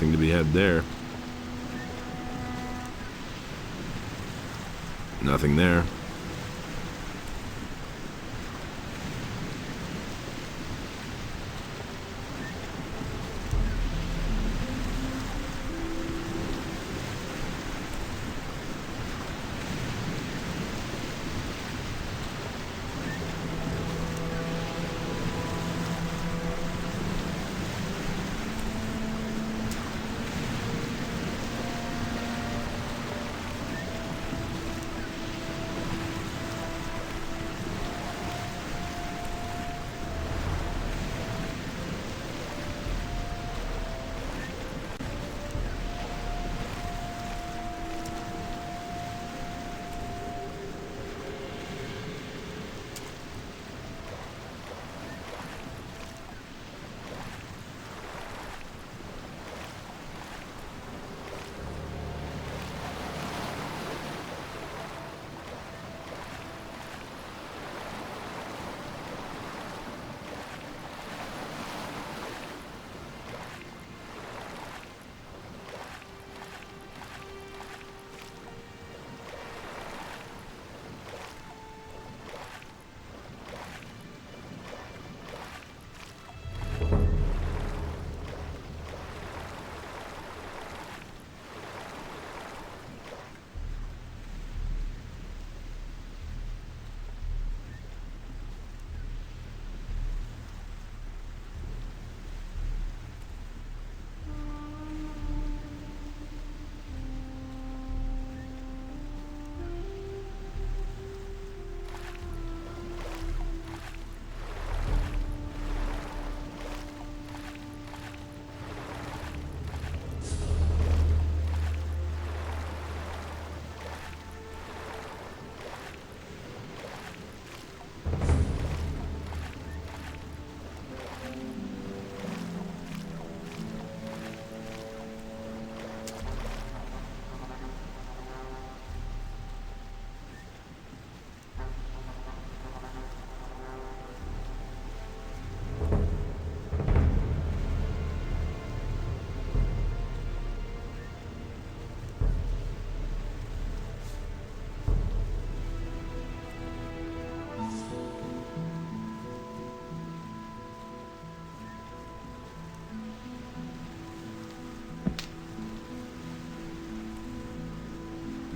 Nothing to be had there. Nothing there.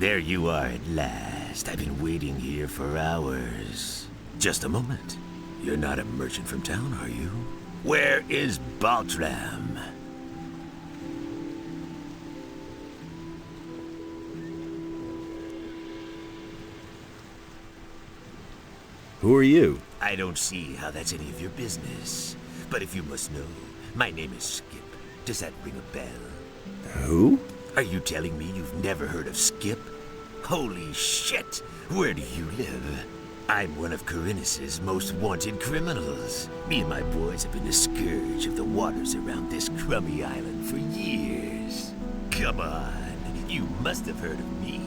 There you are at last. I've been waiting here for hours. Just a moment. You're not a merchant from town, are you? Where is Baltram? Who are you? I don't see how that's any of your business. But if you must know, my name is Skip. Does that ring a bell? Who? Are you telling me you've never heard of Skip? Holy shit! Where do you live? I'm one of Corinus's most wanted criminals. Me and my boys have been the scourge of the waters around this crummy island for years. Come on, you must have heard of me.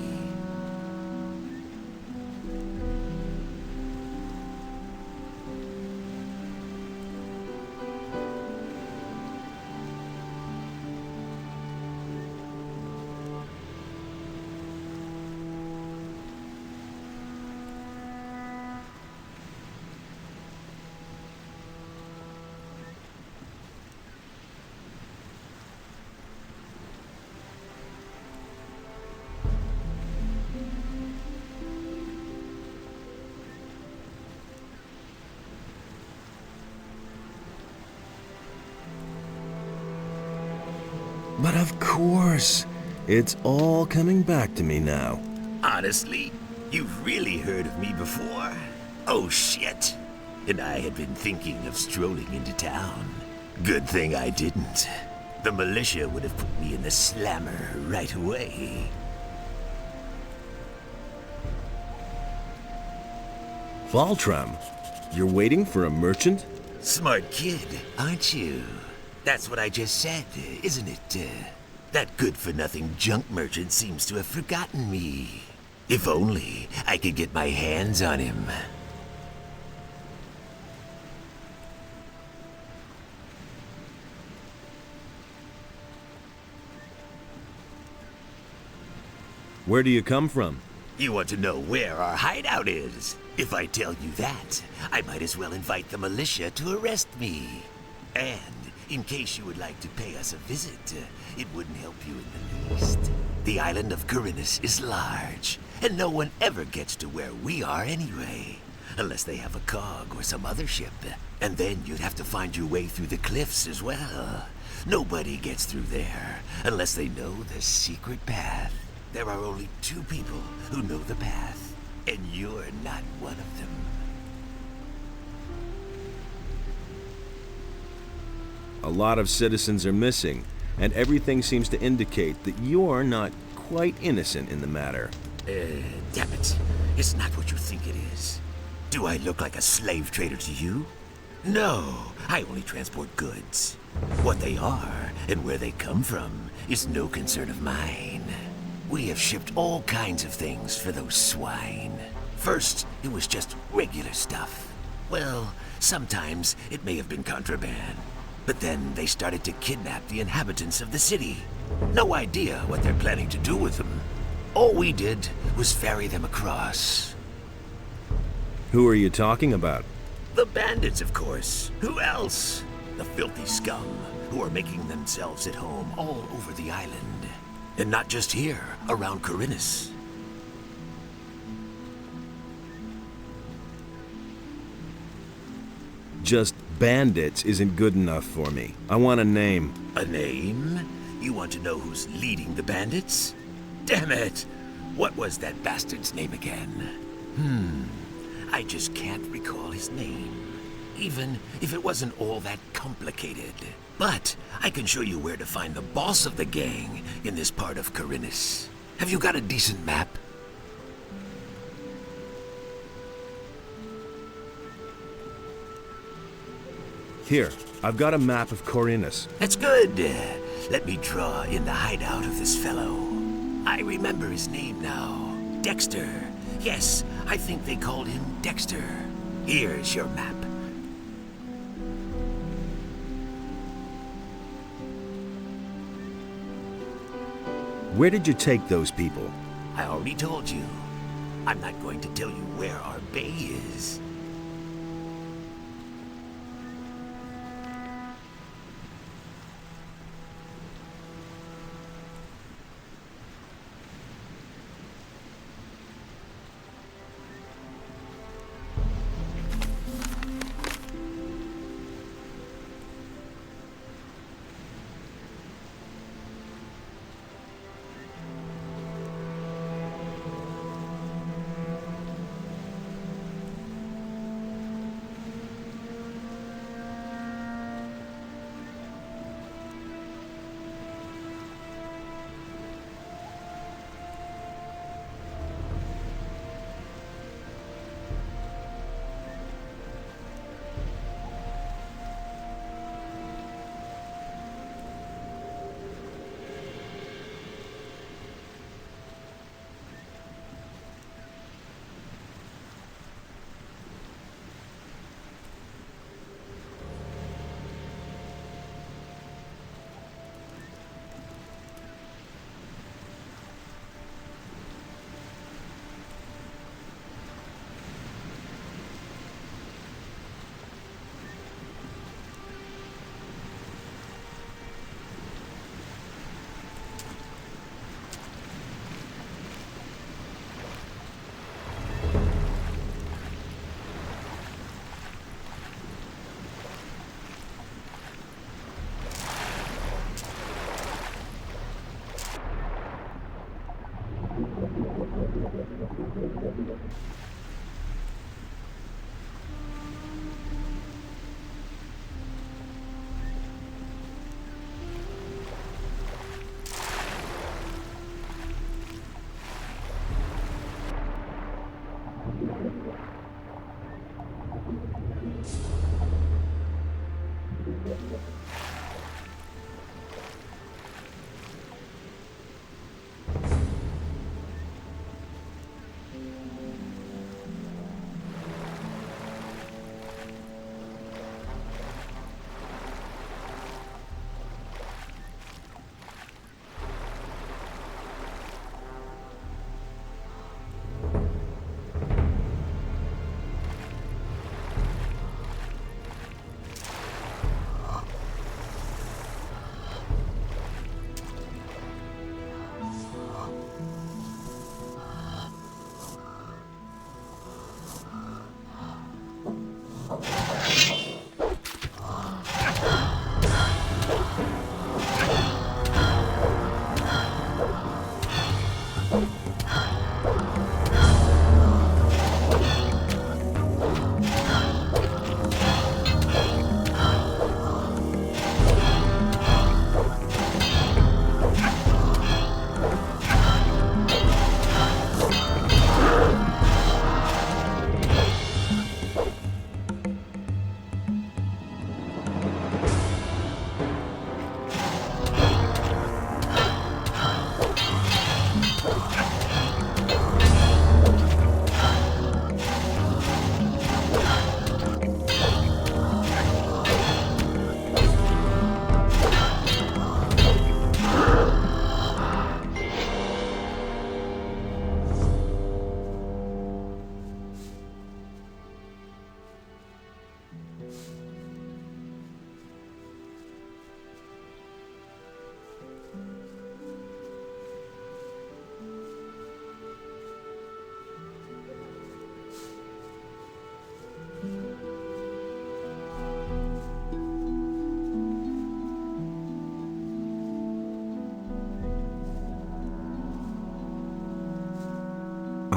But of course. It's all coming back to me now. Honestly, you've really heard of me before? Oh shit. And I had been thinking of strolling into town. Good thing I didn't. The militia would have put me in the slammer right away. Baltram, you're waiting for a merchant? Smart kid, aren't you? That's what I just said, isn't it? That good-for-nothing junk merchant seems to have forgotten me. If only I could get my hands on him. Where do you come from? You want to know where our hideout is? If I tell you that, I might as well invite the militia to arrest me. And in case you would like to pay us a visit, it wouldn't help you in the least. The island of Corinus is large, and no one ever gets to where we are anyway. Unless they have a cog or some other ship. And then you'd have to find your way through the cliffs as well. Nobody gets through there unless they know the secret path. There are only 2 people who know the path, and you're not one of them. A lot of citizens are missing, and everything seems to indicate that you're not quite innocent in the matter. Damn it. It's not what you think it is. Do I look like a slave trader to you? No, I only transport goods. What they are and where they come from is no concern of mine. We have shipped all kinds of things for those swine. First, it was just regular stuff. Well, sometimes it may have been contraband. But then they started to kidnap the inhabitants of the city. No idea what they're planning to do with them. All we did was ferry them across. Who are you talking about? The bandits, of course. Who else? The filthy scum who are making themselves at home all over the island. And not just here, around Corinus. Just bandits isn't good enough for me. I want a name. A name? You want to know who's leading the bandits? Damn it! What was that bastard's name again? I just can't recall his name. Even if it wasn't all that complicated. But I can show you where to find the boss of the gang in this part of Corinus. Have you got a decent map? Here, I've got a map of Corinus. That's good. Let me draw in the hideout of this fellow. I remember his name now. Dexter. Yes, I think they called him Dexter. Here's your map. Where did you take those people? I already told you. I'm not going to tell you where our bay is.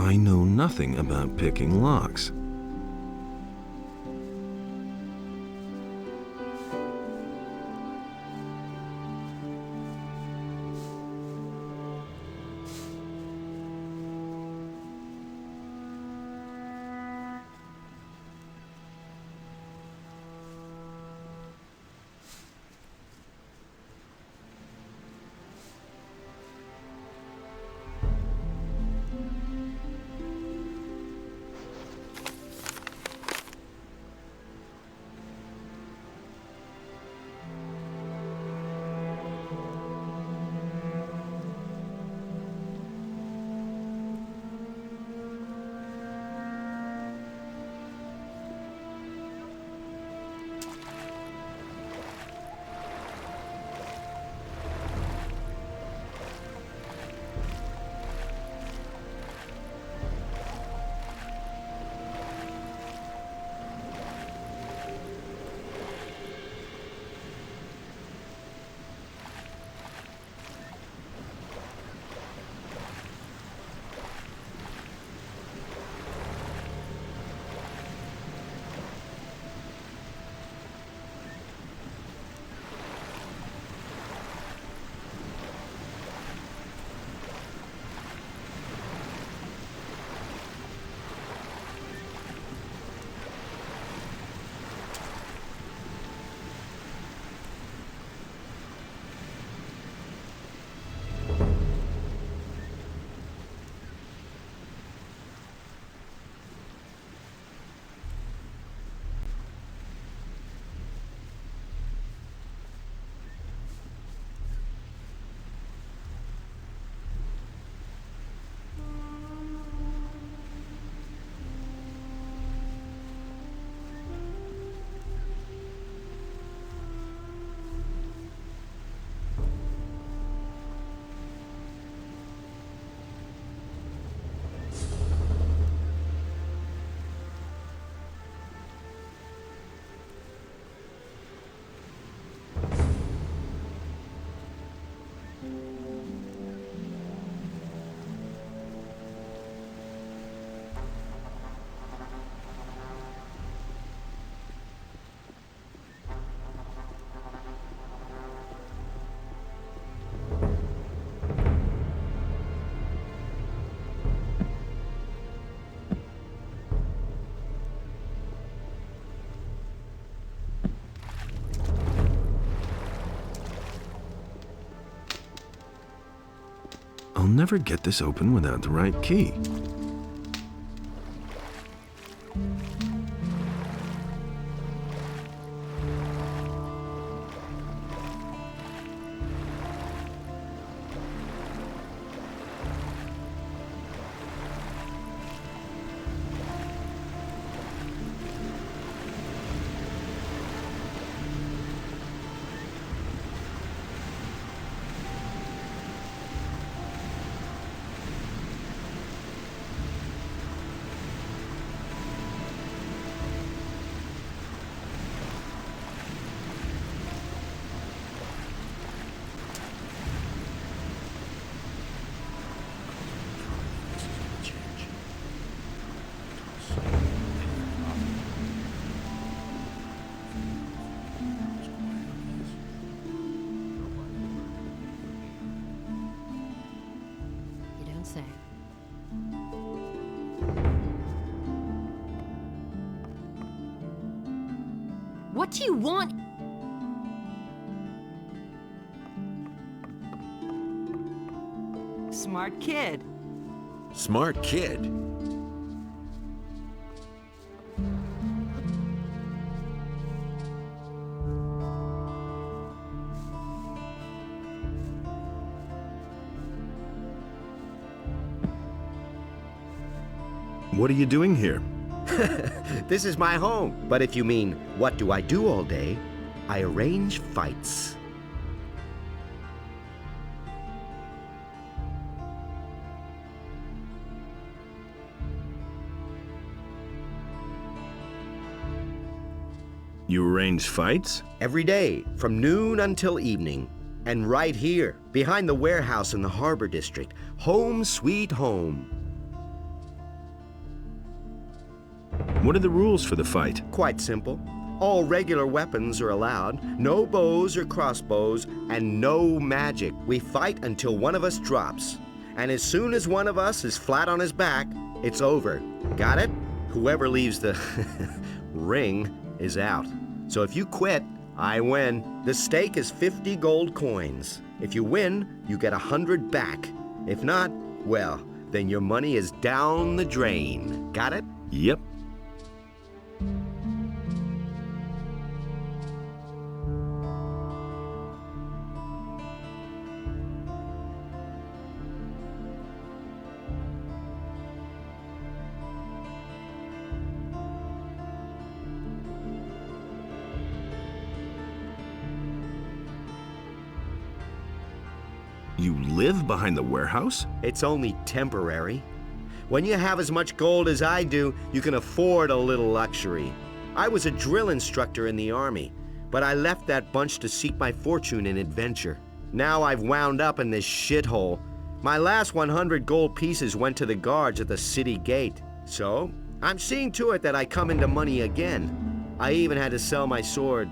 I know nothing about picking locks. I'll never get this open without the right key. Say. What do you want? Smart kid. Smart kid? What are you doing here? This is my home. But if you mean, what do I do all day? I arrange fights. You arrange fights? Every day, from noon until evening. And right here, behind the warehouse in the Harbor District. Home sweet home. What are the rules for the fight? Quite simple. All regular weapons are allowed, no bows or crossbows, and no magic. We fight until one of us drops. And as soon as one of us is flat on his back, it's over. Got it? Whoever leaves the ring is out. So if you quit, I win. The stake is 50 gold coins. If you win, you get 100 back. If not, well, then your money is down the drain. Got it? Yep. You live behind the warehouse? It's only temporary. When you have as much gold as I do, you can afford a little luxury. I was a drill instructor in the army, but I left that bunch to seek my fortune in adventure. Now I've wound up in this shithole. My last 100 gold pieces went to the guards at the city gate. So, I'm seeing to it that I come into money again. I even had to sell my sword.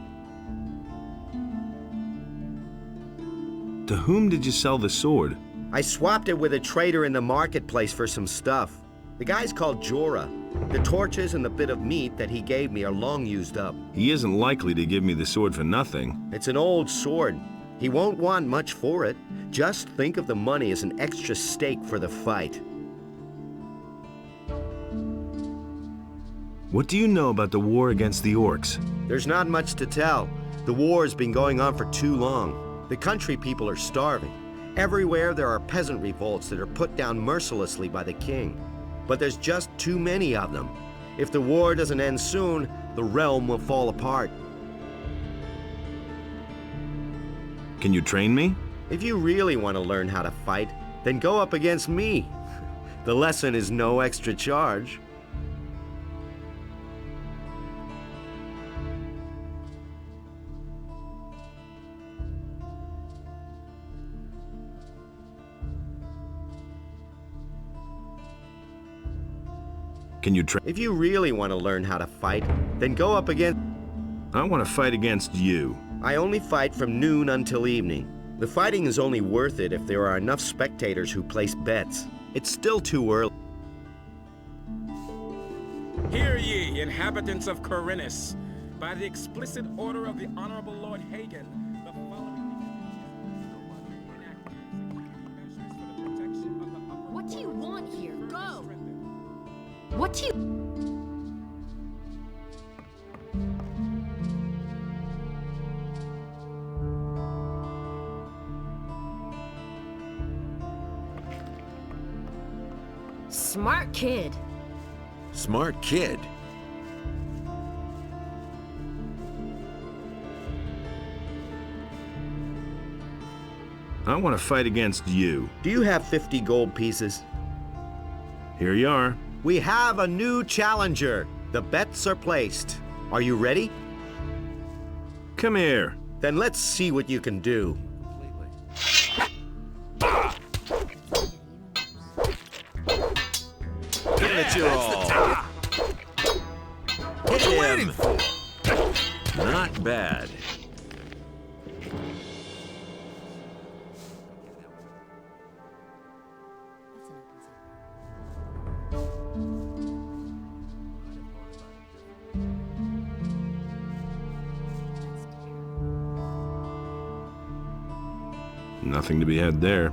To whom did you sell the sword? I swapped it with a trader in the marketplace for some stuff. The guy's called Jorah. The torches and the bit of meat that he gave me are long used up. He isn't likely to give me the sword for nothing. It's an old sword. He won't want much for it. Just think of the money as an extra stake for the fight. What do you know about the war against the orcs? There's not much to tell. The war's been going on for too long. The country people are starving. Everywhere there are peasant revolts that are put down mercilessly by the king. But there's just too many of them. If the war doesn't end soon, the realm will fall apart. Can you train me? If you really want to learn how to fight, then go up against me. The lesson is no extra charge. Can you train? If you really want to learn how to fight, then go up against... I want to fight against you. I only fight from noon until evening. The fighting is only worth it if there are enough spectators who place bets. It's still too early. Hear ye, inhabitants of Corinus, by the explicit order of the Honorable Lord Hagen, the following measures for the protection of the upper What do you want here? Go! strengthened. What do you... Smart kid. Smart kid. I want to fight against you. Do you have 50 gold pieces? Here you are. We have a new challenger. The bets are placed. Are you ready? Come here. Then let's see what you can do. Give it your all. What are you waiting for? Not bad. Nothing to be had there.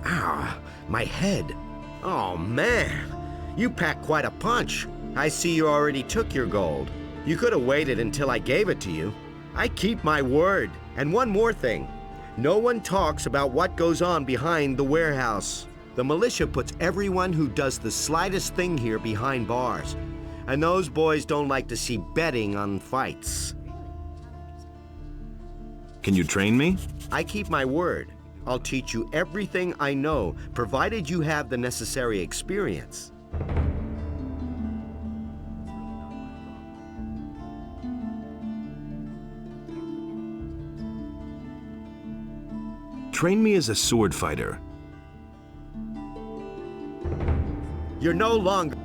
Ah, my head. Oh, man. You packed quite a punch. I see you already took your gold. You could have waited until I gave it to you. I keep my word. And one more thing. No one talks about what goes on behind the warehouse. The militia puts everyone who does the slightest thing here behind bars. And those boys don't like to see betting on fights. Can you train me? I keep my word. I'll teach you everything I know, provided you have the necessary experience. Train me as a sword fighter. You're no longer...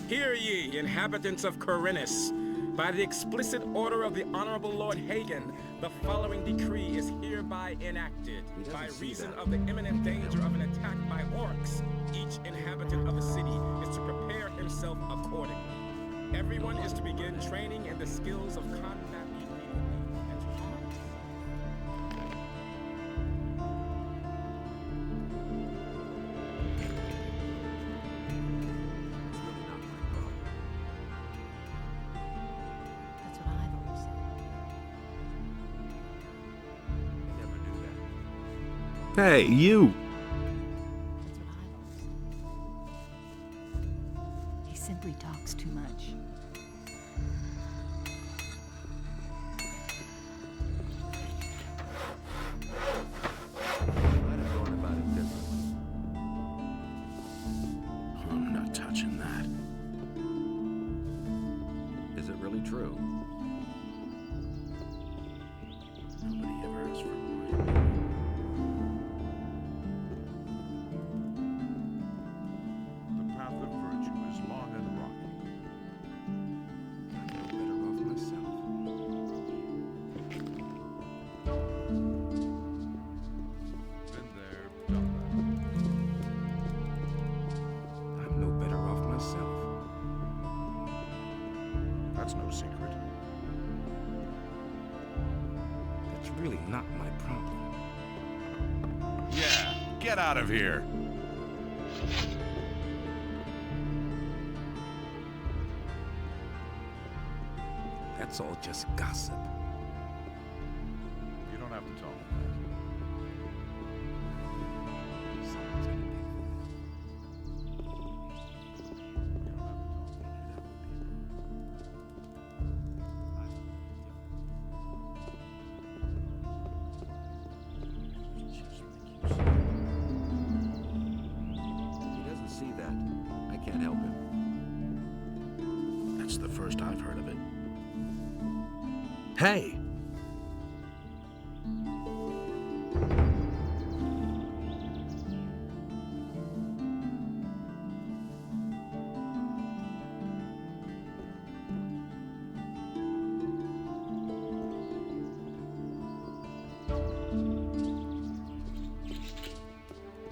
Hear ye, inhabitants of Corinus. By the explicit order of the Honorable Lord Hagen, the following decree is hereby enacted. By reason of the imminent danger of an attack by orcs, each inhabitant of the city is to prepare himself accordingly. Everyone is to begin training in the skills of combat immediately and to arms. That's what I've always said. Hey, you! That's what I've always said. He simply talks too much. I'm not touching that. Is it really true? Nobody ever asked for more. The path of virtue is long and rocky. I'm no better off myself. Been there, done I'm no better off myself. that. That's no secret. That's really not my problem. Yeah, get out of here. That's all just gossip. You don't have to tell me Someone's gonna pay for that. You don't have to tell me. He doesn't see that. I can't help him. That's the first I've heard of it. Hey!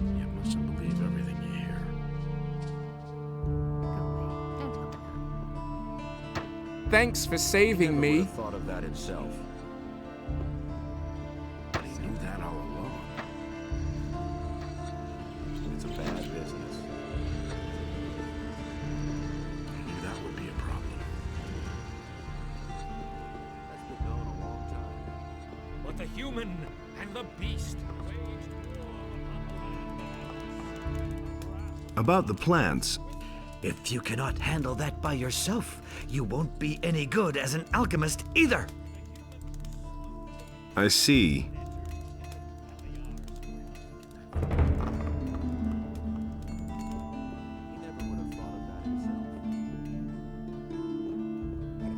You mustn't believe everything you hear. Go away. Don't tell me that. Thanks for saving Never me. would have thought of that himself. But he knew that all along. It's a bad business. I knew that would be a problem. That's been known a long time. But the human and the beast waged war upon About the plants, If you cannot handle that by yourself, you won't be any good as an alchemist either. I see. He never would have thought of that himself.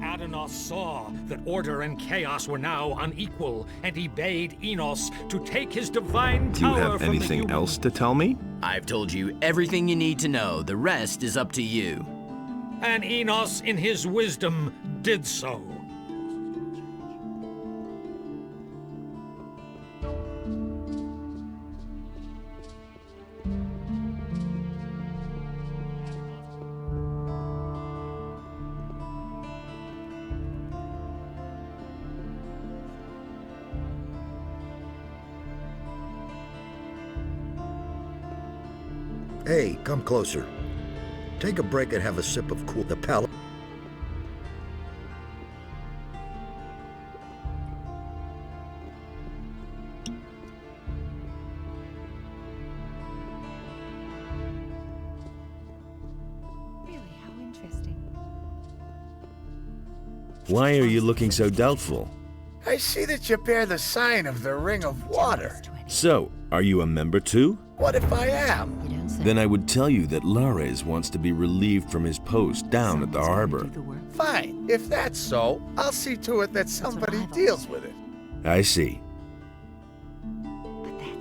Adonos saw that order and chaos were now unequal, and he bade Enos to take his divine Do you power have from the anything human. else to tell me? I've told you everything you need to know. The rest is up to you. And Enos, in his wisdom, did so. Hey, come closer. Take a break and have a sip of cool. The palate. Really, how interesting. Why are you looking so doubtful? I see that you bear the sign of the Ring of Water. So, are you a member too? What if I am? You don't say. Then I would tell you that Lares wants to be relieved from his post down at the Someone's gotta harbor. do the work. Fine. If that's so, I'll see to it that what somebody I've always deals said. with it. I see.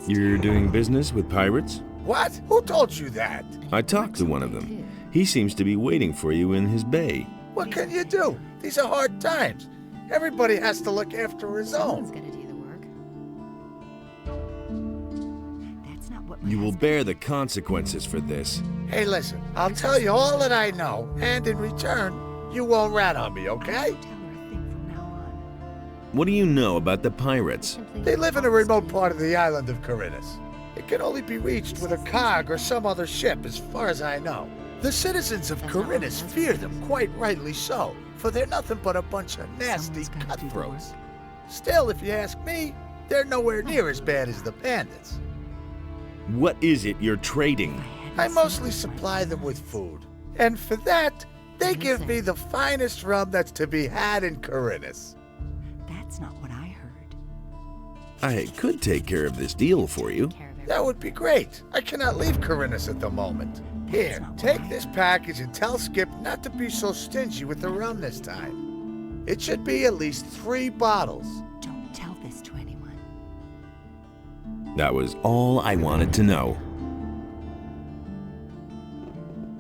You're doing business with pirates? What? Who told you that? I talked to one of them. He seems to be waiting for you in his bay. What can you do? These are hard times. Everybody has to look after his Someone's own. gonna do the work. That's not what my You will husband- bear the consequences for this. Hey, listen, I'll tell you all that I know, and in return, you won't rat on me, okay? I won't tell her a thing from now on. What do you know about the pirates? They live in a remote part of the island of Corinthus. It can only be reached with a cog or some other ship, as far as I know. The citizens of Corinthus fear them, quite rightly so, for they're nothing but a bunch of nasty Someone's gotta do the cutthroats. work. Still, if you ask me, they're nowhere near as bad as the bandits. What is it you're trading? I mostly supply them with food, and for that, they give me the finest rum that's to be had in Corinthus. That's not what I heard. I could take care of this deal for you. That would be great. I cannot leave Corinthus at the moment. Here, take this package and tell Skip not to be so stingy with the rum this time. It should be at least 3 bottles. Don't tell this to anyone. That was all I wanted to know.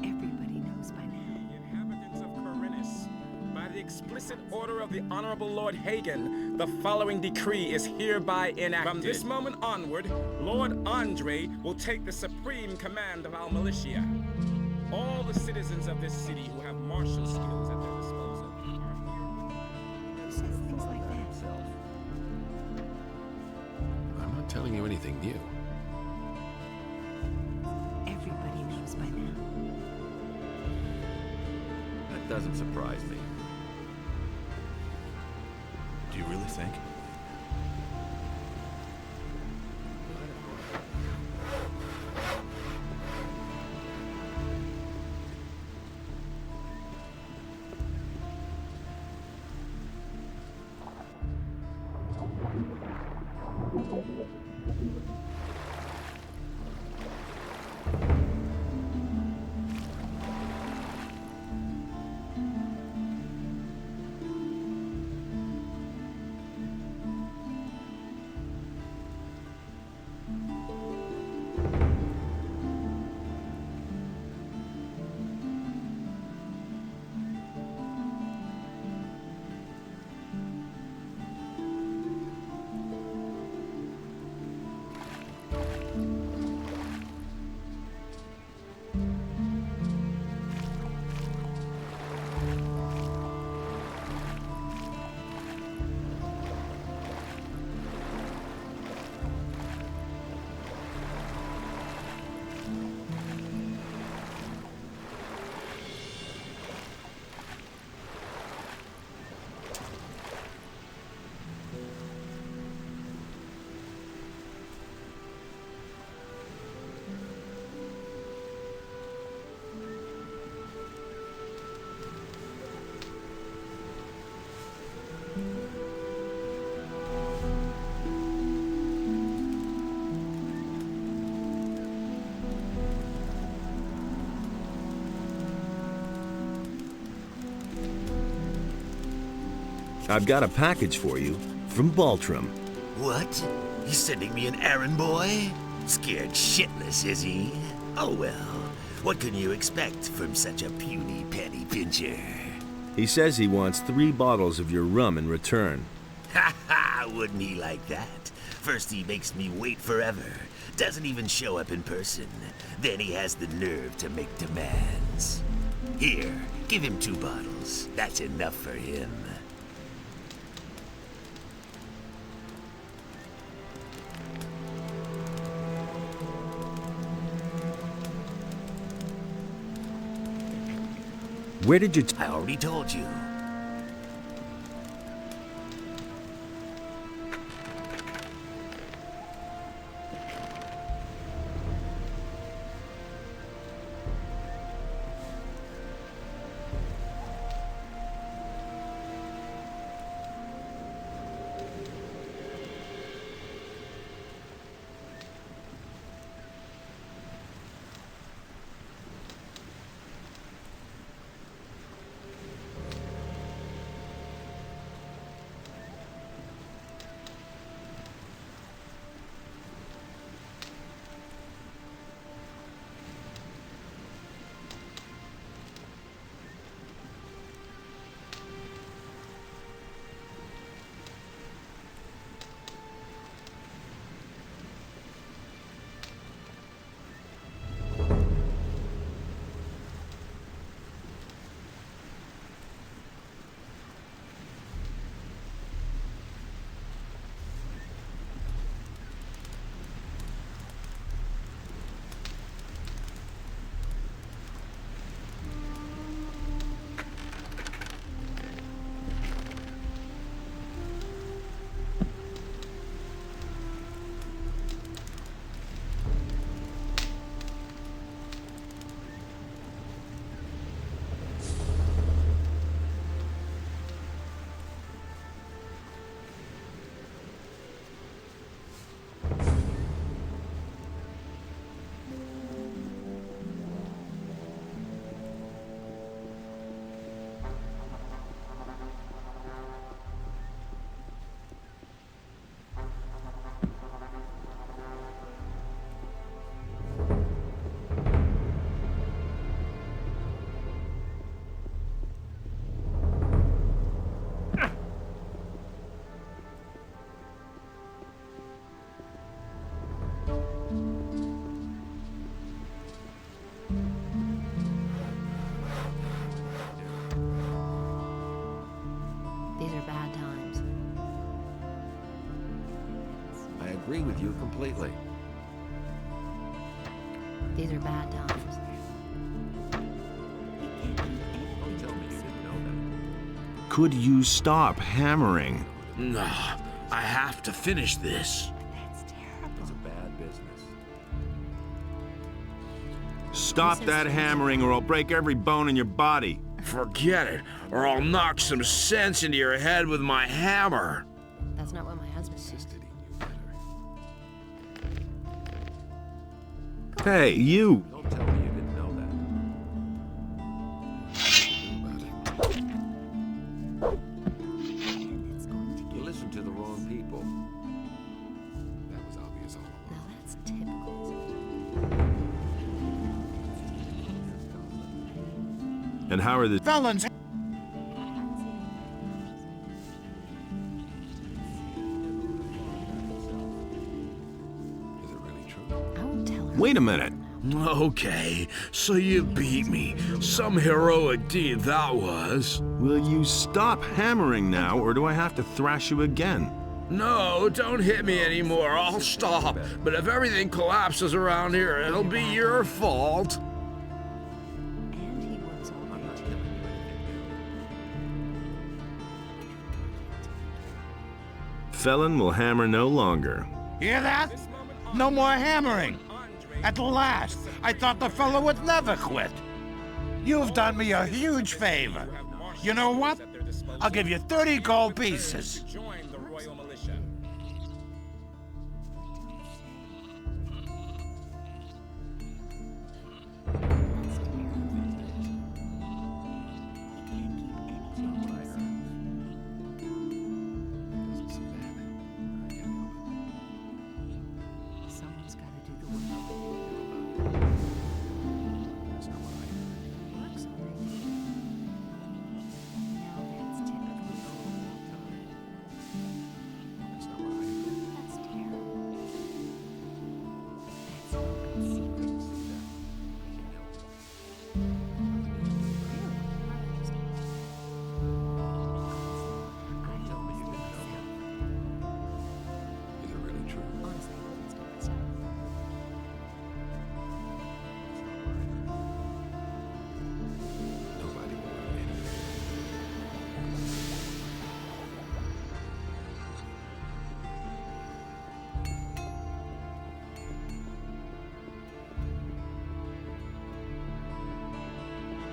Everybody knows by now. The inhabitants of Corinthus, by the explicit order of the Honorable Lord Hagen, the following decree is hereby enacted. From this moment onward, Lord Andre will take the supreme command of our militia. All the citizens of this city who have martial skills at their disposal are here. Who says things like that? I'm not telling you anything new. Everybody knows by now. That doesn't surprise me. Do you really think? I've got a package for you from Baltram. What? He's sending me an errand boy? Scared shitless, is he? Oh well, what can you expect from such a puny penny pincher? He says he wants 3 bottles of your rum in return. Ha ha! Wouldn't he like that? First he makes me wait forever, doesn't even show up in person. Then he has the nerve to make demands. Here, give him 2 bottles. That's enough for him. Where did you... I already told you. agree with you completely. These are bad times. Don't tell me you didn't know that. Could you stop hammering? No, I have to finish this. That's terrible. It's a bad business. Stop that hammering or I'll break every bone in your body. Forget it, or I'll knock some sense into your head with my hammer. That's not what my husband said. Hey, you! Don't tell me you didn't know that. You listened to the wrong people. That was obvious all along. Now that's typical. And how are the Felons! Is it really true? I won't tell her. Wait a minute. Okay, so you beat me. Some heroic deed that was. Will you stop hammering now, or do I have to thrash you again? No, don't hit me anymore. I'll stop. But if everything collapses around here, it'll be your fault. And he works all day too. Felon will hammer no longer. Hear that? No more hammering. At last, I thought the fellow would never quit. You've done me a huge favor. You know what? I'll give you 30 gold pieces. Join the royal militia. Someone's got to do the work. That's not what I Works all day too. Now that's typical. That's not what I That's terrible. That's an open secret. Tell me you didn't know that. Is it really true? Honestly, I wouldn't stop myself. Nobody will learn anything.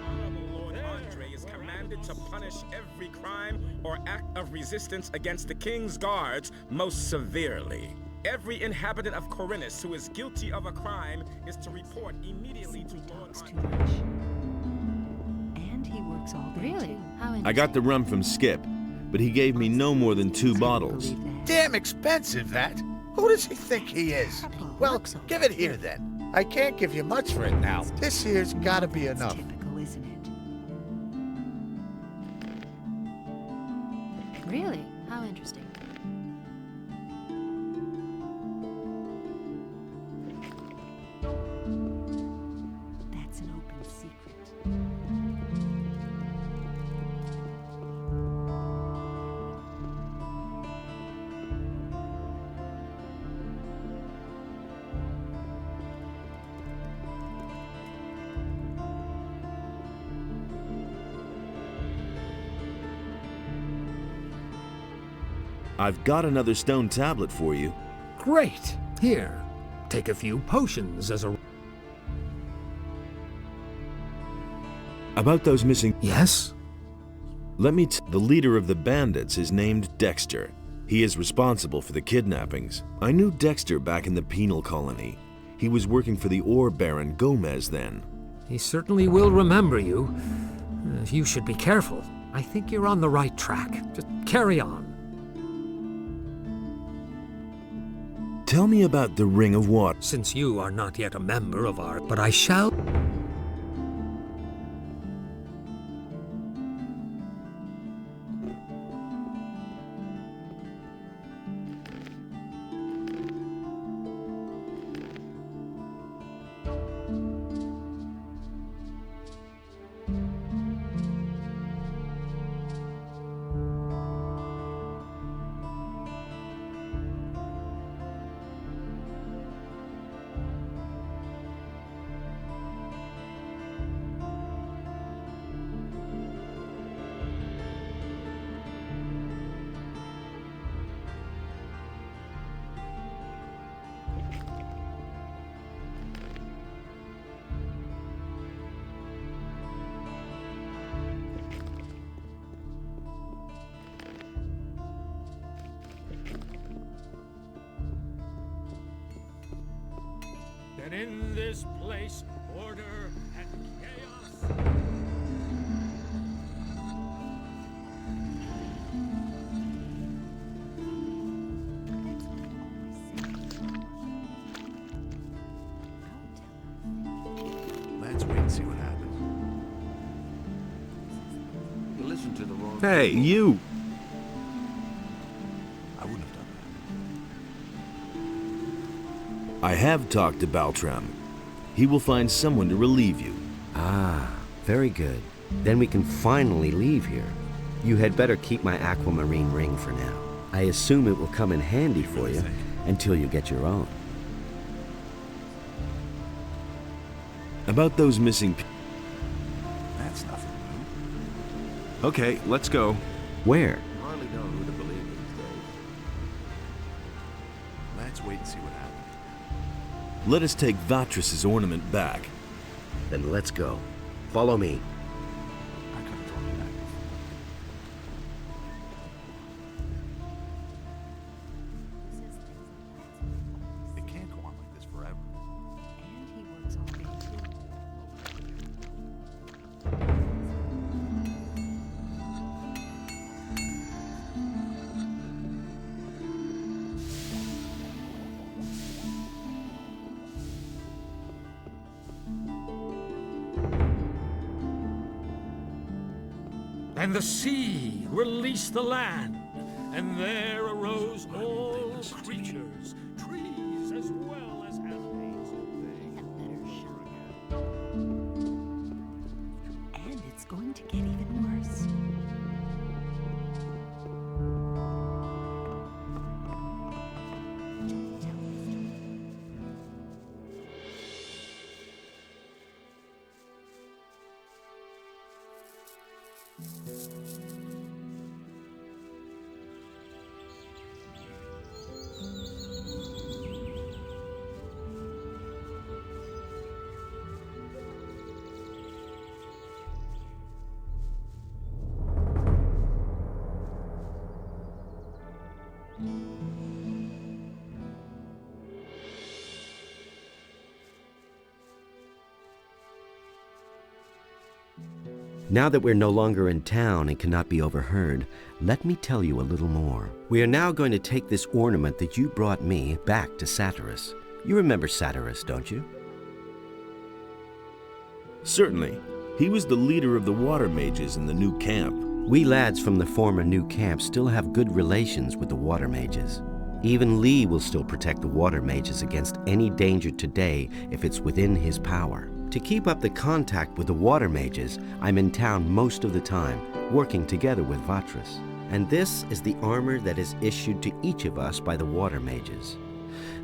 Honorable Lord Andre is commanded to punish every crime or act of resistance against the king's guards most severely. Every inhabitant of Corinus who is guilty of a crime is to report immediately to Lord Talks too Andre. much. And he works all day Really? too. How I got the rum from Skip, but he gave me no more than 2 bottles. Damn expensive, that. Who does he think he is? Well, give it here then. I can't give you much for it now. This here's gotta be That's enough. typical, isn't it? Really? How interesting. That's an open secret. I've got another stone tablet for you. Great. Here, take a few potions as a... About those missing... Yes? The leader of the bandits is named Dexter. He is responsible for the kidnappings. I knew Dexter back in the penal colony. He was working for the ore baron Gomez then. He certainly will remember you. You should be careful. I think you're on the right track. Just carry on. Tell me about the Ring of Water. Since you are not yet a member of our... But I shall... and in this place, order and chaos. Let's wait and see what happens. You listen to the wrong Hey, people. you! I wouldn't have done that. I have talked to Baltram. He will find someone to relieve you. Ah, very good. Then we can finally leave here. You had better keep my aquamarine ring for now. I assume it will come in handy for you until you get your own. About those missing That's nothing new. Okay, let's go. Where? You hardly know who to believe these days. Let's wait and see what happens. Let us take Vatris's ornament back. Then let's go. Follow me. I could have told you that before. It can't go on like this forever. And he works all day too. And the sea released the land, and there arose all creatures, trees as well as animals. And it's going to get even worse. Now that we're no longer in town and cannot be overheard, let me tell you a little more. We are now going to take this ornament that you brought me back to Satyrus. You remember Satyrus, don't you? Certainly. He was the leader of the water mages in the new camp. We lads from the former new camp still have good relations with the water mages. Even Lee will still protect the water mages against any danger today if it's within his power. To keep up the contact with the water mages, I'm in town most of the time, working together with Vatris. And this is the armor that is issued to each of us by the water mages.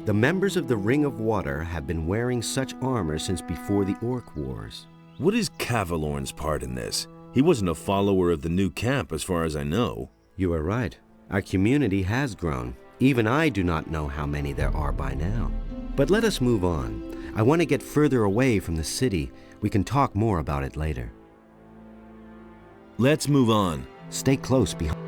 The members of the Ring of Water have been wearing such armor since before the Orc Wars. What is Cavalorn's part in this? He wasn't a follower of the new camp as far as I know. You are right. Our community has grown. Even I do not know how many there are by now. But let us move on. I want to get further away from the city. We can talk more about it later. Let's move on. Stay close behind.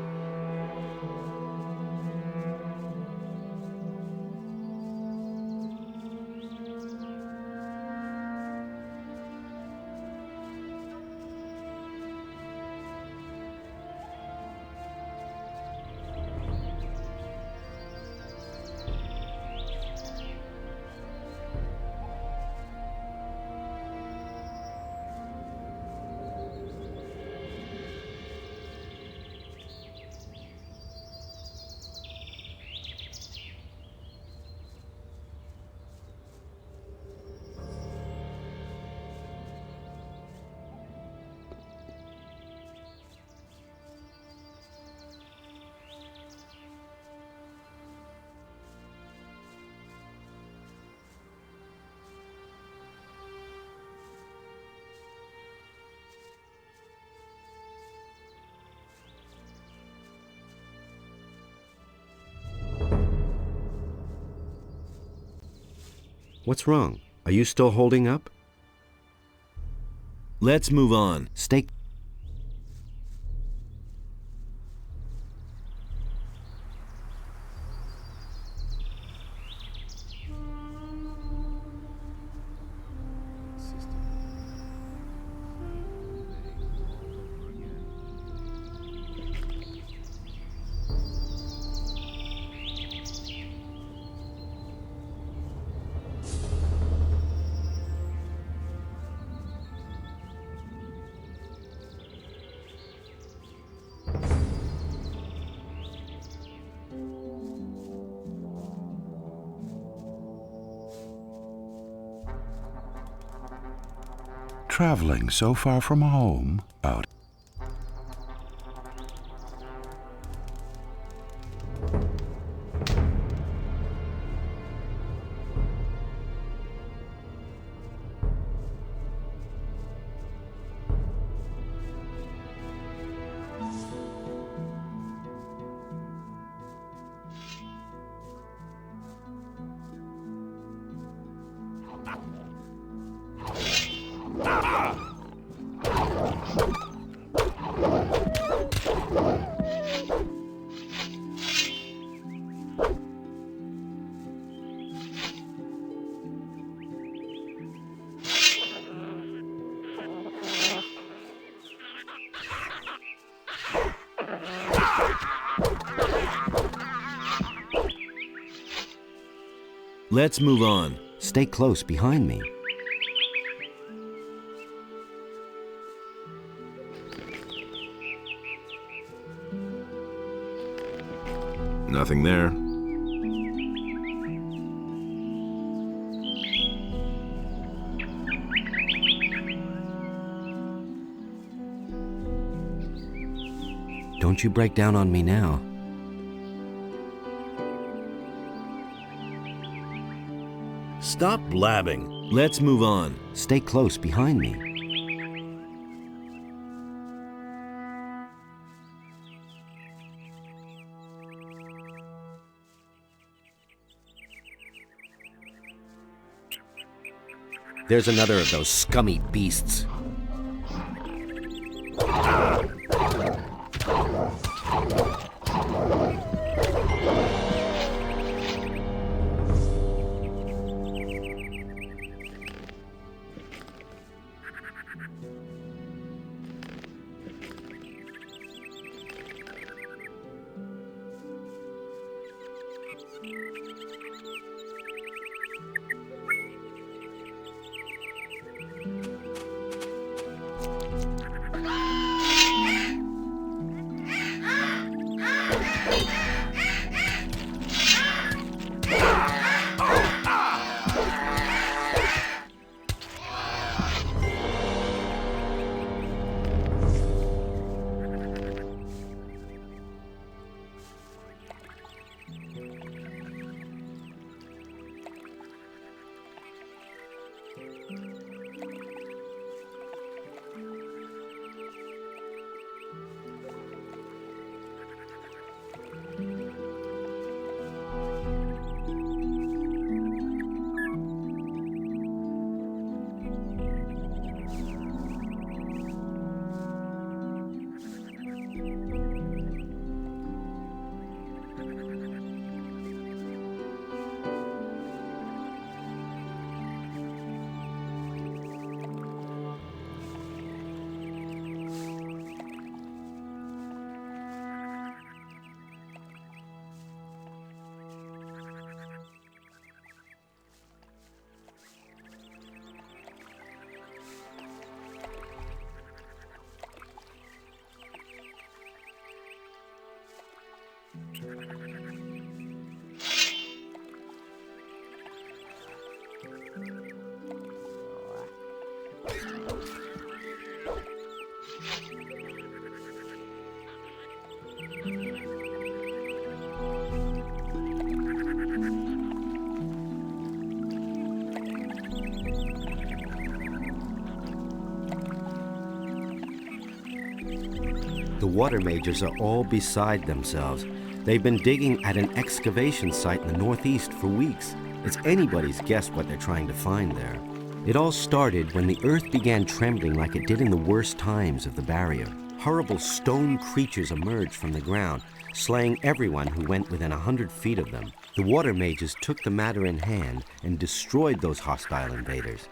What's wrong? Are you still holding up? Let's move on. Stay. traveling so far from home out. Let's move on. Stay close behind me. Nothing there. Don't you break down on me now. Stop blabbing. Let's move on. Stay close behind me. There's another of those scummy beasts. The water mages are all beside themselves. They've been digging at an excavation site in the northeast for weeks. It's anybody's guess what they're trying to find there. It all started when the earth began trembling like it did in the worst times of the barrier. Horrible stone creatures emerged from the ground, slaying everyone who went within 100 feet of them. The water mages took the matter in hand and destroyed those hostile invaders.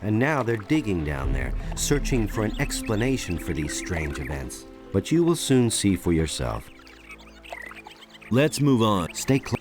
And now they're digging down there, searching for an explanation for these strange events. But you will soon see for yourself. Let's move on. Stay close.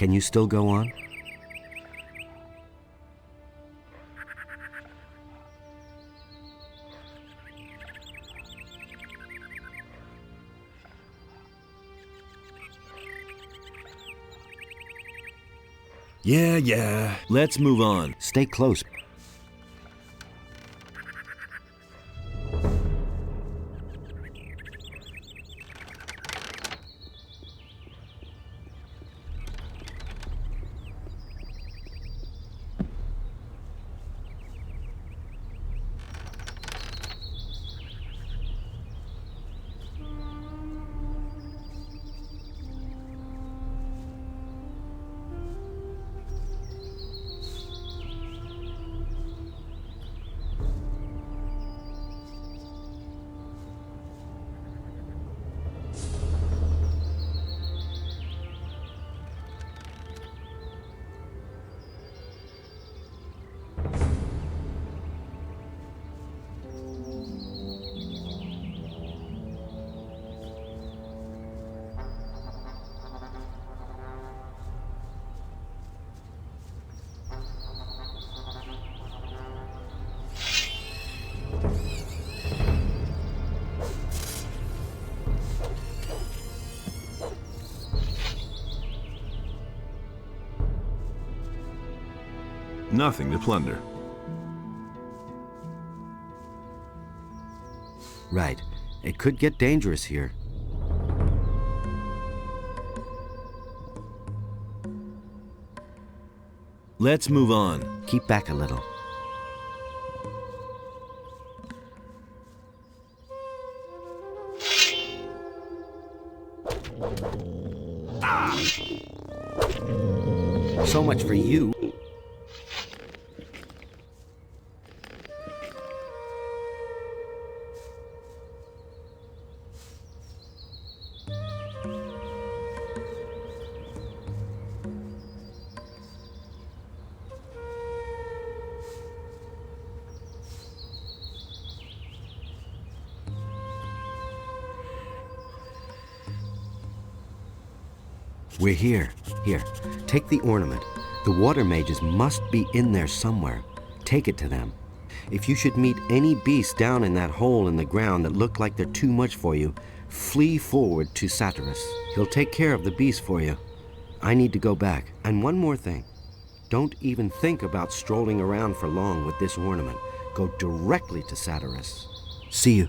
Can you still go on? Yeah. Let's move on. Stay close. Nothing to plunder. Right. It could get dangerous here. Let's move on. Keep back a little. So much for you. We're here. Here, take the ornament. The water mages must be in there somewhere. Take it to them. If you should meet any beasts down in that hole in the ground that look like they're too much for you, flee forward to Satyrus. He'll take care of the beast for you. I need to go back. And one more thing. Don't even think about strolling around for long with this ornament. Go directly to Satyrus. See you.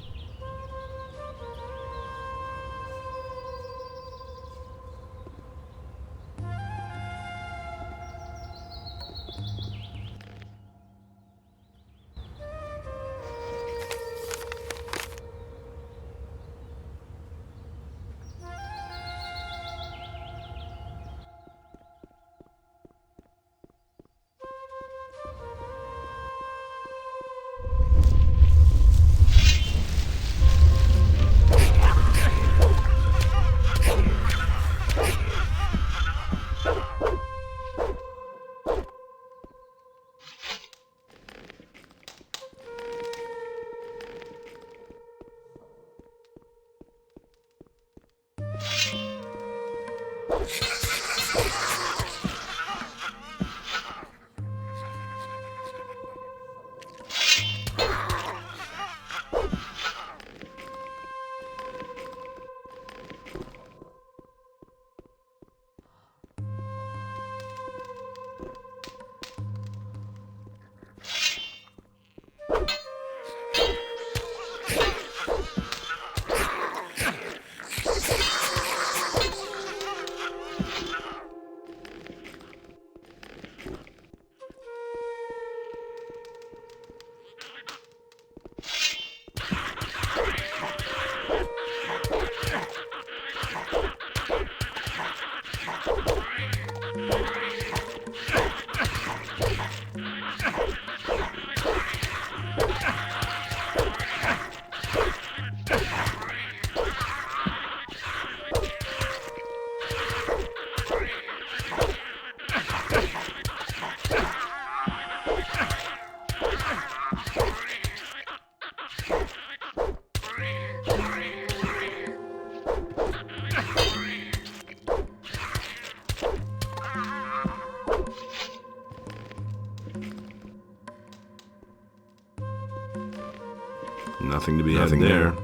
Nothing to be had there.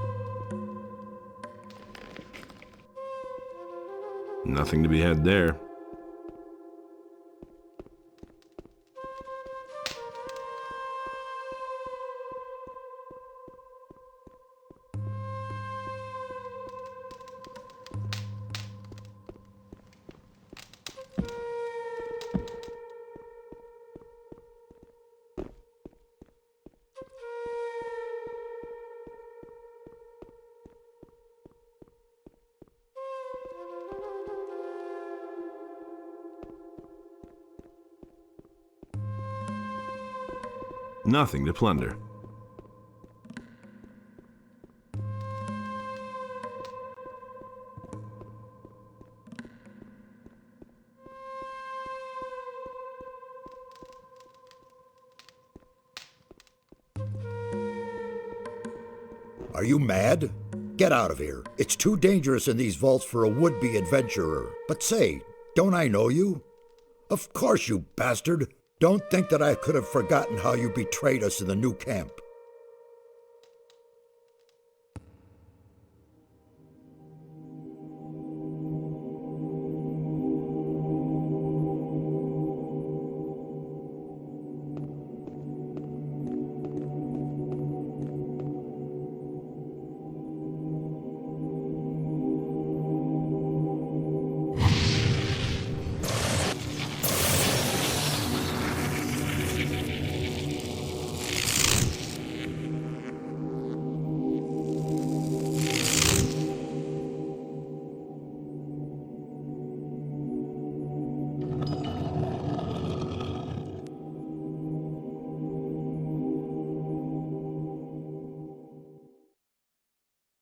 Nothing to be had there. Nothing to plunder. Are you mad? Get out of here. It's too dangerous in these vaults for a would-be adventurer. But say, don't I know you? Of course, you bastard. Don't think that I could have forgotten how you betrayed us in the new camp.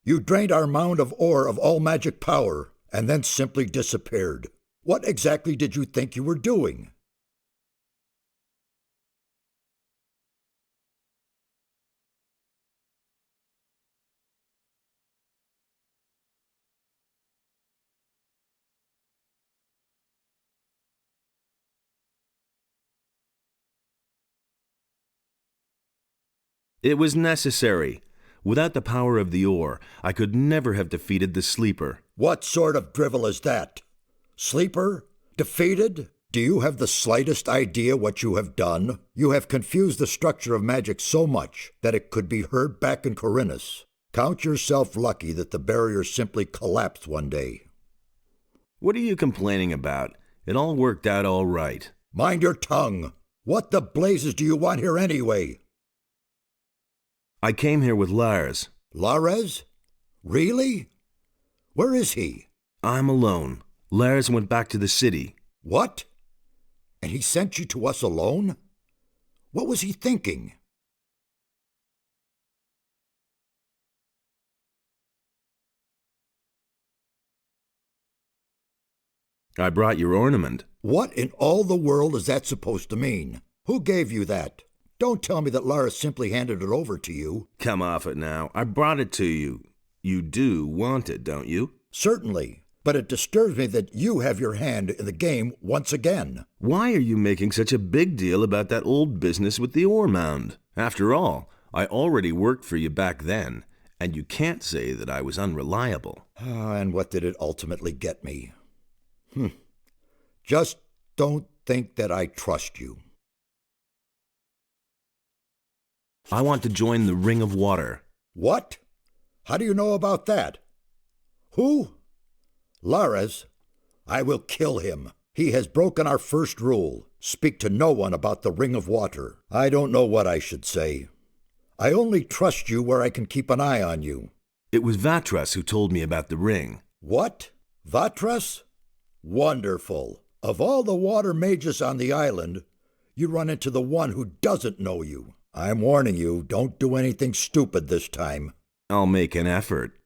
You drained our mound of ore of all magic power, and then simply disappeared. What exactly did you think you were doing? It was necessary. Without the power of the ore, I could never have defeated the Sleeper. What sort of drivel is that? Sleeper? Defeated? Do you have the slightest idea what you have done? You have confused the structure of magic so much that it could be heard back in Corinus. Count yourself lucky that the barrier simply collapsed one day. What are you complaining about? It all worked out all right. Mind your tongue. What the blazes do you want here anyway? I came here with Lars. Lares? Really? Where is he? I'm alone. Lars went back to the city. What? And he sent you to us alone? What was he thinking? I brought your ornament. What in all the world is that supposed to mean? Who gave you that? Don't tell me that Lara simply handed it over to you. Come off it now. I brought it to you. You do want it, don't you? Certainly. But it disturbs me that you have your hand in the game once again. Why are you making such a big deal about that old business with the ore mound? After all, I already worked for you back then, and you can't say that I was unreliable. And what did it ultimately get me? Just don't think that I trust you. I want to join the Ring of Water. What? How do you know about that? Who? Lares? I will kill him. He has broken our first rule. Speak to no one about the Ring of Water. I don't know what I should say. I only trust you where I can keep an eye on you. It was Vatras who told me about the ring. What? Vatras? Wonderful. Of all the water mages on the island, you run into the one who doesn't know you. I'm warning you, don't do anything stupid this time. I'll make an effort.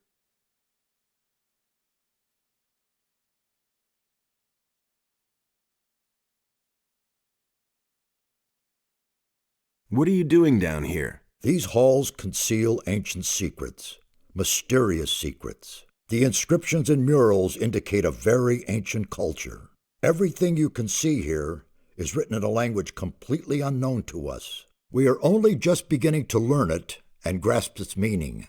What are you doing down here? These halls conceal ancient secrets, mysterious secrets. The inscriptions and murals indicate a very ancient culture. Everything you can see here is written in a language completely unknown to us. We are only just beginning to learn it and grasp its meaning.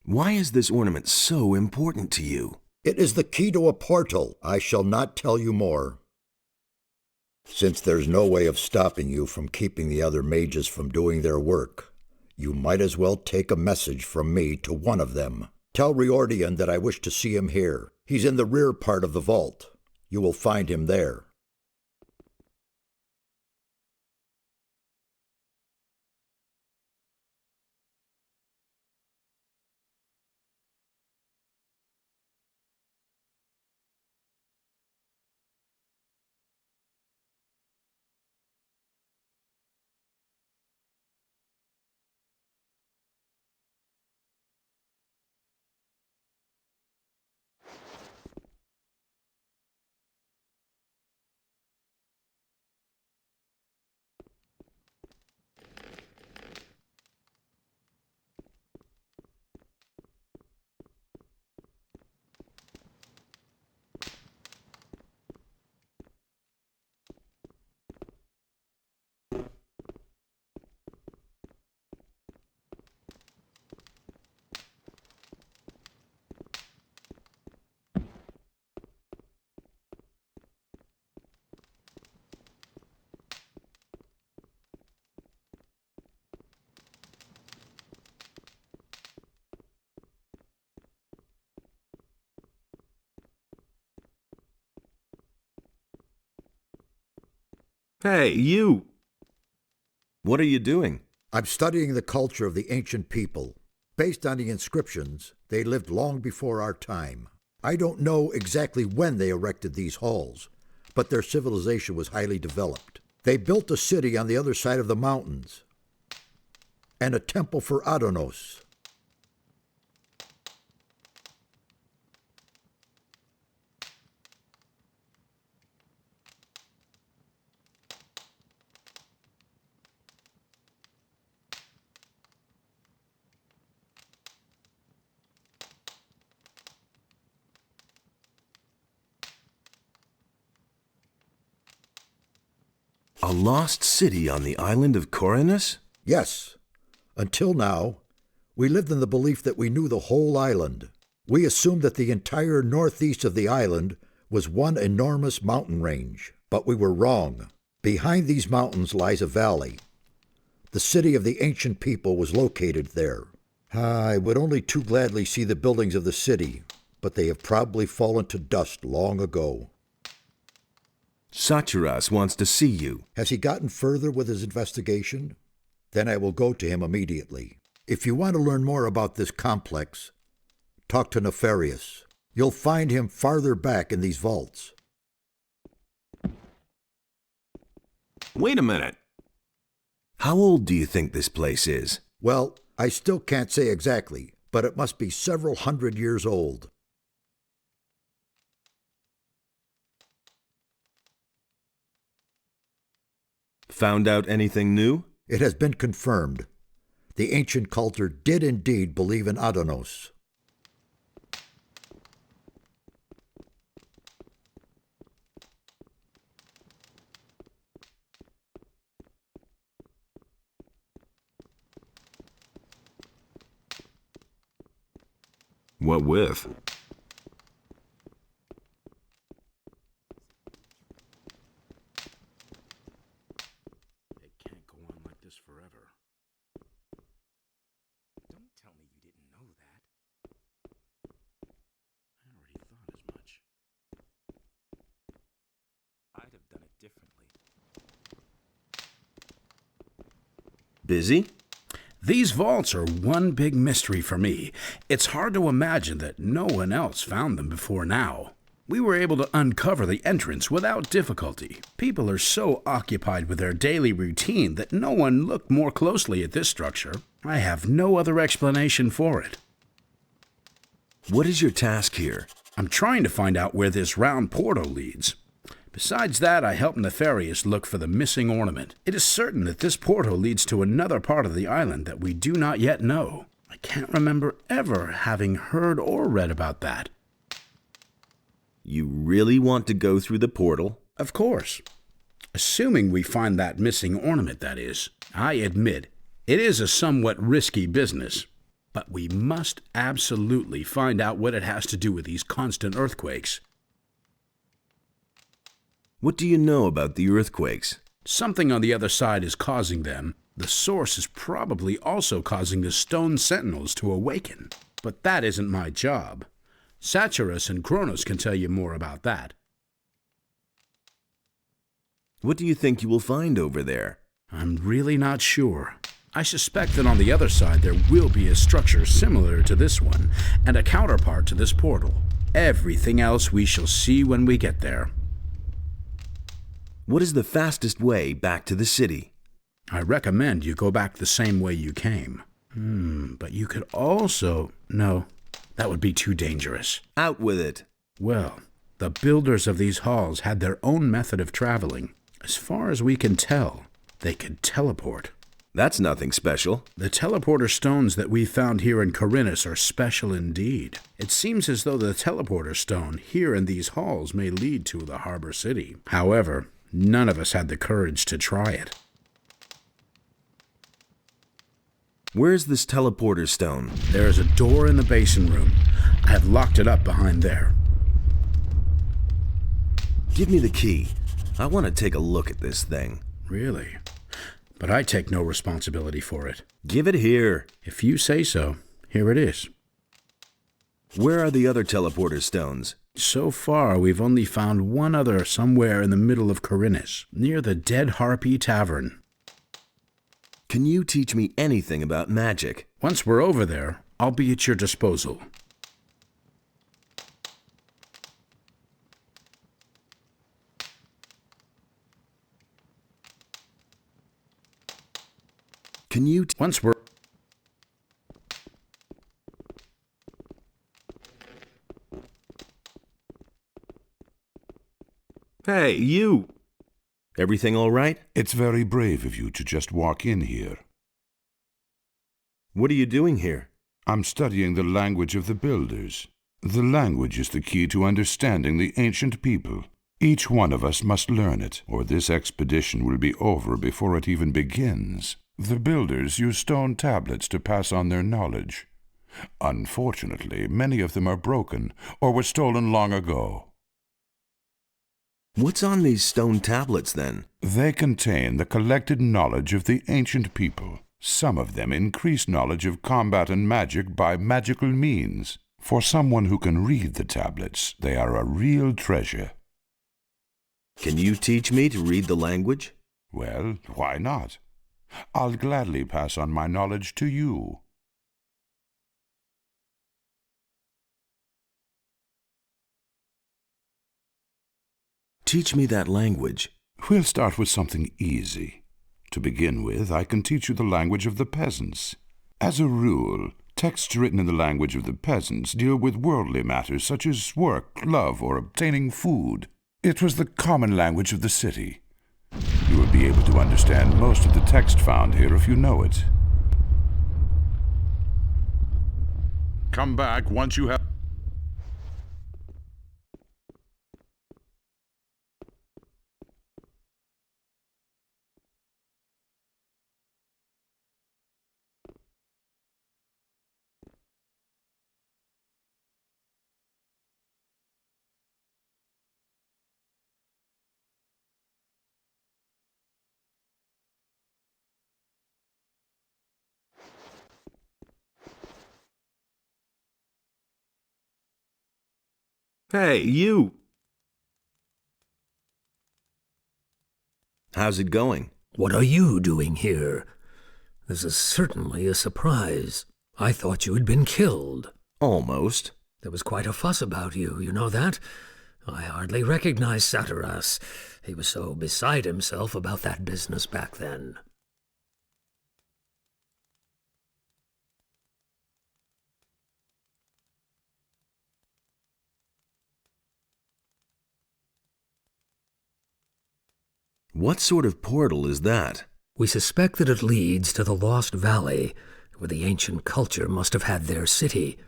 Why is this ornament so important to you? It is the key to a portal. I shall not tell you more. Since there's no way of stopping you from keeping the other mages from doing their work, you might as well take a message from me to one of them. Tell Riordian that I wish to see him here. He's in the rear part of the vault. You will find him there. Hey, you! What are you doing? I'm studying the culture of the ancient people. Based on the inscriptions, they lived long before our time. I don't know exactly when they erected these halls, but their civilization was highly developed. They built a city on the other side of the mountains, and a temple for Adonos. A lost city on the island of Corinus? Yes. Until now, we lived in the belief that we knew the whole island. We assumed that the entire northeast of the island was one enormous mountain range. But we were wrong. Behind these mountains lies a valley. The city of the ancient people was located there. I would only too gladly see the buildings of the city, but they have probably fallen to dust long ago. Satyras wants to see you. Has he gotten further with his investigation? Then I will go to him immediately. If you want to learn more about this complex, talk to Nefarious. You'll find him farther back in these vaults. Wait a minute. How old do you think this place is? Well, I still can't say exactly, but it must be several hundred years old. Found out anything new? It has been confirmed. The ancient culture did indeed believe in Adonos. What with? Forever. Don't tell me you didn't know that. I already thought as much. I'd have done it differently. Busy? These vaults are one big mystery for me. It's hard to imagine that no one else found them before now. We were able to uncover the entrance without difficulty. People are so occupied with their daily routine that no one looked more closely at this structure. I have no other explanation for it. What is your task here? I'm trying to find out where this round portal leads. Besides that, I help Nefarious look for the missing ornament. It is certain that this portal leads to another part of the island that we do not yet know. I can't remember ever having heard or read about that. You really want to go through the portal? Of course. Assuming we find that missing ornament, that is. I admit, it is a somewhat risky business. But we must absolutely find out what it has to do with these constant earthquakes. What do you know about the earthquakes? Something on the other side is causing them. The source is probably also causing the stone sentinels to awaken. But that isn't my job. Satyrus and Kronos can tell you more about that. What do you think you will find over there? I'm really not sure. I suspect that on the other side there will be a structure similar to this one, and a counterpart to this portal. Everything else we shall see when we get there. What is the fastest way back to the city? I recommend you go back the same way you came. But you could also... No, that would be too dangerous. Out with it. Well, the builders of these halls had their own method of traveling. As far as we can tell, they could teleport. That's nothing special. The teleporter stones that we found here in Corinus are special indeed. It seems as though the teleporter stone here in these halls may lead to the harbor city. However, none of us had the courage to try it. Where's this teleporter stone? There is a door in the basin room. I have locked it up behind there. Give me the key. I want to take a look at this thing. Really? But I take no responsibility for it. Give it here. If you say so, here it is. Where are the other teleporter stones? So far, we've only found one other somewhere in the middle of Corinus, near the Dead Harpy Tavern. Can you teach me anything about magic? Once we're over there, I'll be at your disposal. Can you Once we're... Hey, you! Everything all right? It's very brave of you to just walk in here. What are you doing here? I'm studying the language of the builders. The language is the key to understanding the ancient people. Each one of us must learn it, or this expedition will be over before it even begins. The builders use stone tablets to pass on their knowledge. Unfortunately, many of them are broken or were stolen long ago. What's on these stone tablets, then? They contain the collected knowledge of the ancient people. Some of them increase knowledge of combat and magic by magical means. For someone who can read the tablets, they are a real treasure. Can you teach me to read the language? Well, why not? I'll gladly pass on my knowledge to you. Teach me that language. We'll start with something easy. To begin with, I can teach you the language of the peasants. As a rule, texts written in the language of the peasants deal with worldly matters such as work, love, or obtaining food. It was the common language of the city. You will be able to understand most of the text found here if you know it. Come back once you have... Hey, you! How's it going? What are you doing here? This is certainly a surprise. I thought you had been killed. Almost. There was quite a fuss about you, you know that? I hardly recognize Satyrus. He was so beside himself about that business back then. What sort of portal is that? We suspect that it leads to the Lost Valley, where the ancient culture must have had their city.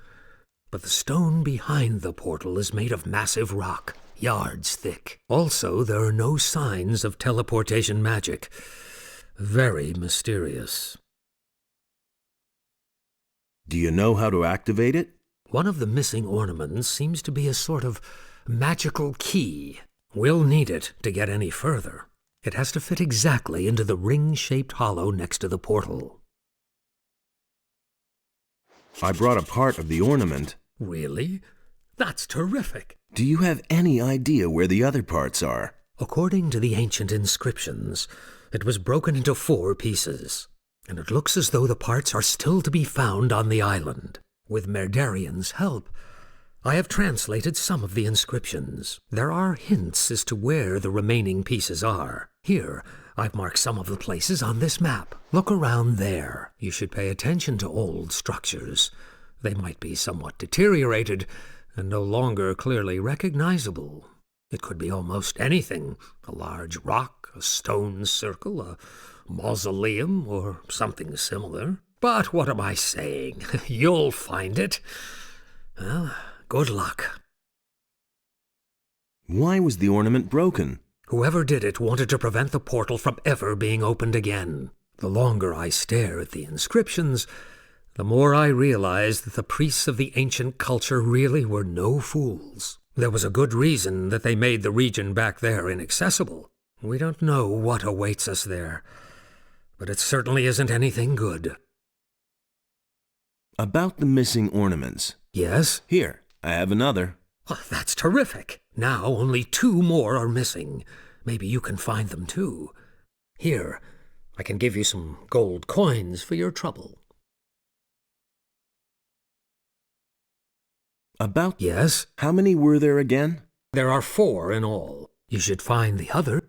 But the stone behind the portal is made of massive rock, yards thick. Also, there are no signs of teleportation magic. Very mysterious. Do you know how to activate it? One of the missing ornaments seems to be a sort of magical key. We'll need it to get any further. It has to fit exactly into the ring-shaped hollow next to the portal. I brought a part of the ornament. Really? That's terrific. Do you have any idea where the other parts are? According to the ancient inscriptions, it was broken into 4 pieces, and it looks as though the parts are still to be found on the island. With Merdarian's help, I have translated some of the inscriptions. There are hints as to where the remaining pieces are. Here, I've marked some of the places on this map. Look around there. You should pay attention to old structures. They might be somewhat deteriorated and no longer clearly recognizable. It could be almost anything. A large rock, a stone circle, a mausoleum, or something similar. But what am I saying? You'll find it. Well, good luck. Why was the ornament broken? Whoever did it wanted to prevent the portal from ever being opened again. The longer I stare at the inscriptions, the more I realize that the priests of the ancient culture really were no fools. There was a good reason that they made the region back there inaccessible. We don't know what awaits us there, but it certainly isn't anything good. About the missing ornaments. Yes? Here, I have another. Oh, that's terrific. Now only 2 more are missing. Maybe you can find them too. Here, I can give you some gold coins for your trouble. About... Yes? How many were there again? There are 4 in all. You should find the other.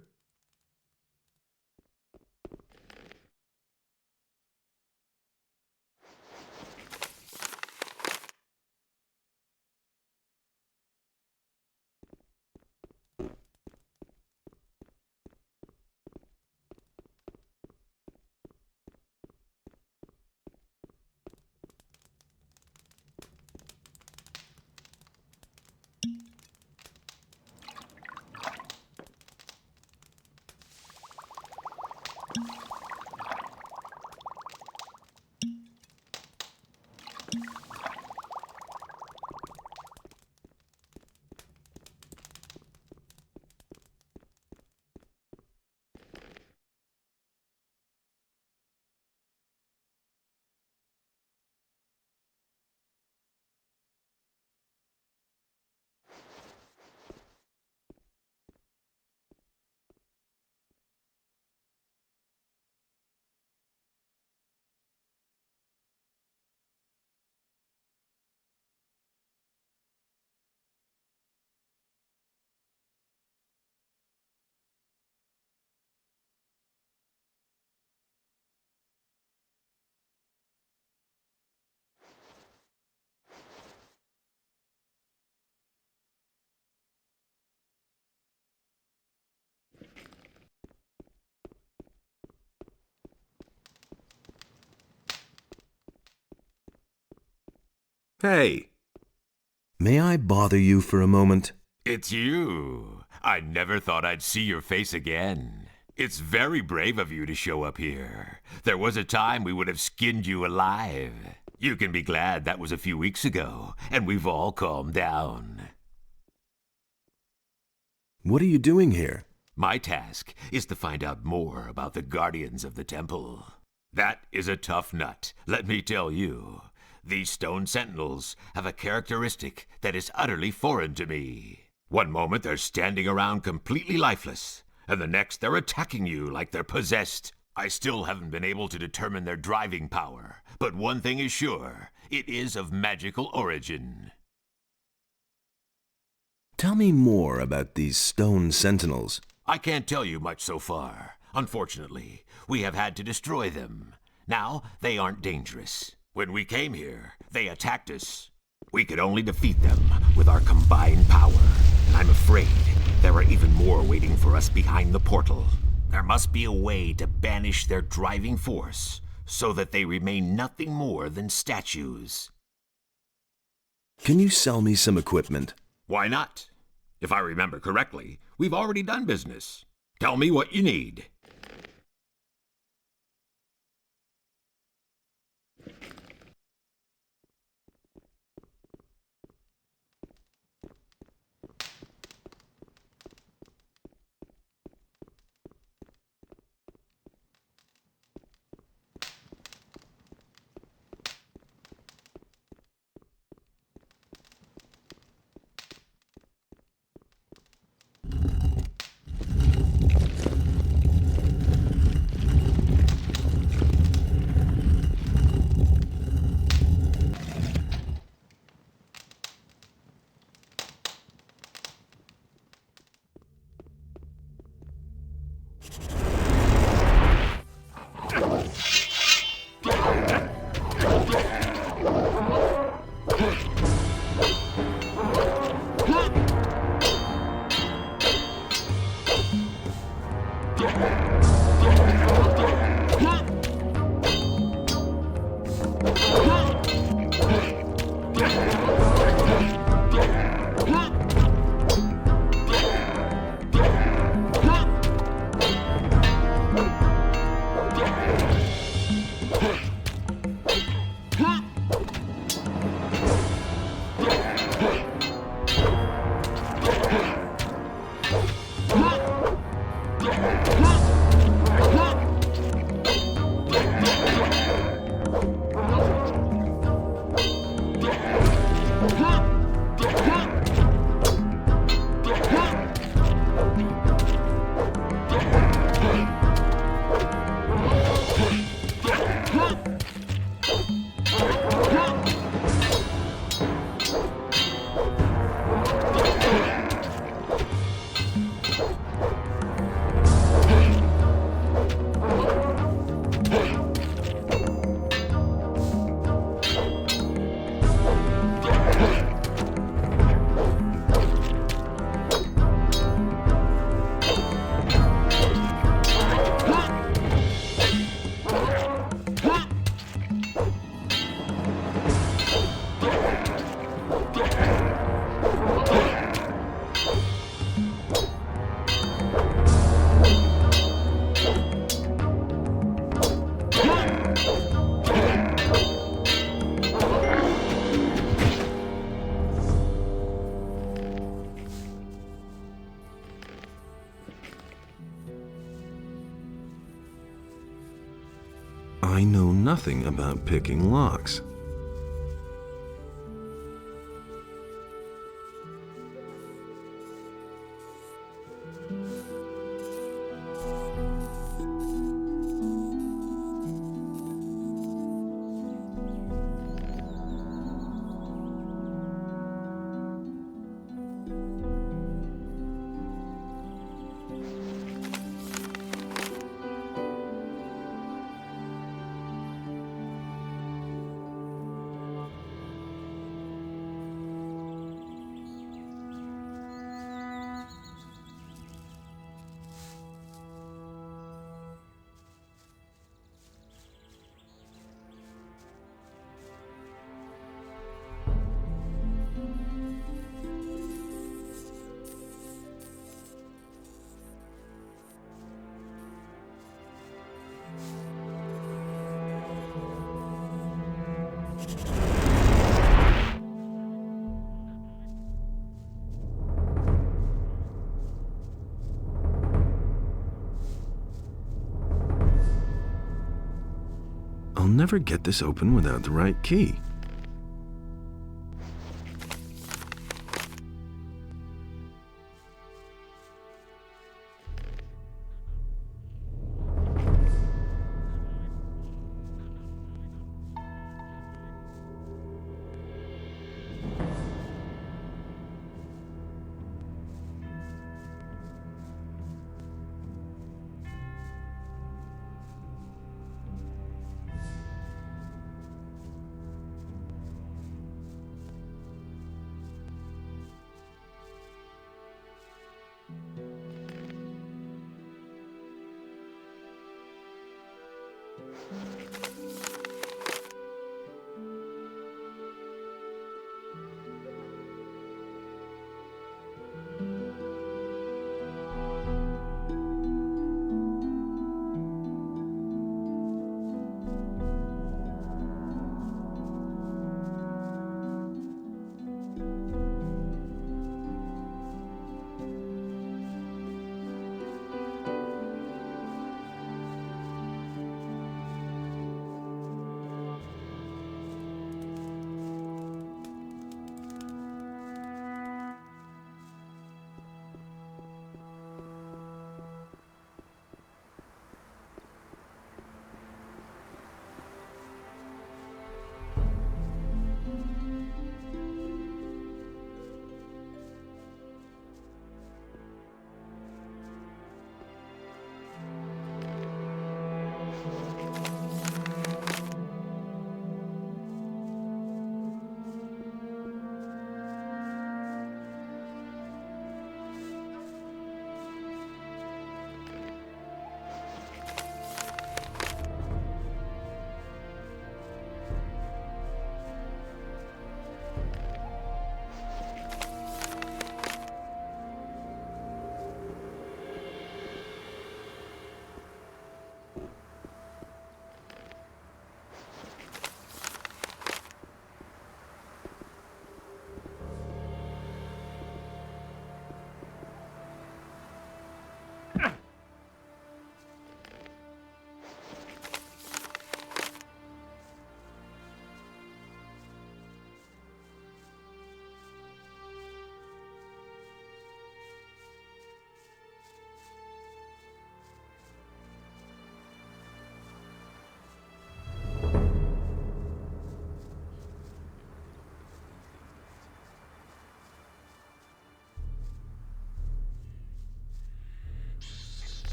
Hey! May I bother you for a moment? It's you. I never thought I'd see your face again. It's very brave of you to show up here. There was a time we would have skinned you alive. You can be glad that was a few weeks ago, and we've all calmed down. What are you doing here? My task is to find out more about the Guardians of the Temple. That is a tough nut, let me tell you. These stone sentinels have a characteristic that is utterly foreign to me. One moment they're standing around completely lifeless, and the next they're attacking you like they're possessed. I still haven't been able to determine their driving power, but one thing is sure, it is of magical origin. Tell me more about these stone sentinels. I can't tell you much so far. Unfortunately, we have had to destroy them. Now, they aren't dangerous. When we came here, they attacked us. We could only defeat them with our combined power. And I'm afraid there are even more waiting for us behind the portal. There must be a way to banish their driving force, so that they remain nothing more than statues. Can you sell me some equipment? Why not? If I remember correctly, we've already done business. Tell me what you need. I know nothing about picking locks. I'll never get this open without the right key.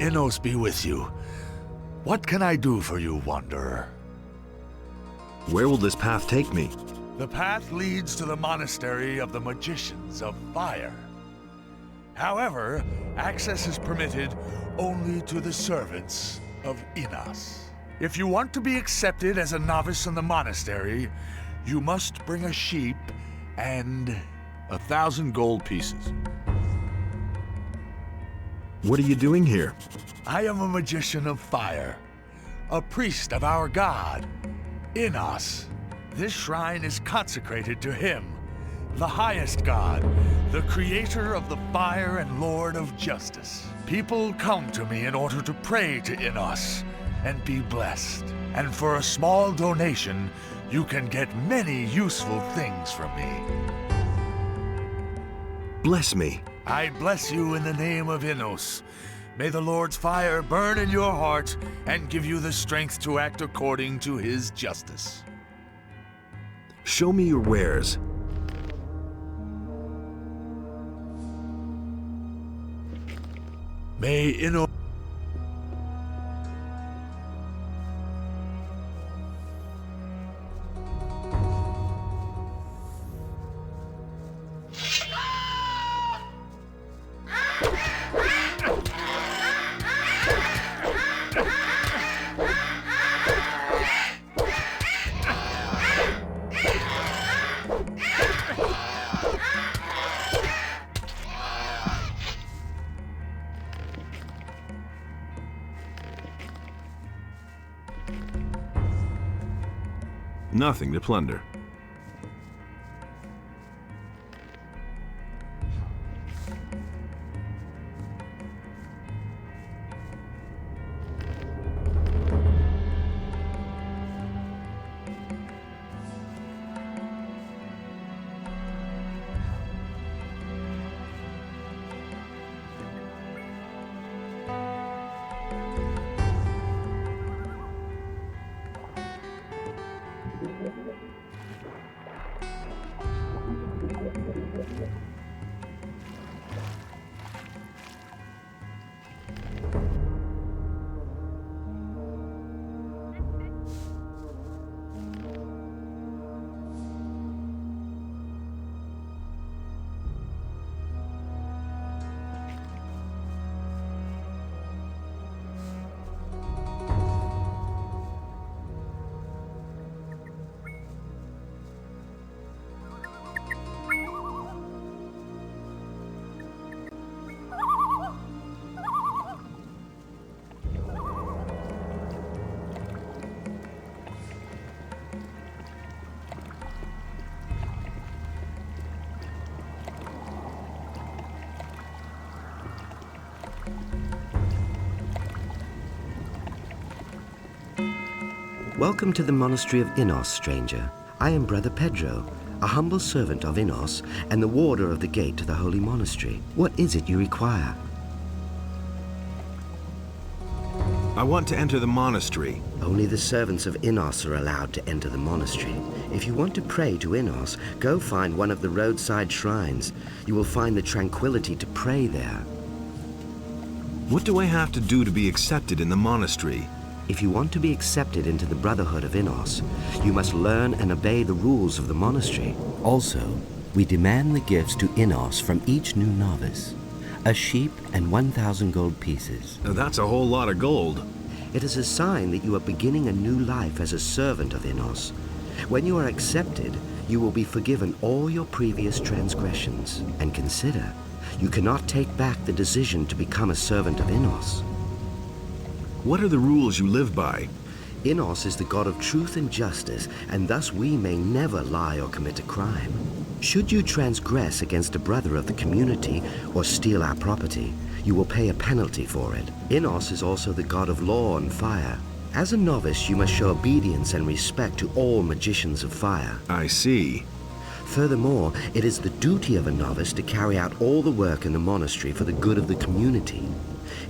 Innos be with you. What can I do for you, Wanderer? Where will this path take me? The path leads to the monastery of the Magicians of Fire. However, access is permitted only to the servants of Innos. If you want to be accepted as a novice in the monastery, you must bring a sheep and 1,000 gold pieces. What are you doing here? I am a magician of fire, a priest of our god, Innos. This shrine is consecrated to him, the highest god, the creator of the fire and lord of justice. People come to me in order to pray to Innos and be blessed. And for a small donation, you can get many useful things from me. Bless me. I bless you in the name of Innos. May the Lord's fire burn in your heart and give you the strength to act according to his justice. Show me your wares. May Innos... Nothing to plunder. Welcome to the monastery of Innos, stranger. I am Brother Pedro, a humble servant of Innos and the warder of the gate to the holy monastery. What is it you require? I want to enter the monastery. Only the servants of Innos are allowed to enter the monastery. If you want to pray to Innos, go find one of the roadside shrines. You will find the tranquility to pray there. What do I have to do to be accepted in the monastery? If you want to be accepted into the Brotherhood of Innos, you must learn and obey the rules of the monastery. Also, we demand the gifts to Innos from each new novice. A sheep and 1,000 gold pieces. Now that's a whole lot of gold. It is a sign that you are beginning a new life as a servant of Innos. When you are accepted, you will be forgiven all your previous transgressions. And consider, you cannot take back the decision to become a servant of Innos. What are the rules you live by? Innos is the god of truth and justice, and thus we may never lie or commit a crime. Should you transgress against a brother of the community or steal our property, you will pay a penalty for it. Innos is also the god of law and fire. As a novice, you must show obedience and respect to all magicians of fire. I see. Furthermore, it is the duty of a novice to carry out all the work in the monastery for the good of the community.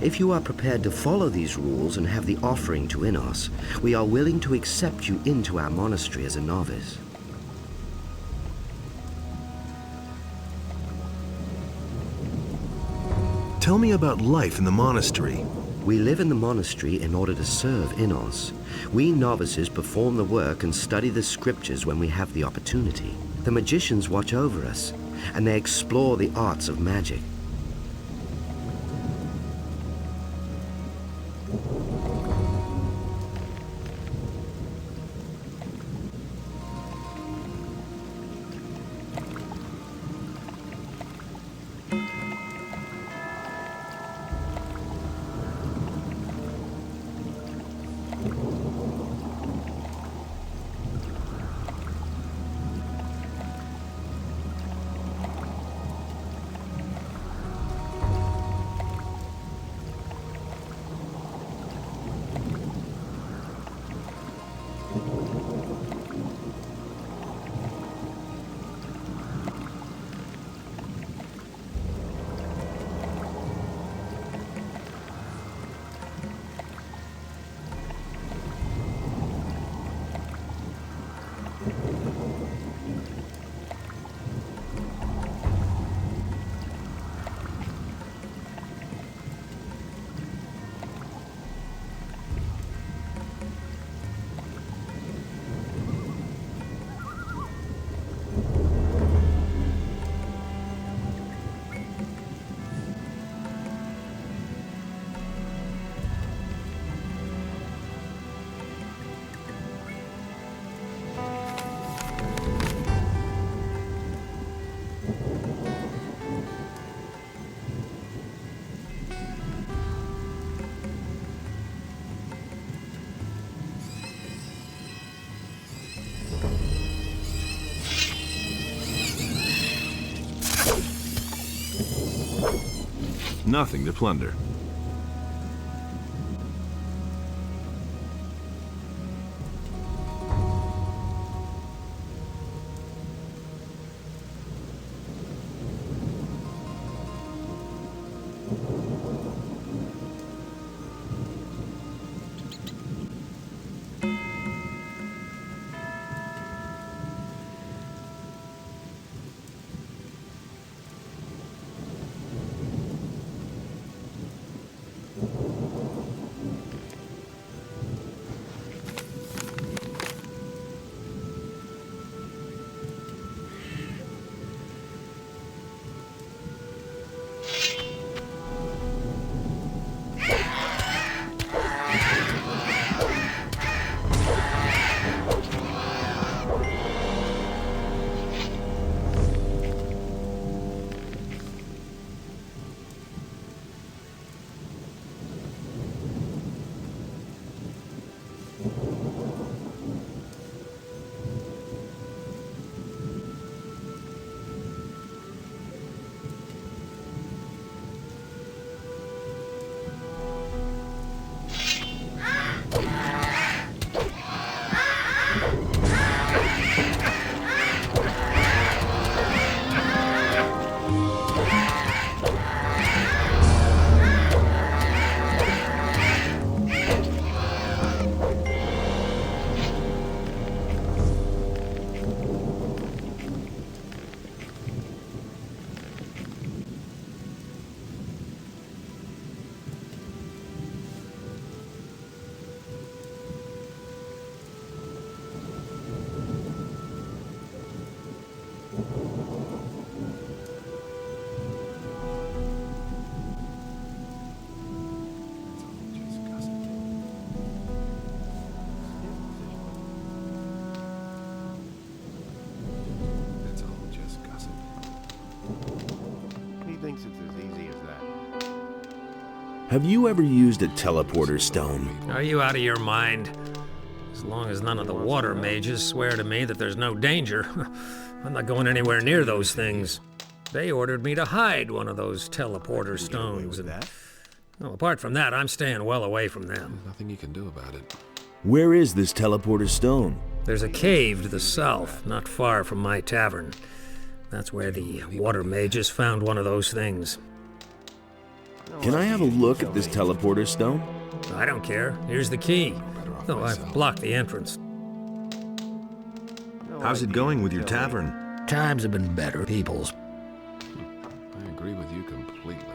If you are prepared to follow these rules and have the offering to Innos, we are willing to accept you into our monastery as a novice. Tell me about life in the monastery. We live in the monastery in order to serve Innos. We novices perform the work and study the scriptures when we have the opportunity. The magicians watch over us, and they explore the arts of magic. Nothing to plunder. Have you ever used a teleporter stone? Are you out of your mind? As long as none of the water mages swear to me that there's no danger, I'm not going anywhere near those things. They ordered me to hide one of those teleporter stones, and well, apart from that, I'm staying well away from them. There's nothing you can do about it. Where is this teleporter stone? There's a cave to the south, not far from my tavern. That's where the water mages found one of those things. Can I have a look at this teleporter stone? I don't care. Here's the key. Though I've blocked the entrance. How's it going with your tavern? Times have been better. People's. I agree with you completely.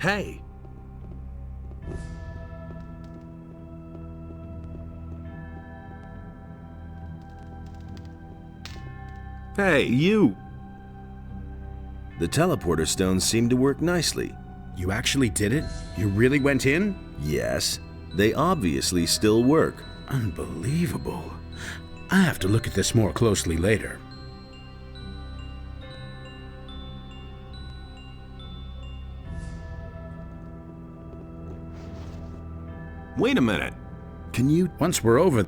Hey! Hey, you! The teleporter stones seem to work nicely. You actually did it? You really went in? Yes, they obviously still work. Unbelievable. I have to look at this more closely later. Wait a minute. Can you... Once we're over...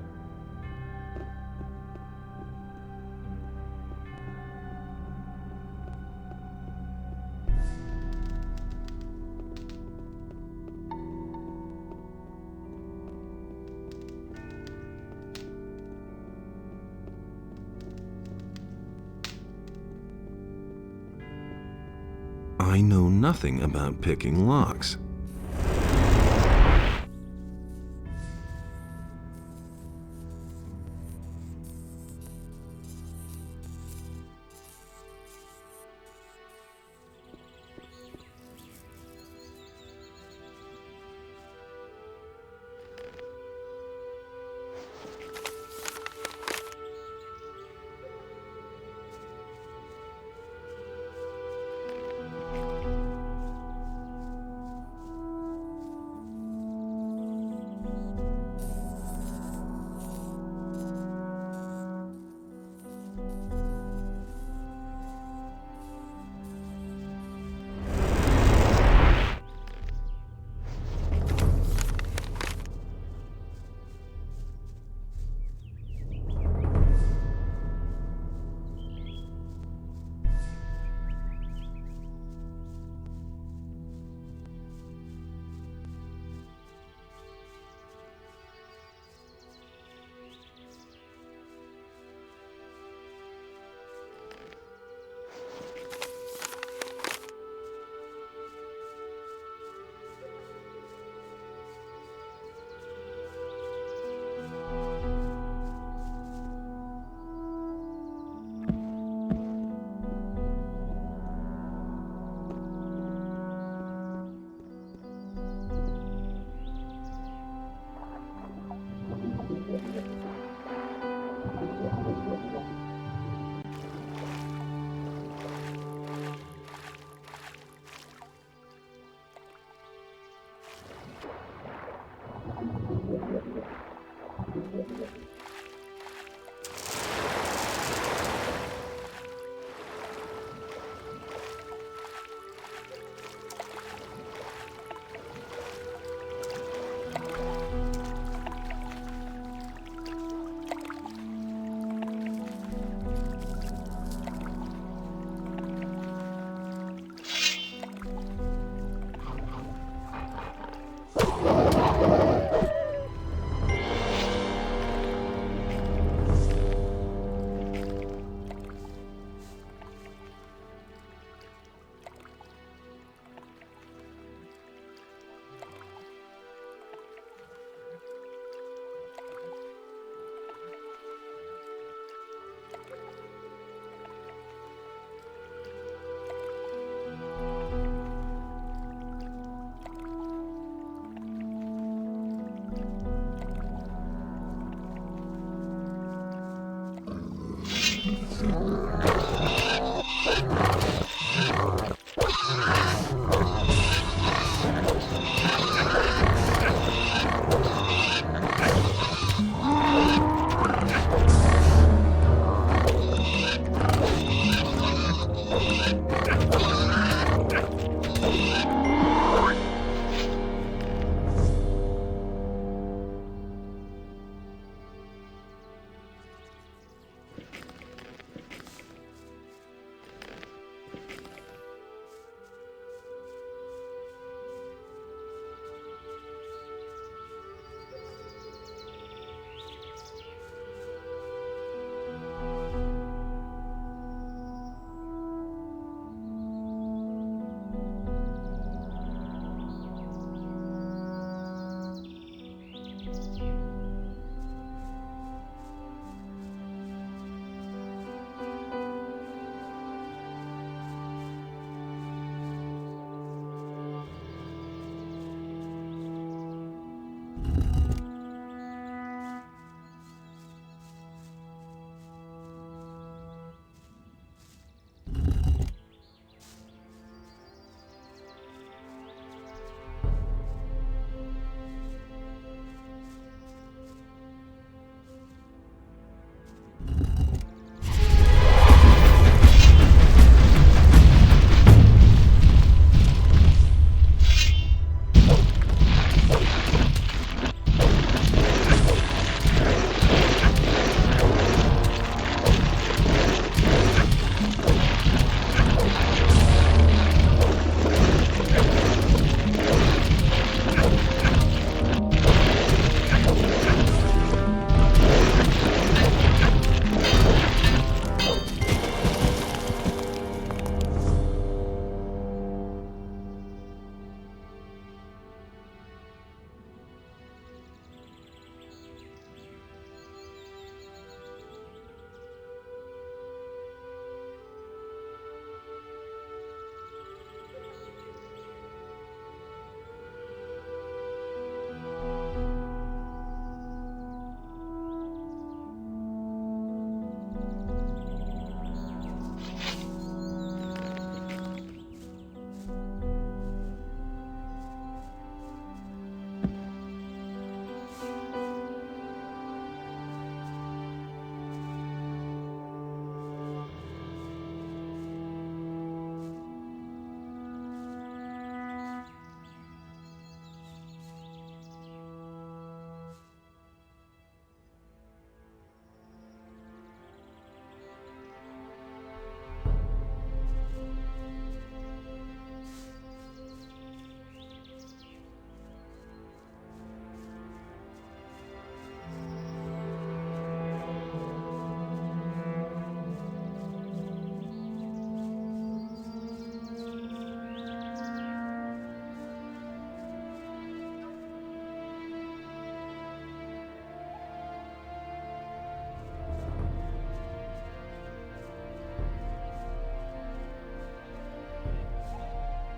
I know nothing about picking locks.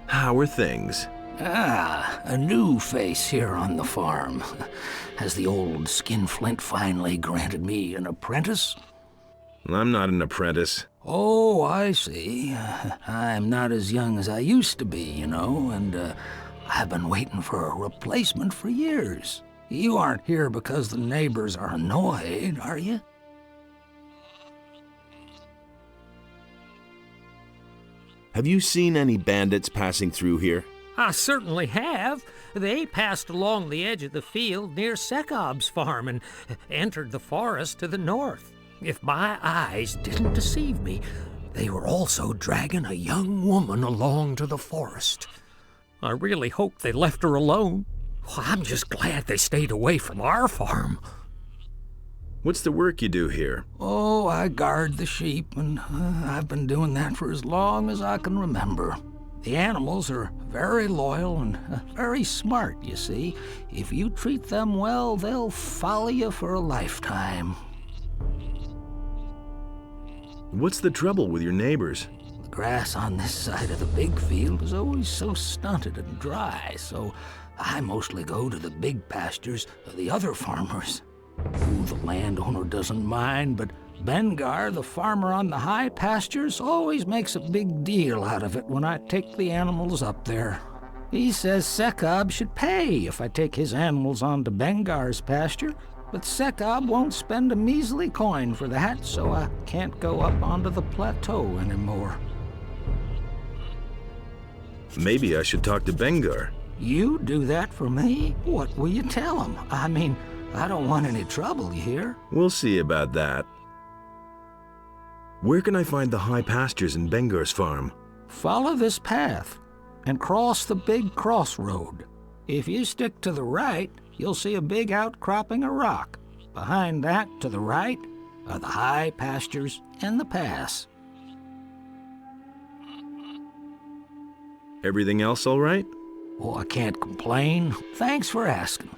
How are things? Ah, a new face here on the farm. Has the old skinflint finally granted me an apprentice? I'm not an apprentice. Oh, I see. I'm not as young as I used to be, you know, and I've been waiting for a replacement for years. You aren't here because the neighbors are annoyed, are you? Have you seen any bandits passing through here? I certainly have. They passed along the edge of the field near Sekob's farm and entered the forest to the north. If my eyes didn't deceive me, they were also dragging a young woman along to the forest. I really hope they left her alone. Well, I'm just glad they stayed away from our farm. What's the work you do here? Oh, I guard the sheep, and I've been doing that for as long as I can remember. The animals are very loyal and very smart, you see. If you treat them well, they'll follow you for a lifetime. What's the trouble with your neighbors? The grass on this side of the big field is always so stunted and dry, so I mostly go to the big pastures of the other farmers. Ooh, the landowner doesn't mind, but Bengar, the farmer on the high pastures, always makes a big deal out of it when I take the animals up there. He says Sekob should pay if I take his animals onto Bengar's pasture, but Sekob won't spend a measly coin for that, so I can't go up onto the plateau anymore. Maybe I should talk to Bengar. You do that for me? What will you tell him? I mean, I don't want any trouble, you hear? We'll see about that. Where can I find the high pastures in Bengar's farm? Follow this path and cross the big crossroad. If you stick to the right, you'll see a big outcropping of rock. Behind that, to the right, are the high pastures and the pass. Everything else all right? Oh, I can't complain. Thanks for asking.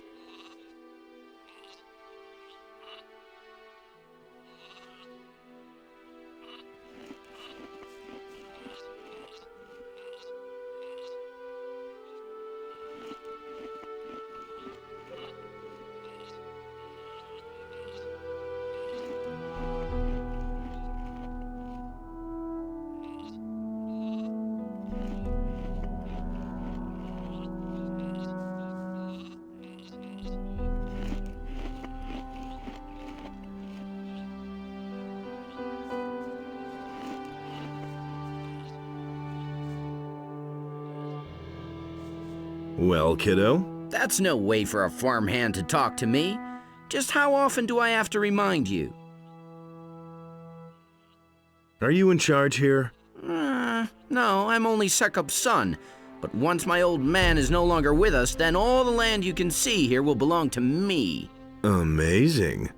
Well, kiddo? That's no way for a farmhand to talk to me. Just how often do I have to remind you? Are you in charge here? No, I'm only Sekop's son. But once my old man is no longer with us, then all the land you can see here will belong to me. Amazing.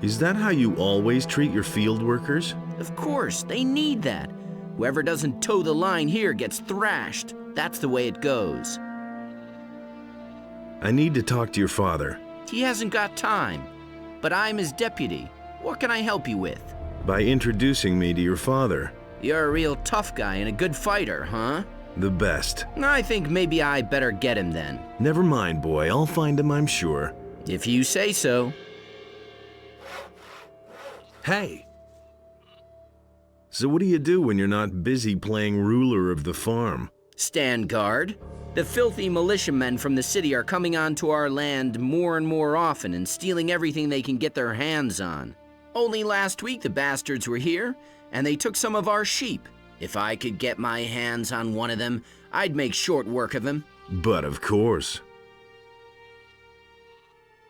Is that how you always treat your field workers? Of course, they need that. Whoever doesn't toe the line here gets thrashed. That's the way it goes. I need to talk to your father. He hasn't got time, but I'm his deputy. What can I help you with? By introducing me to your father. You're a real tough guy and a good fighter, huh? The best. I think maybe I better get him then. Never mind, boy. I'll find him, I'm sure. If you say so. Hey! So what do you do when you're not busy playing ruler of the farm? Stand guard. The filthy militiamen from the city are coming onto our land more and more often and stealing everything they can get their hands on. Only last week the bastards were here, and they took some of our sheep. If I could get my hands on one of them, I'd make short work of him. But of course.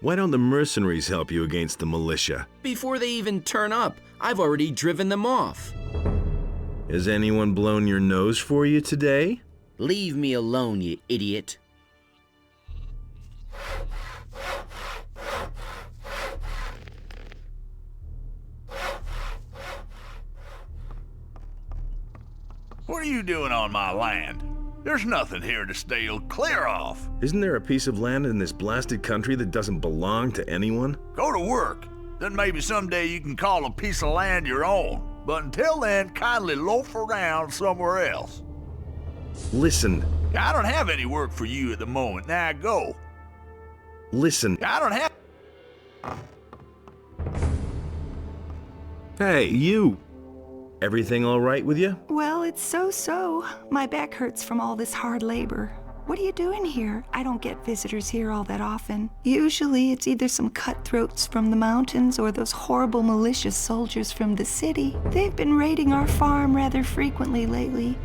Why don't the mercenaries help you against the militia? Before they even turn up, I've already driven them off. Has anyone blown your nose for you today? Leave me alone, you idiot. What are you doing on my land? There's nothing here to steal. Clear off. Isn't there a piece of land in this blasted country that doesn't belong to anyone? Go to work. Then maybe someday you can call a piece of land your own. But until then, kindly loaf around somewhere else. Listen. I don't have any work for you at the moment. Now go. Listen. I don't have... Hey, you. Everything all right with you? Well, it's so-so. My back hurts from all this hard labor. What are you doing here? I don't get visitors here all that often. Usually it's either some cutthroats from the mountains or those horrible malicious soldiers from the city. They've been raiding our farm rather frequently lately.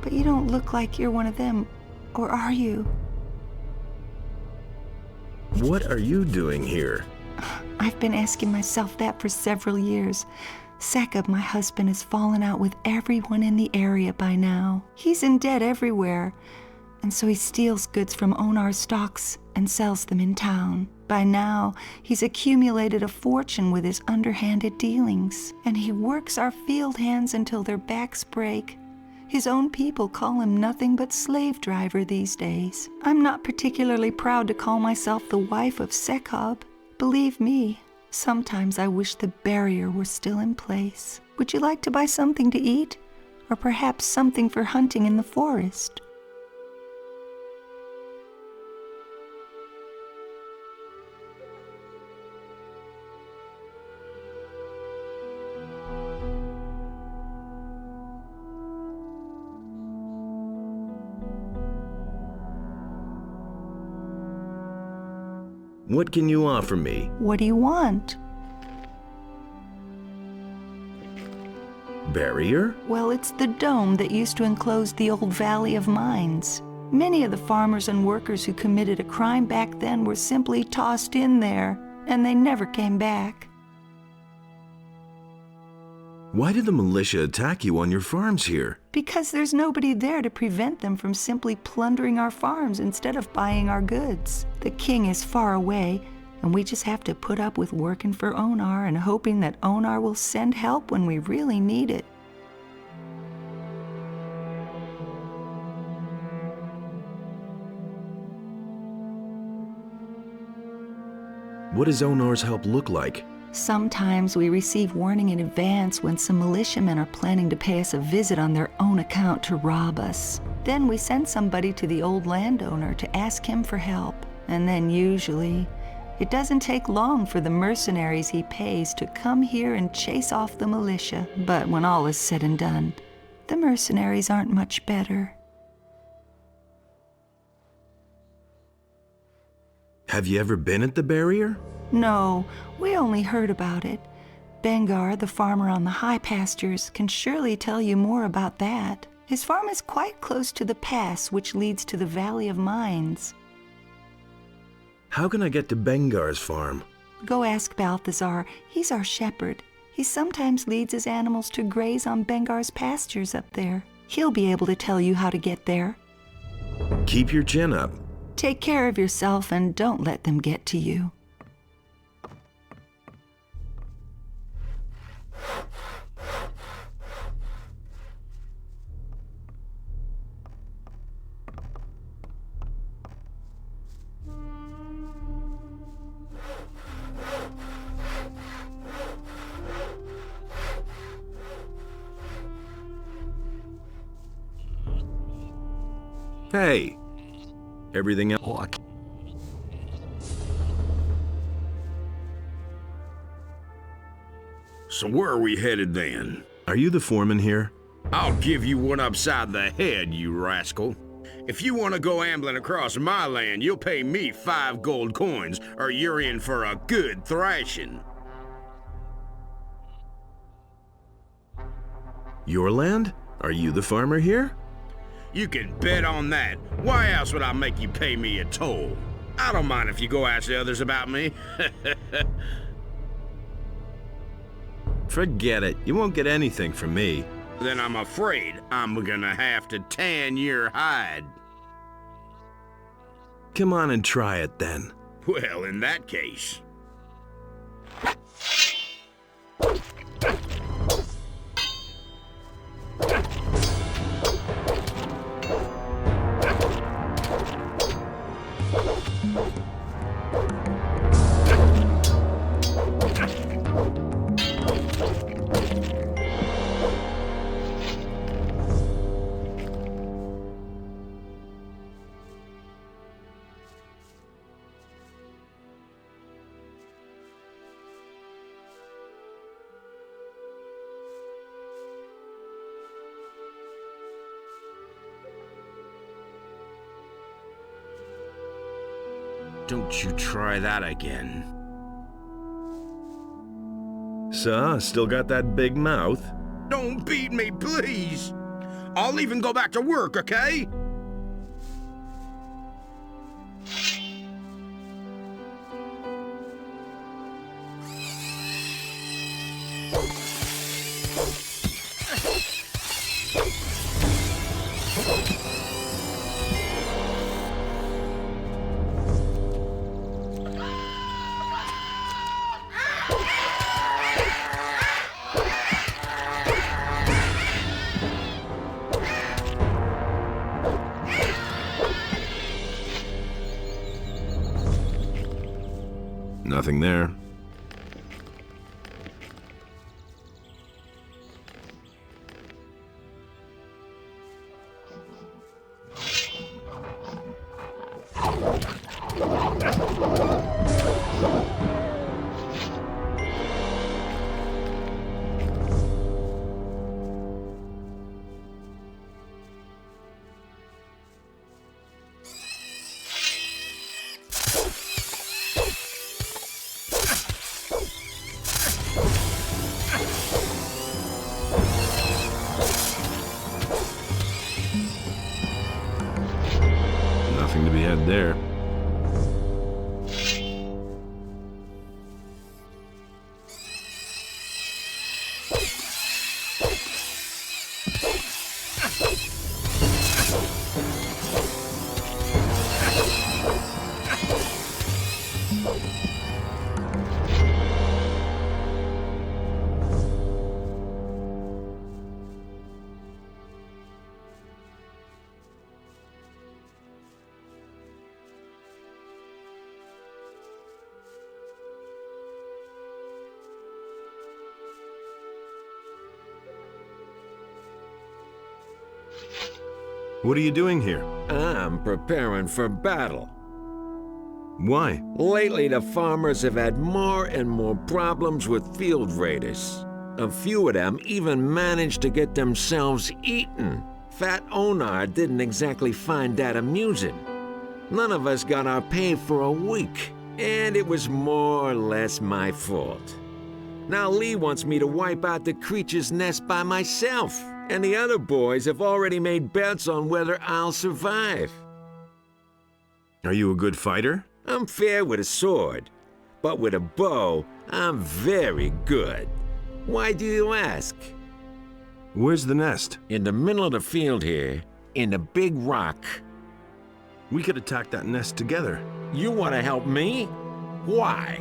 But you don't look like you're one of them, or are you? What are you doing here? I've been asking myself that for several years. Sekab, my husband, has fallen out with everyone in the area by now. He's in debt everywhere, and so he steals goods from Onar's stocks and sells them in town. By now, he's accumulated a fortune with his underhanded dealings, and he works our field hands until their backs break. His own people call him nothing but slave driver these days. I'm not particularly proud to call myself the wife of Sekab. Believe me, sometimes I wish the barrier were still in place. Would you like to buy something to eat? Or perhaps something for hunting in the forest? What can you offer me? What do you want? Barrier? Well, it's the dome that used to enclose the old Valley of Mines. Many of the farmers and workers who committed a crime back then were simply tossed in there, and they never came back. Why did the militia attack you on your farms here? Because there's nobody there to prevent them from simply plundering our farms instead of buying our goods. The king is far away, and we just have to put up with working for Onar and hoping that Onar will send help when we really need it. What does Onar's help look like? Sometimes we receive warning in advance when some militiamen are planning to pay us a visit on their own account to rob us. Then we send somebody to the old landowner to ask him for help. And then usually, it doesn't take long for the mercenaries he pays to come here and chase off the militia. But when all is said and done, the mercenaries aren't much better. Have you ever been at the barrier? No, we only heard about it. Bengar, the farmer on the high pastures, can surely tell you more about that. His farm is quite close to the pass which leads to the Valley of Mines. How can I get to Bengar's farm? Go ask Balthazar. He's our shepherd. He sometimes leads his animals to graze on Bengar's pastures up there. He'll be able to tell you how to get there. Keep your chin up. Take care of yourself and don't let them get to you. Hey, everything else? So where are we headed then? Are you the foreman here? I'll give you one upside the head, you rascal. If you want to go ambling across my land, you'll pay me 5 gold coins, or you're in for a good thrashing. Your land? Are you the farmer here? You can bet on that. Why else would I make you pay me a toll? I don't mind if you go ask the others about me. Forget it. You won't get anything from me. Then I'm afraid I'm gonna have to tan your hide. Come on and try it then. Well, in that case... Don't you try that again. So, still got that big mouth? Don't beat me, please! I'll even go back to work, okay? Nothing there. Nothing to be had there. What are you doing here? I'm preparing for battle. Why? Lately, the farmers have had more and more problems with field raiders. A few of them even managed to get themselves eaten. Fat Onar didn't exactly find that amusing. None of us got our pay for a week, and it was more or less my fault. Now Lee wants me to wipe out the creature's nest by myself, and the other boys have already made bets on whether I'll survive. Are you a good fighter? I'm fair with a sword, but with a bow, I'm very good. Why do you ask? Where's the nest? In the middle of the field here, in the big rock. We could attack that nest together. You want to help me? Why?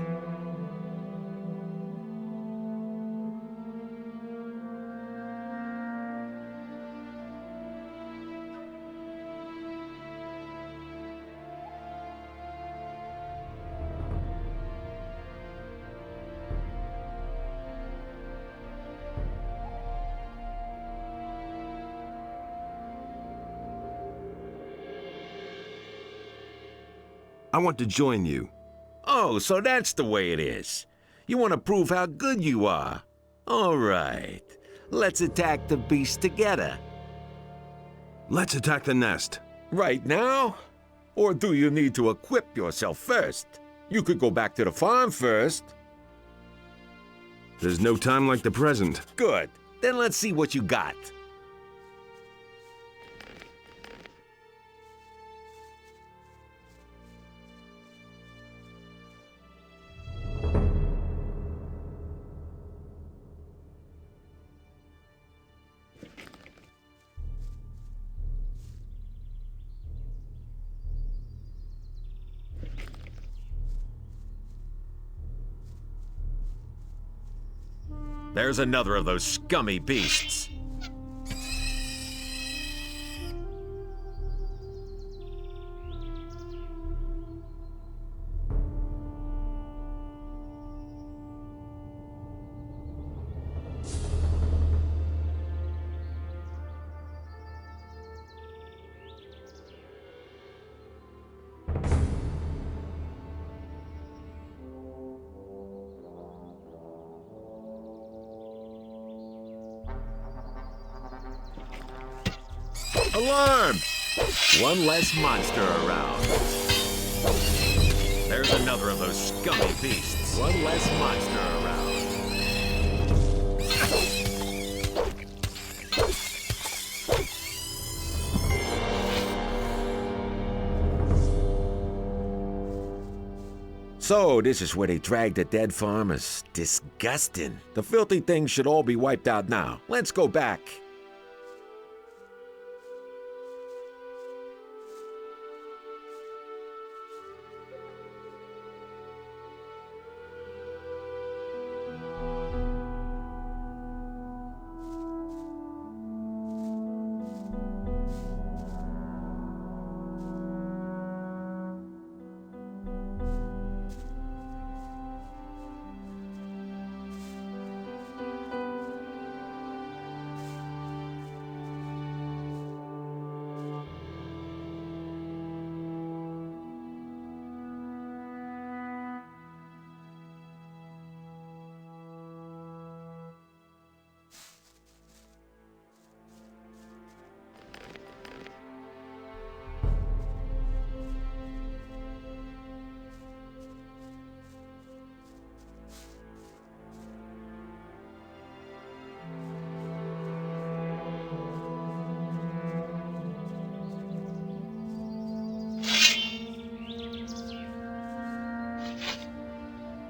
I want to join you. Oh, so that's the way it is. You want to prove how good you are. All right. Let's attack the beast together. Let's attack the nest. Right now? Or do you need to equip yourself first? You could go back to the farm first. There's no time like the present. Good. Then let's see what you got. There's another of those scummy beasts. Alarm! One less monster around. There's another of those scummy beasts. One less monster around. So, this is where they drag the dead farmers. Disgusting. The filthy things should all be wiped out now. Let's go back.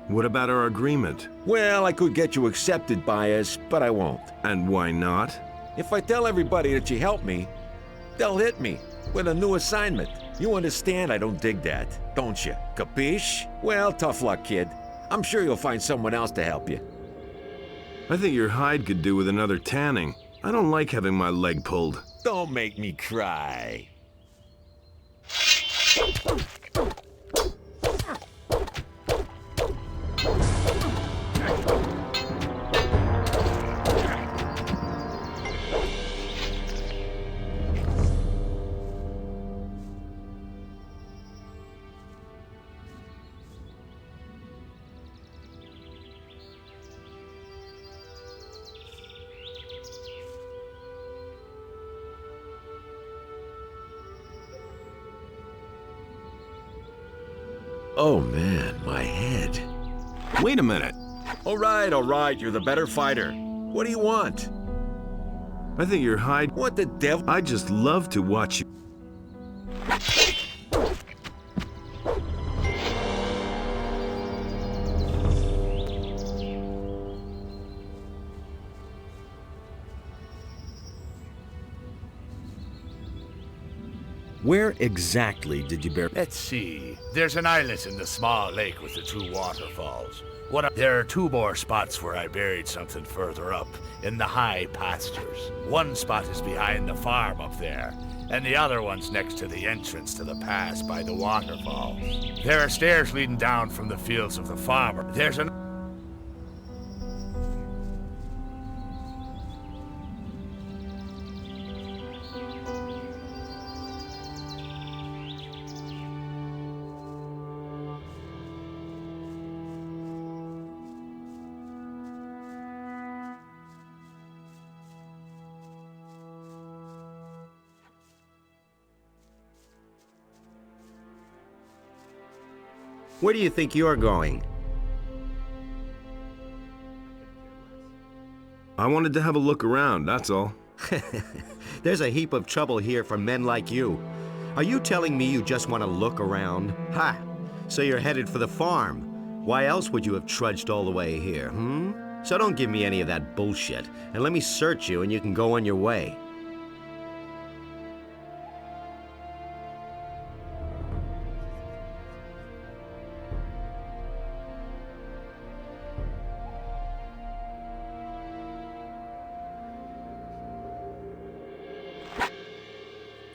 What about our agreement? Well, I could get you accepted by us, but I won't. And why not? If I tell everybody that you helped me, they'll hit me with a new assignment. You understand I don't dig that, don't you? Capiche? Well, tough luck, kid. I'm sure you'll find someone else to help you. I think your hide could do with another tanning. I don't like having my leg pulled. Don't make me cry. Oh man, my head. Wait a minute. All right, you're the better fighter. What do you want? I think your hide... What the devil? I just love to watch you... Where exactly did you bury? Let's see. There's an islet in the small lake with the two waterfalls. There are two more spots where I buried something further up, in the high pastures. One spot is behind the farm up there, and the other one's next to the entrance to the pass by the waterfalls. There are stairs leading down from the fields of the farmer. There's an... Where do you think you're going? I wanted to have a look around, that's all. There's a heap of trouble here for men like you. Are you telling me you just want to look around? Ha! So you're headed for the farm. Why else would you have trudged all the way here, So don't give me any of that bullshit, and let me search you and you can go on your way.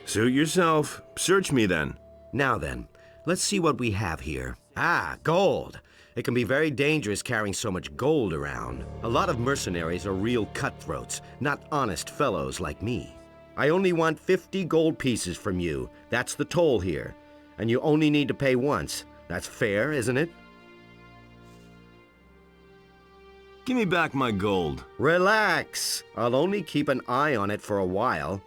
Suit yourself. Search me then. Now then, let's see what we have here. Ah, gold. It can be very dangerous carrying so much gold around. A lot of mercenaries are real cutthroats, not honest fellows like me. I only want 50 gold pieces from you. That's the toll here. And you only need to pay once. That's fair, isn't it? Give me back my gold. Relax. I'll only keep an eye on it for a while.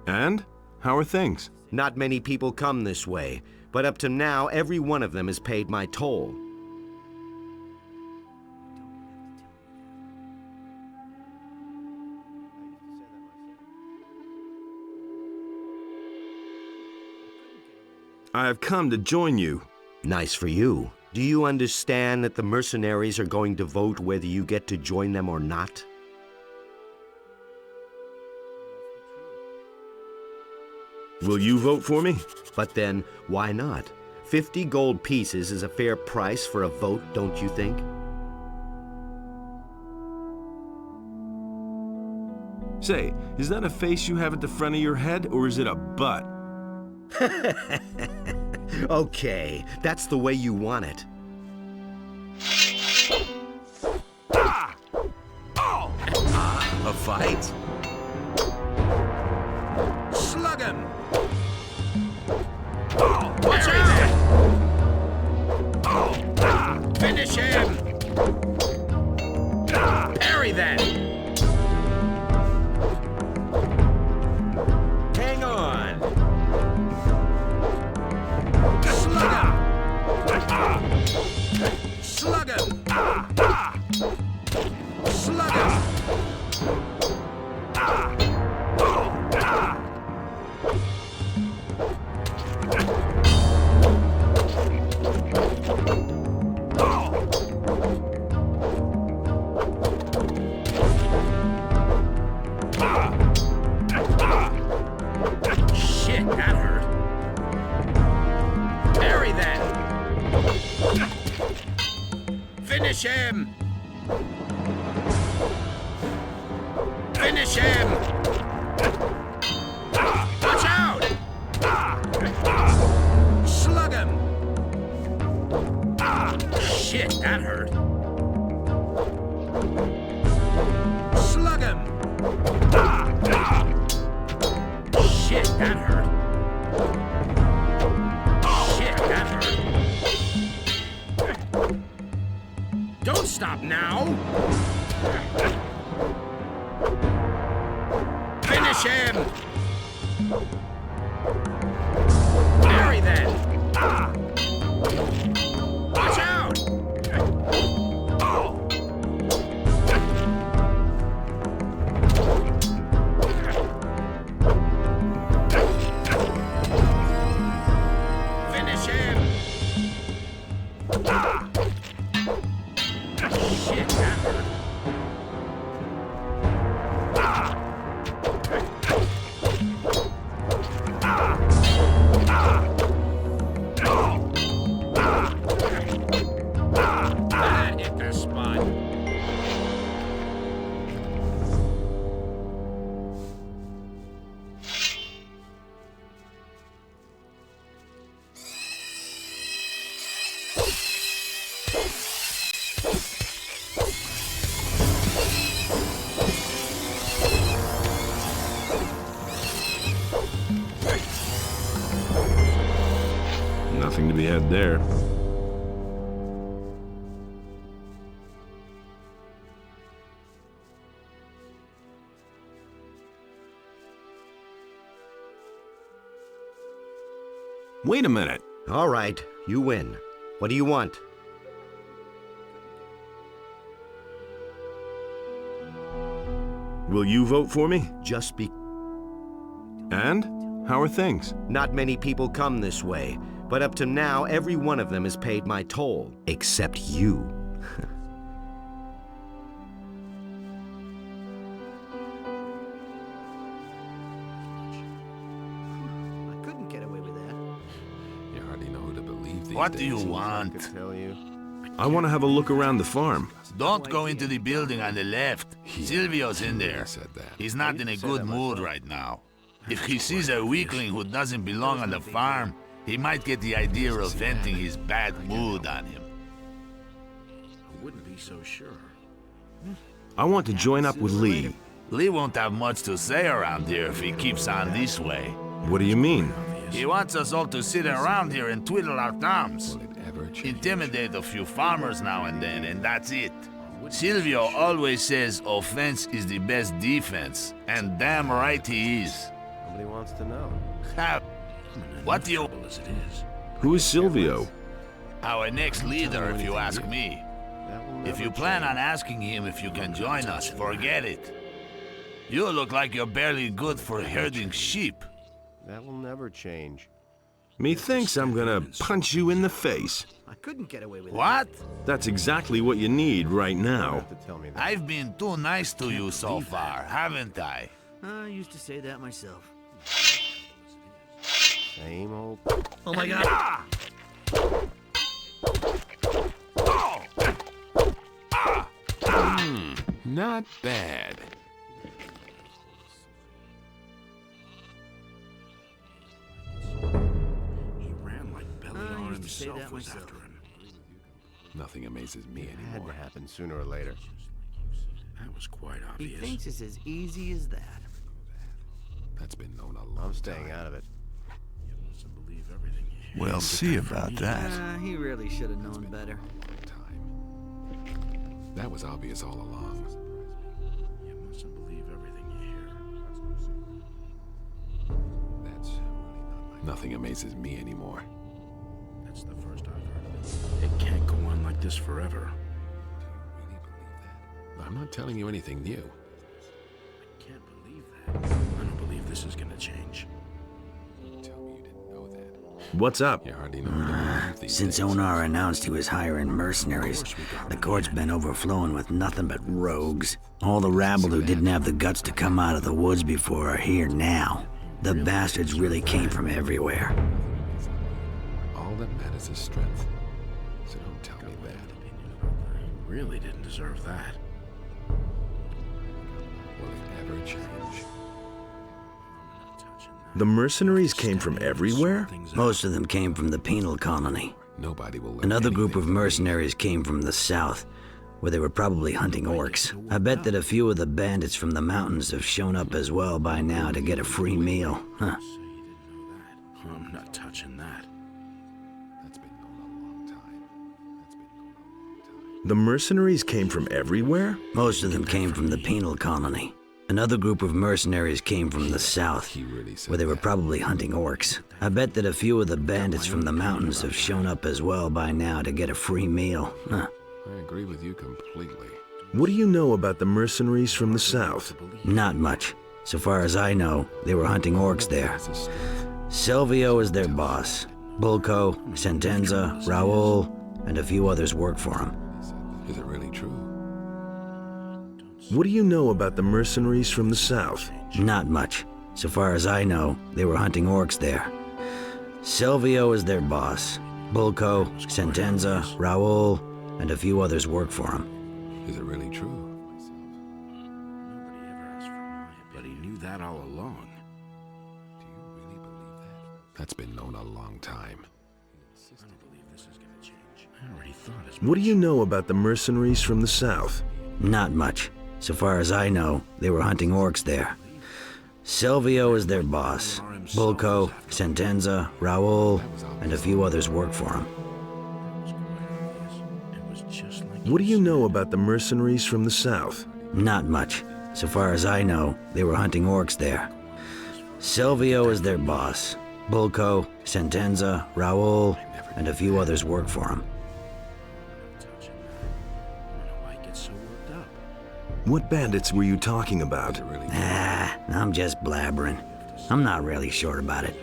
And? How are things? Not many people come this way, but up to now, every one of them has paid my toll. I have come to join you. Nice for you. Do you understand that the mercenaries are going to vote whether you get to join them or not? Will you vote for me? But then, why not? 50 gold pieces is a fair price for a vote, don't you think? Say, is that a face you have at the front of your head, or is it a butt? Okay, that's the way you want it. A fight? Slug him! Watch out! Finish him! Parry then! Hang on! Slug him! Slug him! Shit, that hurt. Parry then! Finish him! Finish him! Watch out! Slug him! Shit, that hurt. Slug him! Shit, that hurt. Shit, that hurt. Don't stop now! Finish him! Parry then! Watch out! Finish him! Shit, that hurt. That hit the spot. Nothing to be had there. Wait a minute. All right, you win. What do you want? Will you vote for me? Just be... And? How are things? Not many people come this way, but up to now, every one of them has paid my toll, except you. I couldn't get away with that. You hardly know who to believe these What days. do you want? I want to have a look around the farm. Don't go into the building on the left. Silvio's in there. He's not in a good mood right now. If he sees a weakling who doesn't belong on the farm, he might get the idea of venting his bad mood on him. I wouldn't be so sure. I want to join up with Lee. Lee won't have much to say around here if he keeps on this way. What do you mean? He wants us all to sit around here and twiddle our thumbs. Intimidate a few farmers now and then, and that's it. Silvio always says offense is the best defense, and damn right he is. Nobody wants to know. What do you... As it is. Who is Silvio? Our next leader, if you ask me. If you plan on asking him if you can join us, forget it. You look like you're barely good for herding sheep. That will never change. Methinks I'm gonna punch you in the face. I couldn't get away with What? That's exactly what you need right now. I've been too nice to you so far, haven't I? I used to say that myself. Same old... Oh my god! Not bad. He ran like Beliar himself was myself. after him. Nothing amazes me It had to anymore. happen sooner or later. That was quite He obvious. thinks it's as easy as that. That's been known a long I'm staying out of it. Mustn't believe everything you hear. We'll see about that. He really should have known better. That was obvious all along. You mustn't believe everything you hear. That's really not Nothing amazes me anymore. That's the first I've heard of it. It can't go on like this forever. I'm not telling you anything new. I can't believe that. I don't believe this is gonna change. What's up? You hardly know what to believe these Since days. Onar announced he was hiring mercenaries, the court's been overflowing with nothing but rogues. All the rabble who didn't have the guts to come out of the woods before are here now. The bastards really came from everywhere. All that matters is strength. So don't tell me that. You really didn't deserve that. Will it ever change? The mercenaries came from everywhere? Most of them came from the penal colony. Nobody will learn Another group anything of from me. mercenaries came from the south, where they were probably hunting orcs. I bet that a few of the bandits from the mountains have shown up as well by now to get a free meal. Huh. I'm not touching that. The mercenaries came from everywhere? Most of them came from the penal colony. Another group of mercenaries came from the south, where they were probably hunting orcs. I bet that a few of the bandits from the mountains have shown up as well by now to get a free meal. Huh. I agree with you completely. What do you know about the mercenaries from the south? Not much. So far as I know, they were hunting orcs there. Silvio is their boss. Bulco, Sentenza, Raul, and a few others work for him. Is it really true? What do you know about the mercenaries from the south? Not much. So far as I know, they were hunting orcs there. Silvio is their boss. Bulco, Sentenza, Raul, and a few others work for him. Is it really true? Nobody ever asked for my opinion. But he knew that all along. Do you really believe that? That's been known a long time. I don't believe this is gonna change. I already thought as What do you know about the mercenaries from the south? Not much. So far as I know, they were hunting orcs there. Silvio is their boss. Bulco, Sentenza, Raul, and a few others work for him. What do you know about the mercenaries from the south? Not much. So far as I know, they were hunting orcs there. Silvio is their boss. Bulco, Sentenza, Raul, and a few others work for him. What bandits were you talking about? I'm just blabbering. I'm not really sure about it.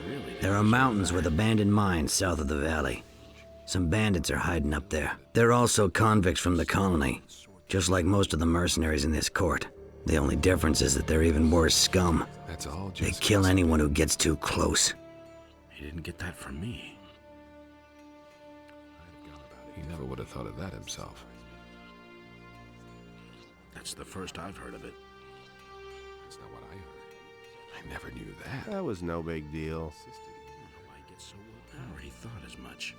There are mountains with abandoned mines south of the valley. Some bandits are hiding up there. They're also convicts from the colony, just like most of the mercenaries in this court. The only difference is that they're even worse scum. That's all They kill anyone who gets too close. He didn't get that from me. He never would have thought of that himself. That's the first I've heard of it. That's not what I heard. I never knew that. That was no big deal. I already thought as much.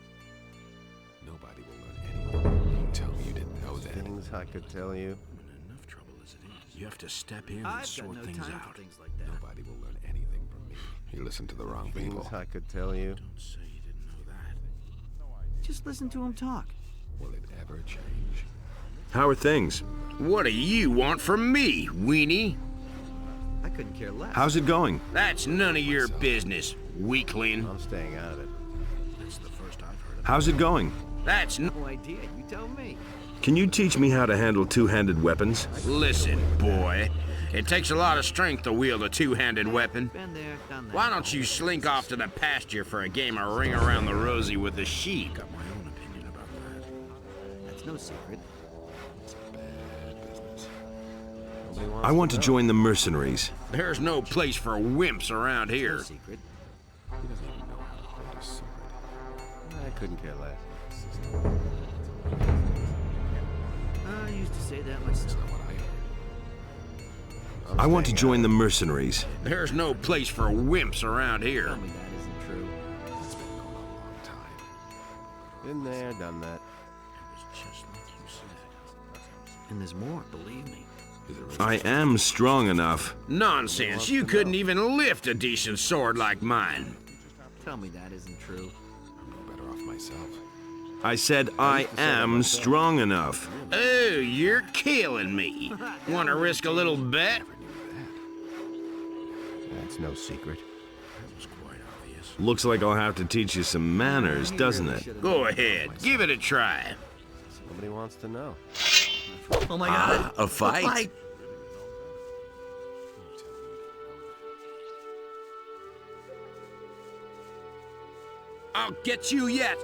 Nobody will learn anything. Don't tell me you didn't know that. Things I could tell you. I'm in enough trouble as it is. You have to step in and I've got sort no things time out. for things like that. Nobody will learn anything from me. You listen to the wrong people. Things I could tell you. Don't say you didn't know that. Just listen to him talk. Will it ever change? How are things? What do you want from me, weenie? I couldn't care less. How's it going? That's none of your business, weakling. I'm staying out of it. It's the first I've heard of How's it going? That's No idea. You tell me. Can you teach me how to handle two-handed weapons? Listen, boy. It takes a lot of strength to wield a two-handed weapon. Been there, done that. Why don't you slink off to the pasture for a game of ring around the rosy with the sheep? Got my own opinion about that. That's no secret. It's bad business. Nobody wants I want to know. join the mercenaries. There's no place for wimps around No here. secret. He doesn't even know how to hold a sword. I couldn't care less. I used to say that myself. That's not what I heard. I want to join the mercenaries. There's no place for wimps around here. Tell me that isn't true. It's been going on a long time. Been there, done that. It was just like you said. And there's more, believe me. Is it really I am strong enough. Nonsense. You couldn't even lift a decent sword like mine. Tell me that isn't true. I'm no better off myself. I said I am strong enough. Oh, you're killing me. Want to risk a little bet? That's no secret. That was quite obvious. Looks like I'll have to teach you some manners, doesn't it? Go ahead. Give it a try. Nobody wants to know. Oh my God. A fight? I'll get you yet.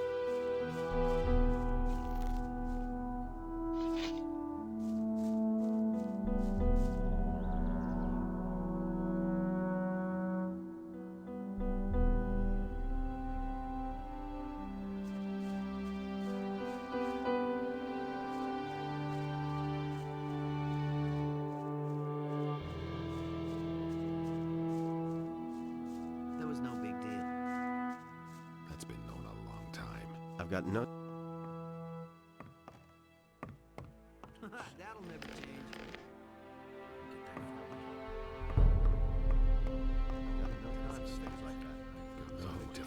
That was no big deal. That's been known a long time. I've got no. That'll never change.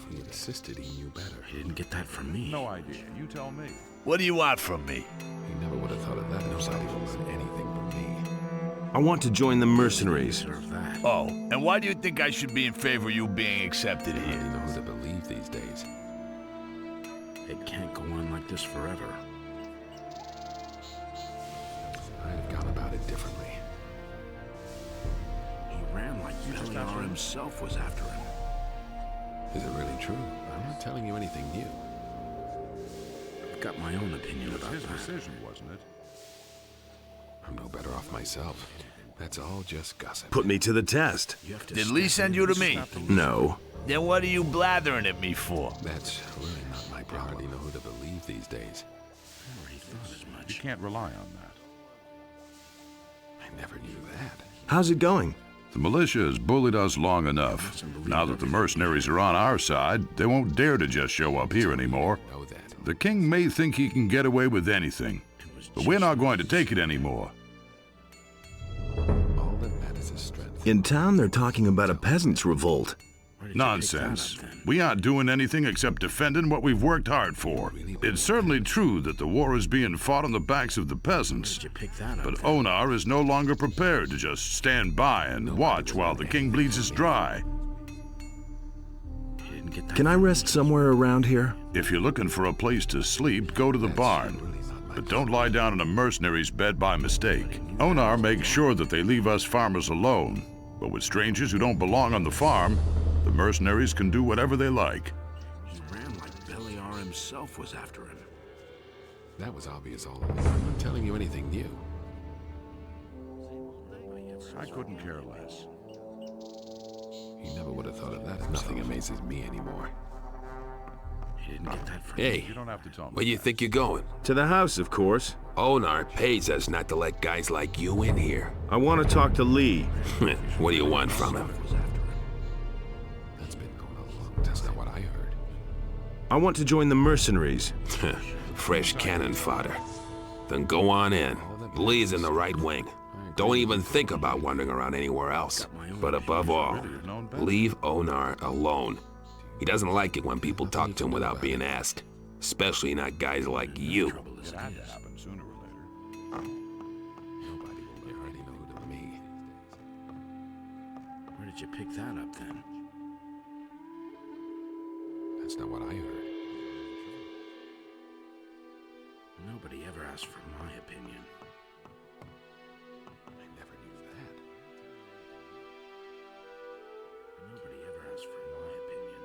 He insisted he knew better. He didn't get that from me. No idea. You tell me. What do you want from me? He never would have thought of that. Knows not even learn anything from me. I want to join the mercenaries. Deserve that. Oh, and why do you think I should be in favor of you being accepted How do you here? know who to believe these days? It can't go on like this forever. I'd have gone about it differently. He ran like Beliar himself was after him. Is it really true? I'm not telling you anything new. I've got my own opinion It was about his that. decision, wasn't it? I'm no better off myself. That's all just gossip. Put me to the test. You have to Did Lee send you to me? No. Then what are you blathering at me for? That's really not my problem. I hardly know who to believe these days. I already thought as much. You can't rely on that. I never knew that. How's it going? The militia has bullied us long enough. Now that the mercenaries are on our side, they won't dare to just show up here anymore. Know that. The king may think he can get away with anything, but we're not going to take it anymore. All that matters is strength. In town, they're talking about a peasants' revolt. Nonsense. We aren't doing anything except defending what we've worked hard for. It's certainly true that the war is being fought on the backs of the peasants, but Onar is no longer prepared to just stand by and watch while the king bleeds us dry. Can I rest somewhere around here? If you're looking for a place to sleep, go to the barn. But don't lie down in a mercenary's bed by mistake. Onar makes sure that they leave us farmers alone. But with strangers who don't belong on the farm, the mercenaries can do whatever they like. He ran like Beliar himself was after him. That was obvious all along. I'm not telling you anything new. I couldn't care less. He never would have thought of that. Nothing amazes me anymore. He didn't get that from me. You don't have to tell me. Where you think you're going? To the house, of course. Onar pays us not to let guys like you in here. I want to talk to Lee. What do you want from him? That's been going on a long time. That's not what I heard. I want to join the mercenaries. Fresh cannon fodder. Then go on in. Lee's in the right wing. Don't even think about wandering around anywhere else. But above all, leave Onar alone. He doesn't like it when people talk to him without being asked. Especially not guys like you. It had to happen sooner or later. Nobody will already know who to me. did you pick that up then? That's not what I heard. Nobody ever asked for my opinion. I never knew that. Nobody ever asked for my opinion.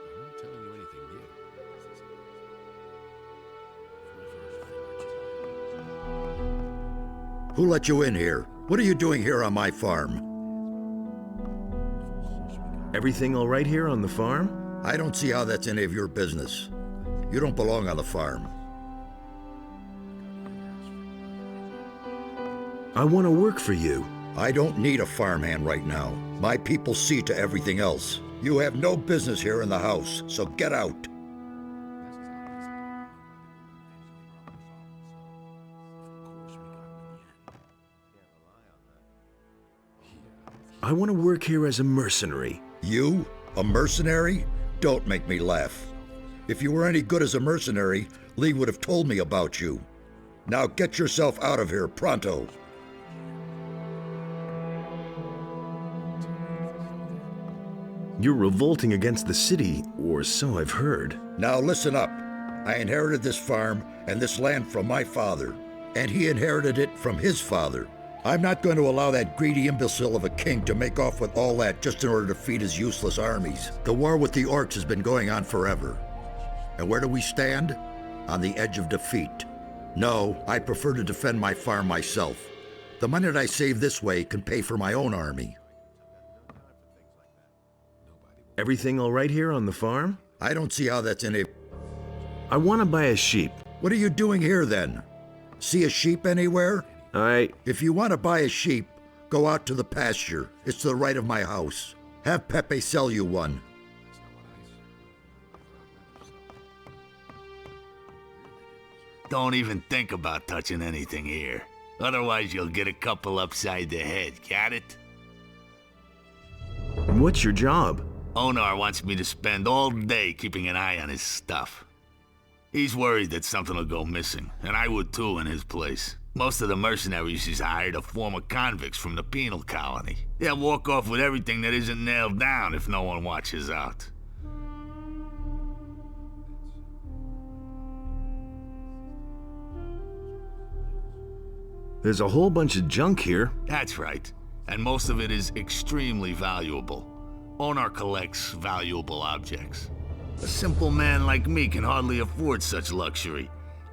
I'm not telling you anything new. Who let you in here? What are you doing here on my farm? Everything all right here on the farm? I don't see how that's any of your business. You don't belong on the farm. I want to work for you. I don't need a farmhand right now. My people see to everything else. You have no business here in the house, so get out. I want to work here as a mercenary. You? A mercenary? Don't make me laugh. If you were any good as a mercenary, Lee would have told me about you. Now get yourself out of here, pronto. You're revolting against the city, or so I've heard. Now listen up. I inherited this farm and this land from my father, and he inherited it from his father. I'm not going to allow that greedy imbecile of a king to make off with all that just in order to feed his useless armies. The war with the orcs has been going on forever. And where do we stand? On the edge of defeat. No, I prefer to defend my farm myself. The money that I save this way can pay for my own army. Everything all right here on the farm? I don't see how that's any... I want to buy a sheep. What are you doing here then? See a sheep anywhere? If you want to buy a sheep, go out to the pasture. It's to the right of my house. Have Pepe sell you one. Don't even think about touching anything here. Otherwise, you'll get a couple upside the head. Got it? What's your job? Onar wants me to spend all day keeping an eye on his stuff. He's worried that something will go missing, and I would too in his place. Most of the mercenaries he's hired are former convicts from the penal colony. They'll walk off with everything that isn't nailed down if no one watches out. There's a whole bunch of junk here. That's right, and most of it is extremely valuable. Onar collects valuable objects. A simple man like me can hardly afford such luxury.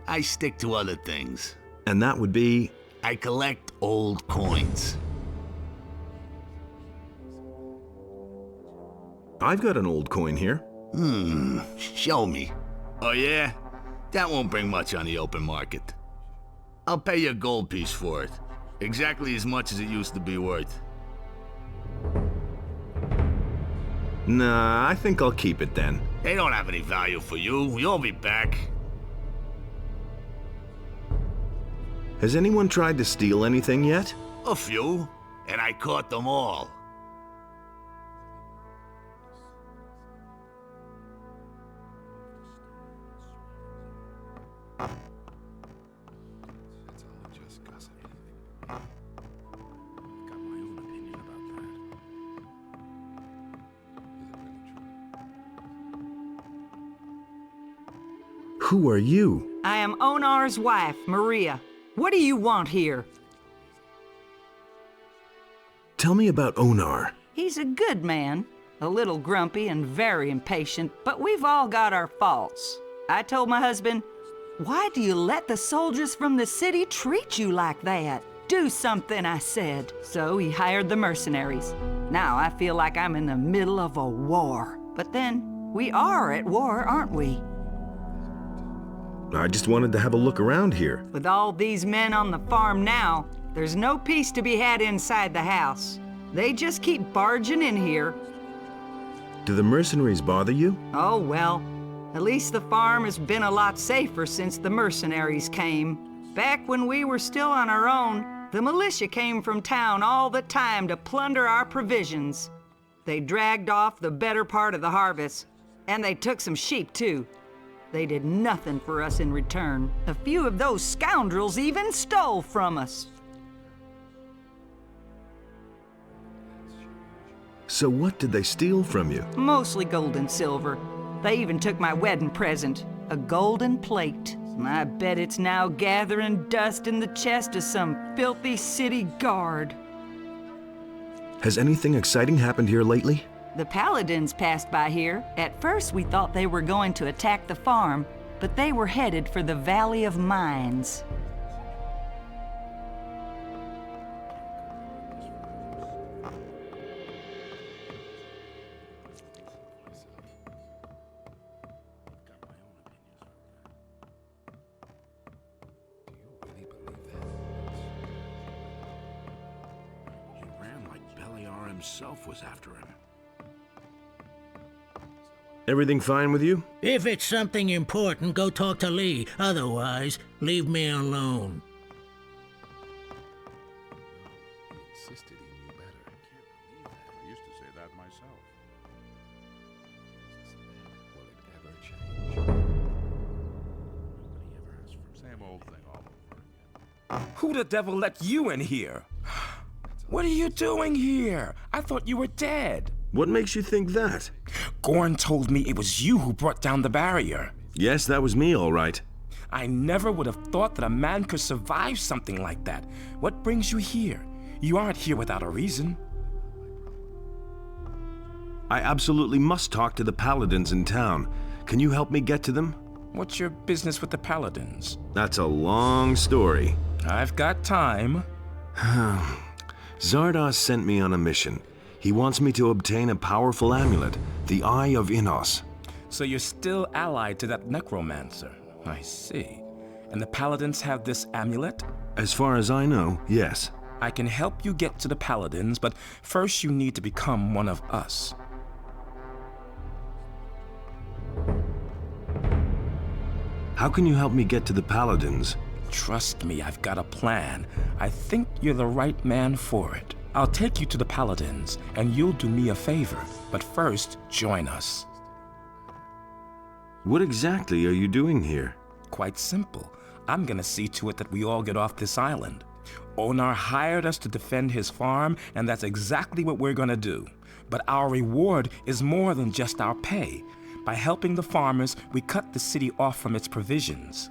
I stick to other things. And that would be? I collect old coins. I've got an old coin here. Show me. Oh yeah? That won't bring much on the open market. I'll pay you a gold piece for it. Exactly as much as it used to be worth. Nah, I think I'll keep it then. They don't have any value for you. You'll be back. Has anyone tried to steal anything yet? A few, and I caught them all. Who are you? I am Onar's wife, Maria. What do you want here? Tell me about Onar. He's a good man, a little grumpy and very impatient, but we've all got our faults. I told my husband, "Why do you let the soldiers from the city treat you like that? Do something," I said. So he hired the mercenaries. Now I feel like I'm in the middle of a war. But then, we are at war, aren't we? I just wanted to have a look around here. With all these men on the farm now, there's no peace to be had inside the house. They just keep barging in here. Do the mercenaries bother you? Oh, well, at least the farm has been a lot safer since the mercenaries came. Back when we were still on our own, the militia came from town all the time to plunder our provisions. They dragged off the better part of the harvest, and they took some sheep too. They did nothing for us in return. A few of those scoundrels even stole from us. So what did they steal from you? Mostly gold and silver. They even took my wedding present, a golden plate. I bet it's now gathering dust in the chest of some filthy city guard. Has anything exciting happened here lately? The paladins passed by here. At first we thought they were going to attack the farm, but they were headed for the Valley of Mines. Himself was after him. Everything fine with you? If it's something important, go talk to Lee. Otherwise, leave me alone. He insisted he knew better. I can't believe that. I used to say that myself. Will it ever change? Nobody ever has from same old thing all over again. Who the devil let you in here? What are you doing here? I thought you were dead. What makes you think that? Gorn told me it was you who brought down the barrier. Yes, that was me, all right. I never would have thought that a man could survive something like that. What brings you here? You aren't here without a reason. I absolutely must talk to the paladins in town. Can you help me get to them? What's your business with the paladins? That's a long story. I've got time. Zardoz sent me on a mission. He wants me to obtain a powerful amulet, the Eye of Innos. So you're still allied to that necromancer. I see. And the paladins have this amulet? As far as I know, yes. I can help you get to the paladins, but first you need to become one of us. How can you help me get to the paladins? Trust me, I've got a plan. I think you're the right man for it. I'll take you to the paladins, and you'll do me a favor. But first, join us. What exactly are you doing here? Quite simple. I'm gonna see to it that we all get off this island. Onar hired us to defend his farm, and that's exactly what we're gonna do. But our reward is more than just our pay. By helping the farmers, we cut the city off from its provisions.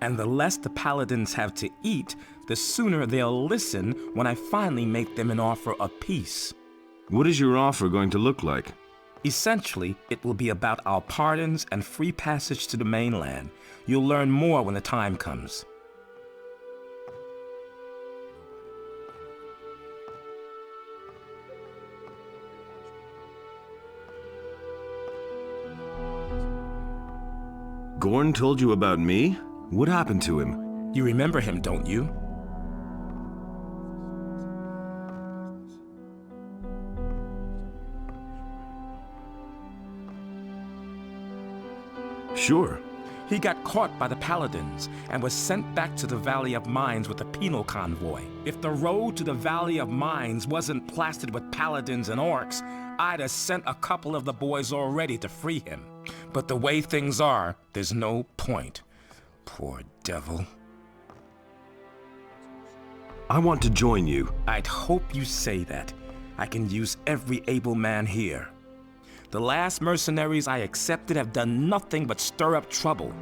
And the less the paladins have to eat, the sooner they'll listen when I finally make them an offer of peace. What is your offer going to look like? Essentially, it will be about our pardons and free passage to the mainland. You'll learn more when the time comes. Gorn told you about me? What happened to him? You remember him, don't you? Sure. He got caught by the paladins and was sent back to the Valley of Mines with a penal convoy. If the road to the Valley of Mines wasn't plastered with paladins and orcs, I'd have sent a couple of the boys already to free him. But the way things are, there's no point. Poor devil. I want to join you. I'd hope you say that. I can use every able man here. The last mercenaries I accepted have done nothing but stir up trouble.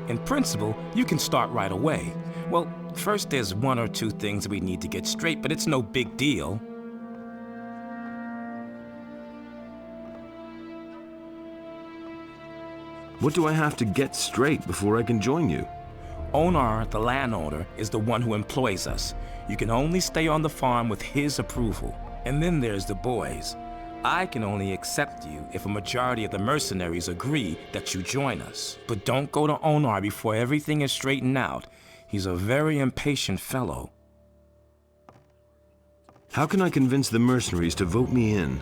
In principle, you can start right away. Well, first there's one or two things we need to get straight, but it's no big deal. What do I have to get straight before I can join you? Onar, the landowner, is the one who employs us. You can only stay on the farm with his approval. And then there's the boys. I can only accept you if a majority of the mercenaries agree that you join us. But don't go to Onar before everything is straightened out. He's a very impatient fellow. How can I convince the mercenaries to vote me in?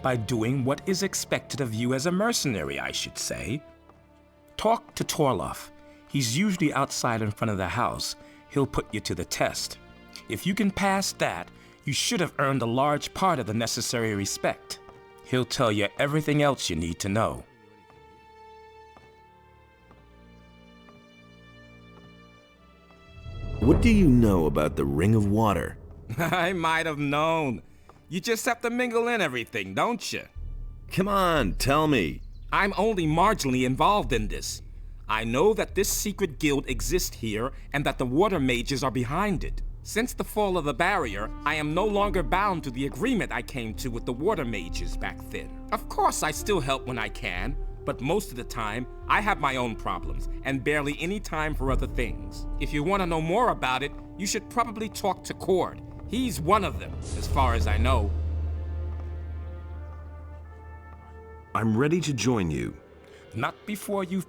By doing what is expected of you as a mercenary, I should say. Talk to Torloff. He's usually outside in front of the house. He'll put you to the test. If you can pass that, you should have earned a large part of the necessary respect. He'll tell you everything else you need to know. What do you know about the Ring of Water? I might have known. You just have to mingle in everything, don't you? Come on, tell me. I'm only marginally involved in this. I know that this secret guild exists here and that the water mages are behind it. Since the fall of the barrier, I am no longer bound to the agreement I came to with the water mages back then. Of course, I still help when I can, but most of the time, I have my own problems and barely any time for other things. If you want to know more about it, you should probably talk to Cord. He's one of them, as far as I know. I'm ready to join you. Not before you...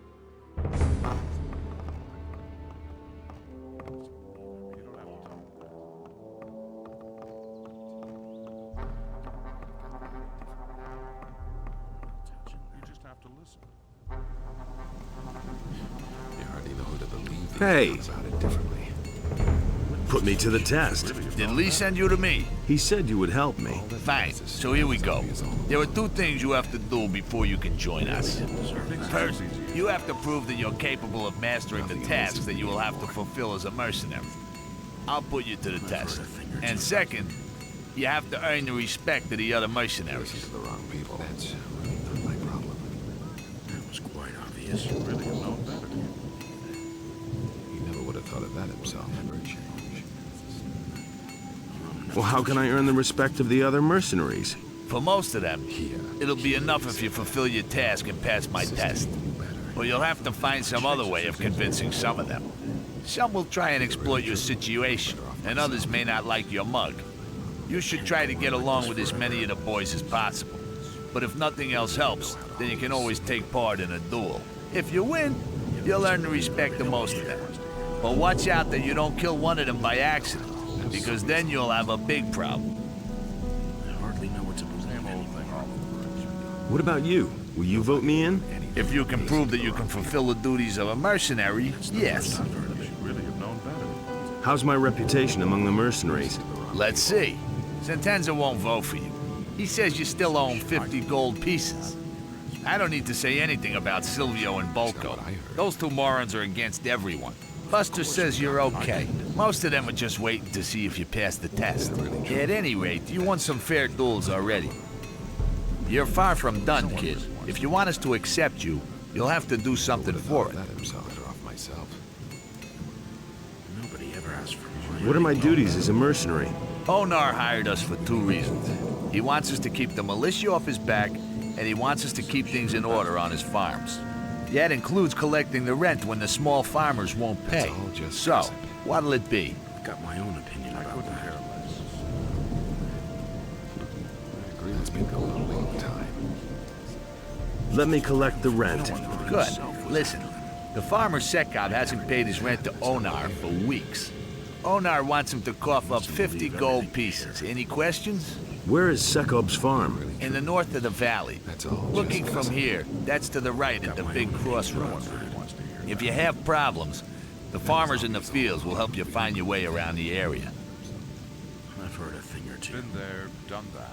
Hey! Put me to the test. Did Lee send you to me? He said you would help me. Fine. So here we go. There are 2 things you have to do before you can join us. First, you have to prove that you're capable of mastering the tasks that you will have to fulfill as a mercenary. I'll put you to the test. And second, you have to earn the respect of the other mercenaries. The wrong people. That's really not my problem. That was quite obvious. You really have known better. He never would have thought of that himself. Well, how can I earn the respect of the other mercenaries? For most of them, it'll be enough if you fulfill your task and pass my test. But you'll have to find some other way of convincing some of them. Some will try and exploit your situation, and others may not like your mug. You should try to get along with as many of the boys as possible. But if nothing else helps, then you can always take part in a duel. If you win, you'll earn the respect of most of them. But watch out that you don't kill one of them by accident, because then you'll have a big problem. I hardly know what to believe anymore. What about you? Will you vote me in? If you can prove that you can fulfill the duties of a mercenary, yes. How's my reputation among the mercenaries? Let's see. Sentenza won't vote for you. He says you still own 50 gold pieces. I don't need to say anything about Silvio and Bolko. Those 2 morons are against everyone. Buster says you're okay. Most of them are just waiting to see if you pass the test. At any rate, you won some fair duels already. You're far from done, kid. If you want us to accept you, you'll have to do something for it. Nobody ever asked for more. What are my duties as a mercenary? Onar hired us for 2 reasons. He wants us to keep the militia off his back, and he wants us to keep things in order on his farms. That includes collecting the rent when the small farmers won't pay. So, what'll it be? I've got my own opinion about that. I agree, it's been going on a long time. Let me collect the rent. Good. Listen, the farmer Sekab hasn't paid his rent to Onar for weeks. Onar wants him to cough up 50 gold pieces. Any questions? Where is Sekob's farm? In the north of the valley. Looking from here, that's to the right at the big crossroad. If you have problems, the farmers in the fields will help you find your way around the area. I've heard a thing or two. Been there, done that.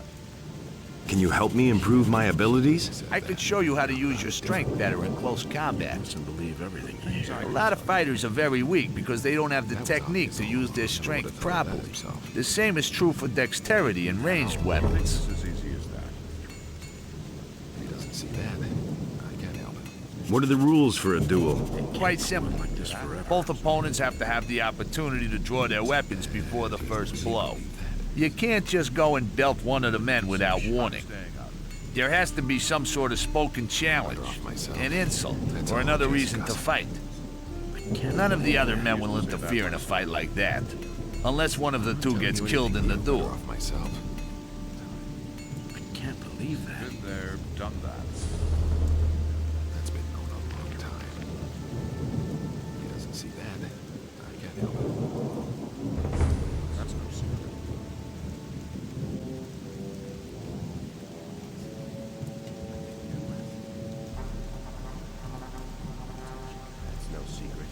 Can you help me improve my abilities? I could show you how to use your strength better in close combat. And believe everything I hear. A lot of fighters are very weak because they don't have the technique to use their strength properly. The same is true for dexterity and ranged weapons. It's as easy as that. He doesn't see that. I can't help it. What are the rules for a duel? Quite simple. Both opponents have to have the opportunity to draw their weapons before the first blow. You can't just go and belt one of the men without warning. There has to be some sort of spoken challenge, an insult, or another reason to fight. None of the other men will interfere in a fight like that, unless one of the 2 gets killed in the duel. I can't believe that. Been there, done that. That's been going on a long time. He doesn't see that. I can't help it. That's no secret. That's no secret.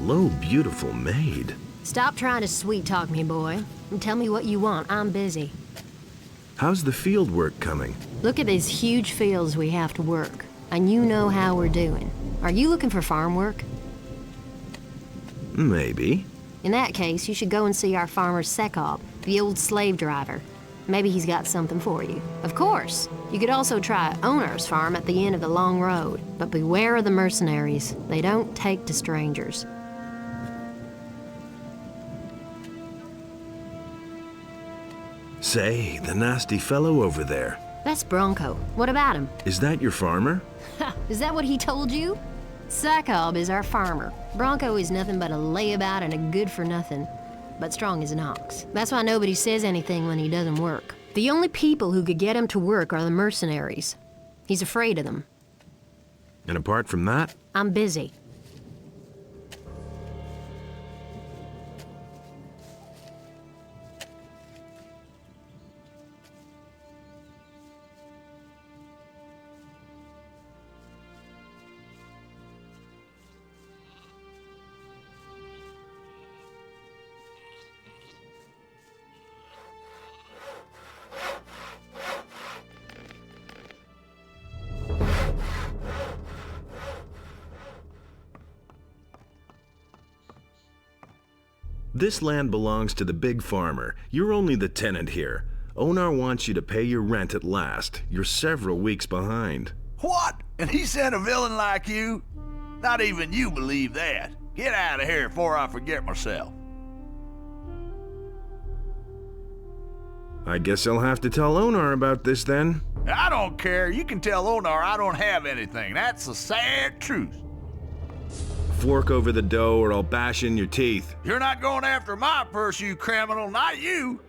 Hello, beautiful maid. Stop trying to sweet-talk me, boy, and tell me what you want. I'm busy. How's the field work coming? Look at these huge fields we have to work, and you know how we're doing. Are you looking for farm work? Maybe. In that case, you should go and see our farmer Sekob, the old slave driver. Maybe he's got something for you. Of course, you could also try Onar's farm at the end of the long road, but beware of the mercenaries. They don't take to strangers. Say, the nasty fellow over there. That's Bronco. What about him? Is that your farmer? Is that what he told you? Sekob is our farmer. Bronco is nothing but a layabout and a good-for-nothing, but strong as an ox. That's why nobody says anything when he doesn't work. The only people who could get him to work are the mercenaries. He's afraid of them. And apart from that? I'm busy. This land belongs to the big farmer. You're only the tenant here. Onar wants you to pay your rent at last. You're several weeks behind. What? And he sent a villain like you? Not even you believe that. Get out of here before I forget myself. I guess I'll have to tell Onar about this then. I don't care. You can tell Onar I don't have anything. That's the sad truth. Fork over the dough or I'll bash in your teeth. You're not going after my purse, you criminal, not you.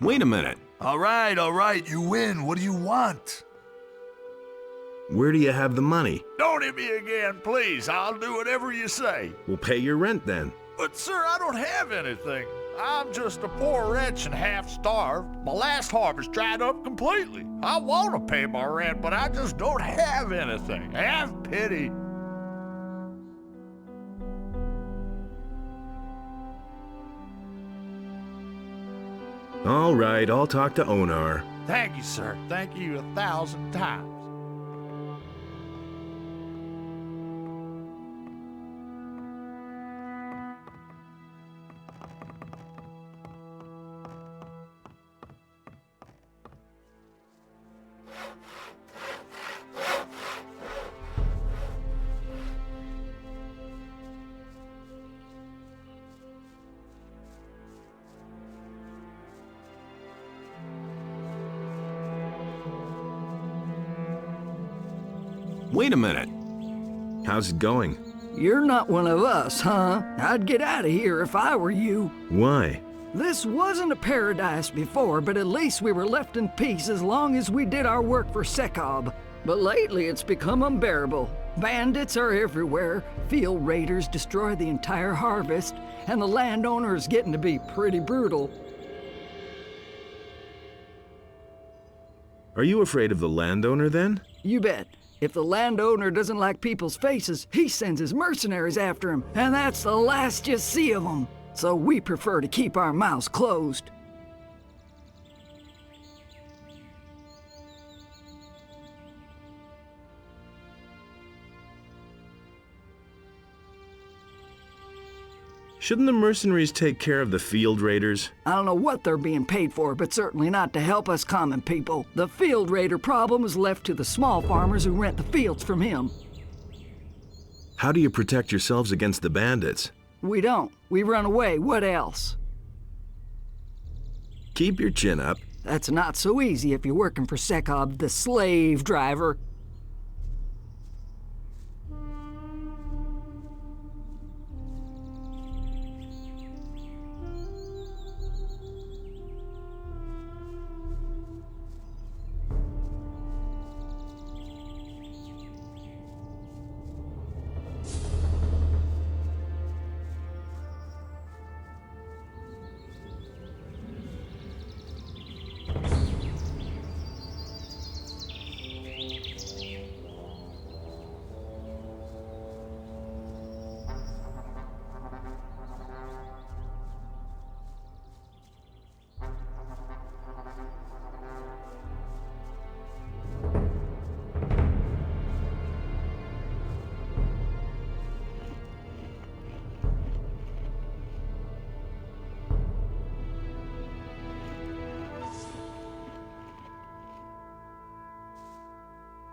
Wait a minute. All right, you win. What do you want? Where do you have the money? Don't hit me again, please. I'll do whatever you say. We'll pay your rent then. But, sir, I don't have anything. I'm just a poor wretch and half-starved. My last harvest dried up completely. I want to pay my rent, but I just don't have anything. Have pity. All right, I'll talk to Onar. Thank you, sir. Thank you 1,000 times. Wait a minute. How's it going? You're not one of us, huh? I'd get out of here if I were you. Why? This wasn't a paradise before, but at least we were left in peace as long as we did our work for Sekob. But lately it's become unbearable. Bandits are everywhere, field raiders destroy the entire harvest, and the landowner is getting to be pretty brutal. Are you afraid of the landowner then? You bet. If the landowner doesn't like people's faces, he sends his mercenaries after him, and that's the last you see of them. So we prefer to keep our mouths closed. Shouldn't the mercenaries take care of the field raiders? I don't know what they're being paid for, but certainly not to help us common people. The field raider problem is left to the small farmers who rent the fields from him. How do you protect yourselves against the bandits? We don't. We run away. What else? Keep your chin up. That's not so easy if you're working for Sekob, the slave driver.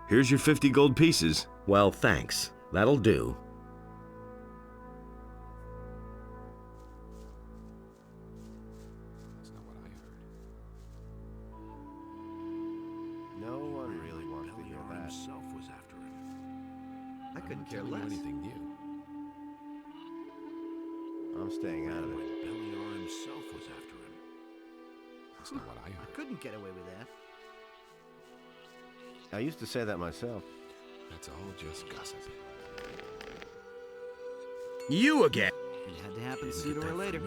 Here's your 50 gold pieces. Well, thanks. That'll do. That's not what I heard. No one really wants to hear that. Himself was after him. I couldn't care Tell you less. anything new. I'm staying out of it. Beliar himself was after him. That's not what I heard. Couldn't get away with that. I used to say that myself. That's all just gossip. You again? It had to happen sooner or later. It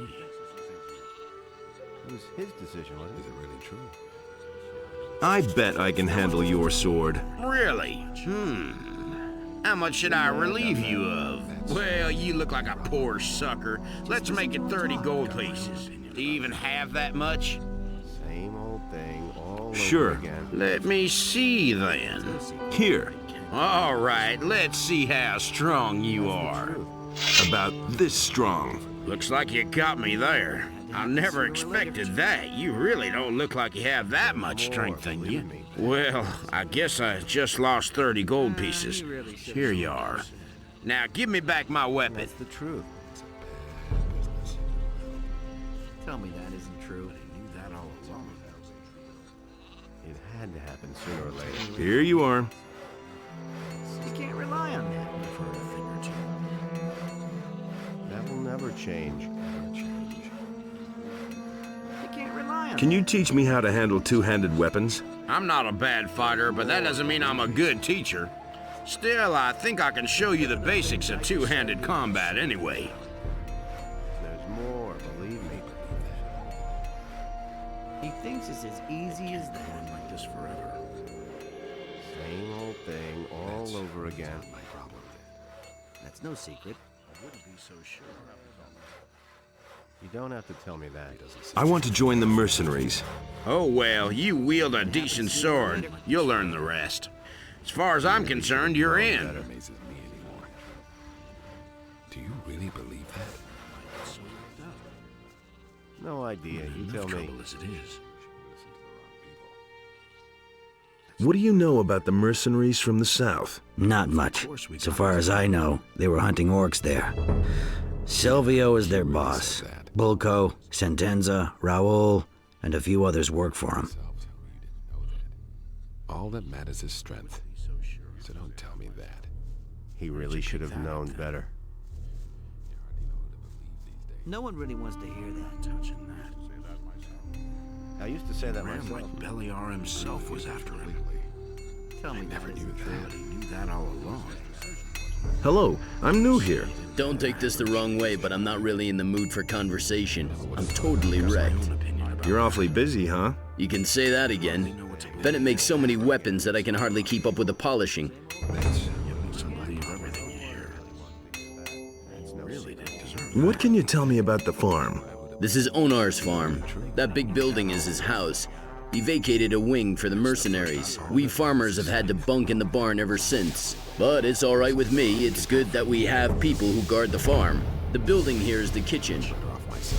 was his decision, wasn't it? Is it really true? I bet I can handle your sword. Really? How much should I relieve you of? Well, you look like a poor sucker. Let's make it 30 gold pieces. Do you even have that much? Same old thing all Sure. over again. Let me see then. Here. All right, let's see how strong you are. About this strong. Looks like you got me there. I never expected that. You really don't look like you have that much strength in you. Well, I guess I just lost 30 gold pieces. Here you are. Now give me back my weapon. That's the truth. Tell me that isn't true. I knew that all along. It had to happen sooner or later. Here you are. You can't rely on that. I've heard a thing or two. That will never change. You can't rely on Can you teach me how to handle two-handed weapons? I'm not a bad fighter, but that doesn't mean I'm a good teacher. Still, I think I can show you the basics of two-handed combat anyway. There's more, believe me. He thinks it's as easy as that. Going like this forever. Same old thing all over again. My problem. That's no secret. I wouldn't be so sure. You don't have to tell me that. I want to join the mercenaries. Oh well, you wield a decent sword. You'll learn the rest. As far as I'm concerned, you're in. That amazes me anymore. Do you really believe that? No idea. You tell me. As it is. What do you know about the mercenaries from the south? Not much. So far as I know, they were hunting orcs there. Silvio is their boss. Bulko, Sentenza, Raul, and a few others work for him. All that matters is strength. So don't tell me that. He really should have known better. No one really wants to hear that. Touching that. I used to say that Ran myself. like Beliar himself was after him. Tell me I never that knew isn't that. true. He knew that all along. Hello, I'm new here. Don't take this the wrong way, but I'm not really in the mood for conversation. I'm totally wrecked. You're awfully busy, huh? You can say that again. Bennett makes so many weapons that I can hardly keep up with the polishing. What can you tell me about the farm? This is Onar's farm. That big building is his house. He vacated a wing for the mercenaries. We farmers have had to bunk in the barn ever since. But it's all right with me. It's good that we have people who guard the farm. The building here is the kitchen.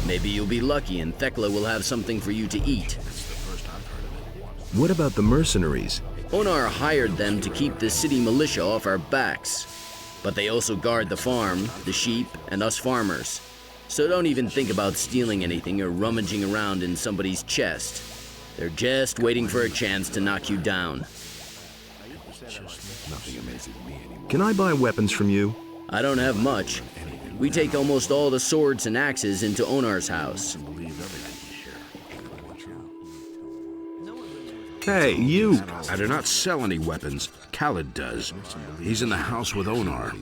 Maybe you'll be lucky and Thekla will have something for you to eat. What about the mercenaries? Onar hired them to keep the city militia off our backs. But they also guard the farm, the sheep, and us farmers. So don't even think about stealing anything or rummaging around in somebody's chest. They're just waiting for a chance to knock you down. Nothing amazes me anymore. Can I buy weapons from you? I don't have much. We take almost all the swords and axes into Onar's house. Hey, you! I do not sell any weapons. Khaled does. He's in the house with Onar.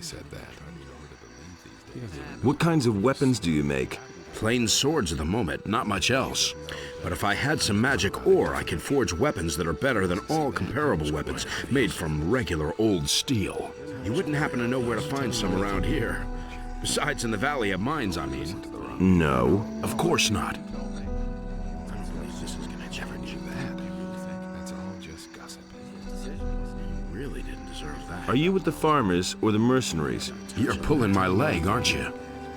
What kinds of weapons do you make? Plain swords at the moment, not much else. But if I had some magic ore, I could forge weapons that are better than all comparable weapons made from regular old steel. You wouldn't happen to know where to find some around here. Besides in the Valley of Mines, I mean. No. Of course not. Are you with the farmers or the mercenaries? You're pulling my leg, aren't you?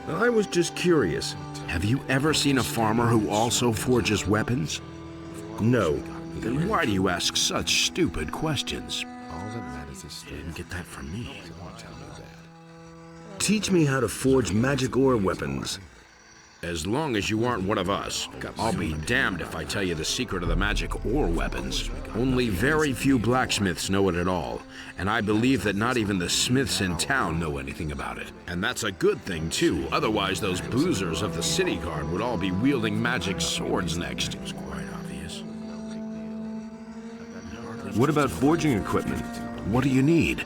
I was just curious. Have you ever seen a farmer who also forges weapons? No. Then why do you ask such stupid questions? All that matters is You didn't get that from me. Teach me how to forge magic ore weapons. As long as you aren't one of us, I'll be damned if I tell you the secret of the magic ore weapons. Only very few blacksmiths know it at all, and I believe that not even the smiths in town know anything about it. And that's a good thing, too. Otherwise, those boozers of the city guard would all be wielding magic swords next. It was quite obvious. What about forging equipment? What do you need?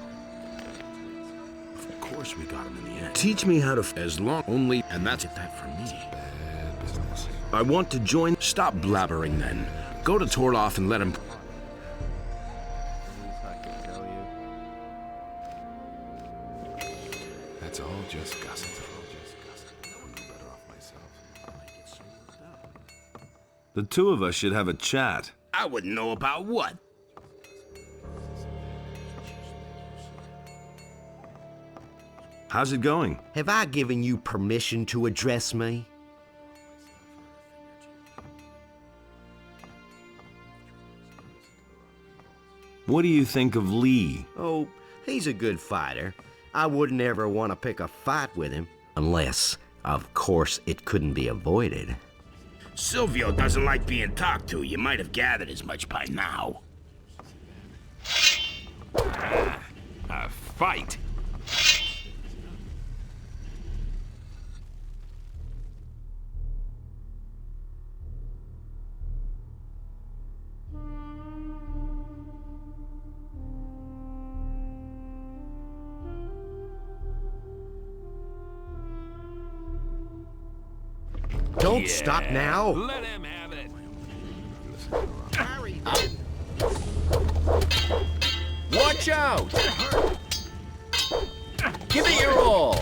Of course we got him in the end. Teach me how to... As long only... And that's that from me. bad business. I want to join... Stop blabbering then. Go to Torloff and let him... That's all just gossip. I would know better off myself. The two of us should have a chat. I wouldn't know about what. How's it going? Have I given you permission to address me? What do you think of Lee? Oh, he's a good fighter. I wouldn't ever want to pick a fight with him. Unless, of course, it couldn't be avoided. Silvio doesn't like being talked to. You might have gathered as much by now. A fight. Don't stop now. Let him have it. Watch out! Give it your all!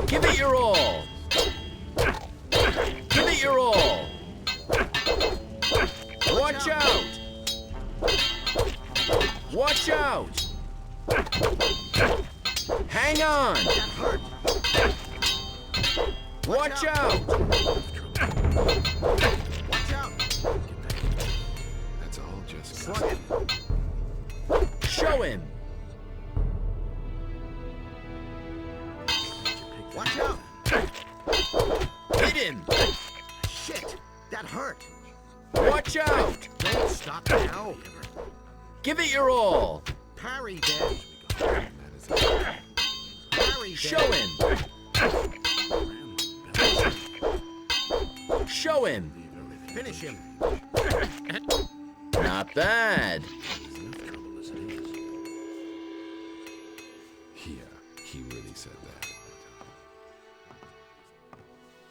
Give it your all! Give it your all! Watch out! Watch out! Hang on! Watch out! Watch out! That's all just gossip. Show him! Watch out! Hit him! Shit! That hurt! Watch out! Don't stop now! Give it your all! Parry then! Parry then! Show him! Show him! Finish him! Not bad. Yeah, he really said that.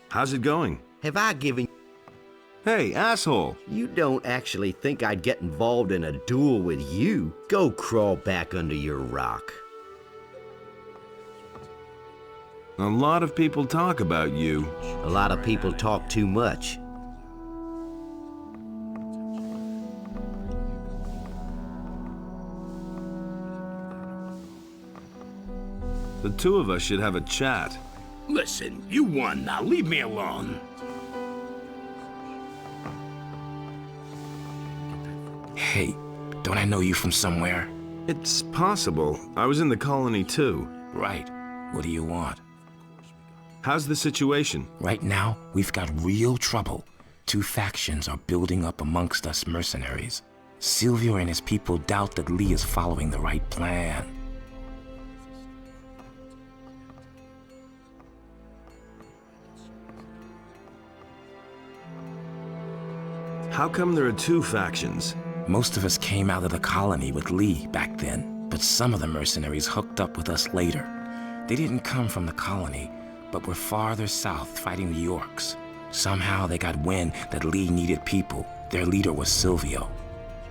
How's it going? Have I given... Hey, asshole! You don't actually think I'd get involved in a duel with you? Go crawl back under your rock. A lot of people talk about you. A lot of people talk too much. The two of us should have a chat. Listen, you won. Now leave me alone. Hey, don't I know you from somewhere? It's possible. I was in the colony too. Right. What do you want? How's the situation? Right now, we've got real trouble. 2 factions are building up amongst us mercenaries. Silvio and his people doubt that Lee is following the right plan. How come there are 2 factions? Most of us came out of the colony with Lee back then, but some of the mercenaries hooked up with us later. They didn't come from the colony, but were farther south fighting the orcs. Somehow they got wind that Lee needed people. Their leader was Silvio.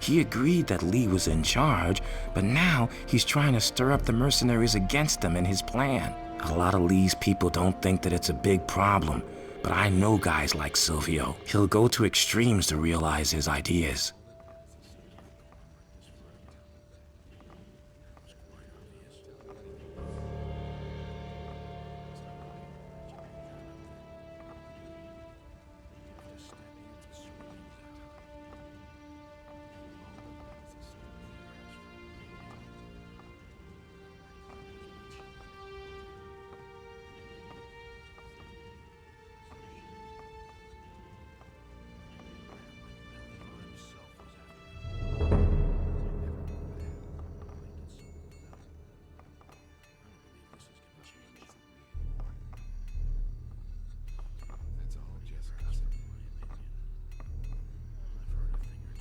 He agreed that Lee was in charge, but now he's trying to stir up the mercenaries against him and his plan. A lot of Lee's people don't think that it's a big problem, but I know guys like Silvio. He'll go to extremes to realize his ideas.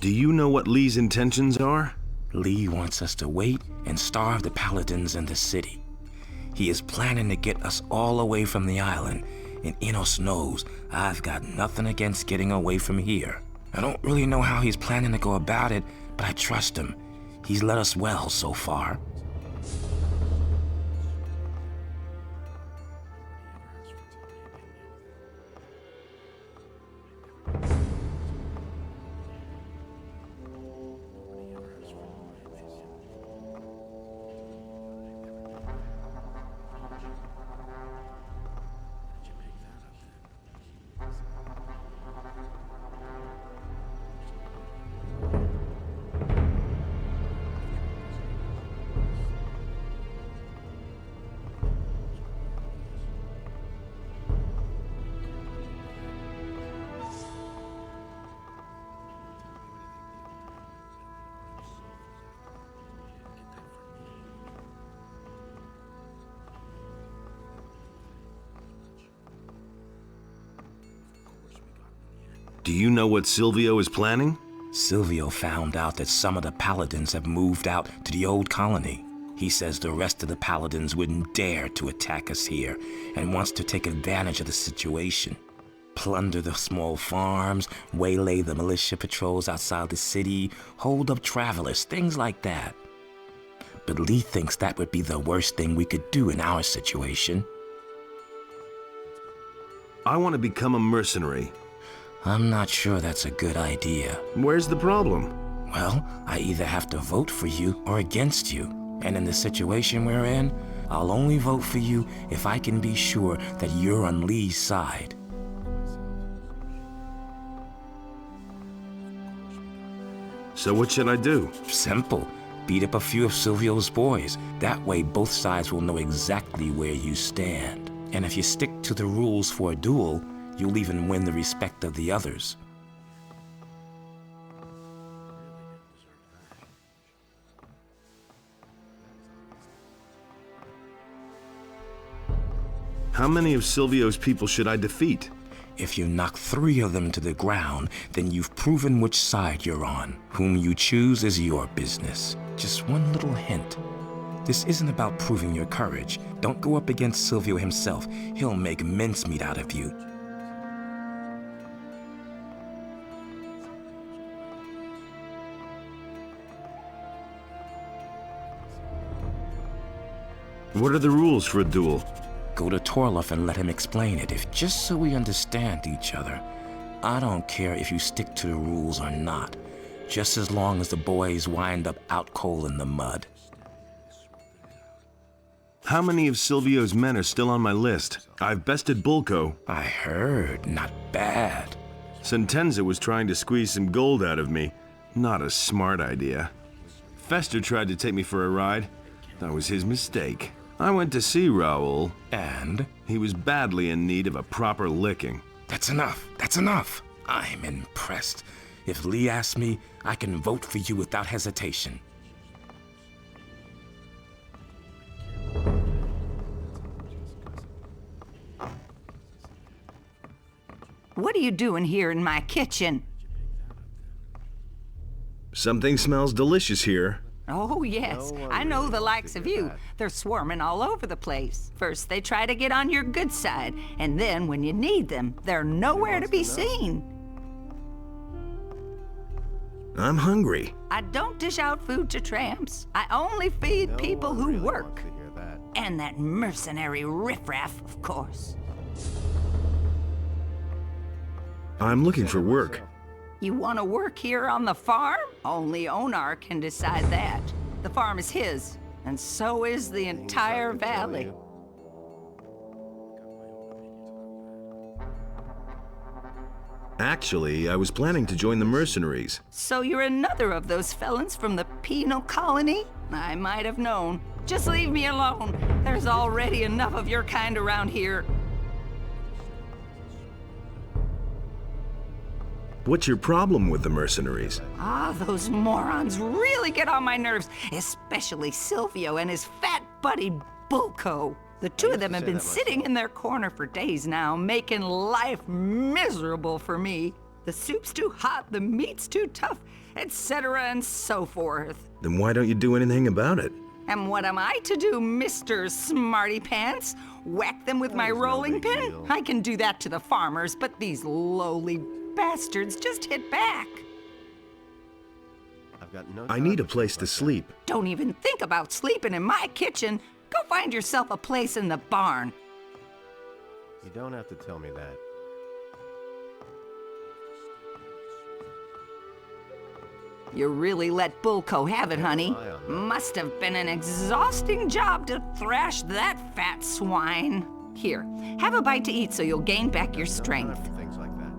Do you know what Lee's intentions are? Lee wants us to wait and starve the paladins in the city. He is planning to get us all away from the island, and Enos knows I've got nothing against getting away from here. I don't really know how he's planning to go about it, but I trust him. He's led us well so far. Do you know what Silvio is planning? Silvio found out that some of the paladins have moved out to the old colony. He says the rest of the paladins wouldn't dare to attack us here and wants to take advantage of the situation. Plunder the small farms, waylay the militia patrols outside the city, hold up travelers, things like that. But Lee thinks that would be the worst thing we could do in our situation. I want to become a mercenary. I'm not sure that's a good idea. Where's the problem? Well, I either have to vote for you or against you. And in the situation we're in, I'll only vote for you if I can be sure that you're on Lee's side. So what should I do? Simple. Beat up a few of Silvio's boys. That way both sides will know exactly where you stand. And if you stick to the rules for a duel, you'll even win the respect of the others. How many of Silvio's people should I defeat? If you knock 3 of them to the ground, then you've proven which side you're on. Whom you choose is your business. Just one little hint. This isn't about proving your courage. Don't go up against Silvio himself. He'll make mincemeat out of you. What are the rules for a duel? Go to Torloff and let him explain it, if just so we understand each other. I don't care if you stick to the rules or not, just as long as the boys wind up out cold in the mud. How many of Silvio's men are still on my list? I've bested Bulco. I heard, not bad. Sentenza was trying to squeeze some gold out of me. Not a smart idea. Fester tried to take me for a ride. That was his mistake. I went to see Raoul. And? He was badly in need of a proper licking. That's enough. That's enough. I'm impressed. If Lee asks me, I can vote for you without hesitation. What are you doing here in my kitchen? Something smells delicious here. Oh, yes. I know the likes of you. They're swarming all over the place. First, they try to get on your good side, and then when you need them, they're nowhere to be seen. I'm hungry. I don't dish out food to tramps. I only feed people who work. And that mercenary riffraff, of course. I'm looking for work. You want to work here on the farm? Only Onar can decide that. The farm is his, and so is the entire valley. Actually, I was planning to join the mercenaries. So you're another of those felons from the penal colony? I might have known. Just leave me alone. There's already enough of your kind around here. What's your problem with the mercenaries? Ah, those morons really get on my nerves, especially Silvio and his fat buddy Bulco. The two of them have been sitting in their corner for days now, making life miserable for me. The soup's too hot, the meat's too tough, etc. and so forth. Then why don't you do anything about it? And what am I to do, Mr. Smarty Pants? Whack them with my rolling pin? I can do that to the farmers, but these lowly bastards just hit back. I need a place to sleep. Don't even think about sleeping in my kitchen. Go find yourself a place in the barn. You don't have to tell me that. You really let Bulco have it, honey. Must have been an exhausting job to thrash that fat swine. Here, have a bite to eat so you'll gain back your strength. Things like that.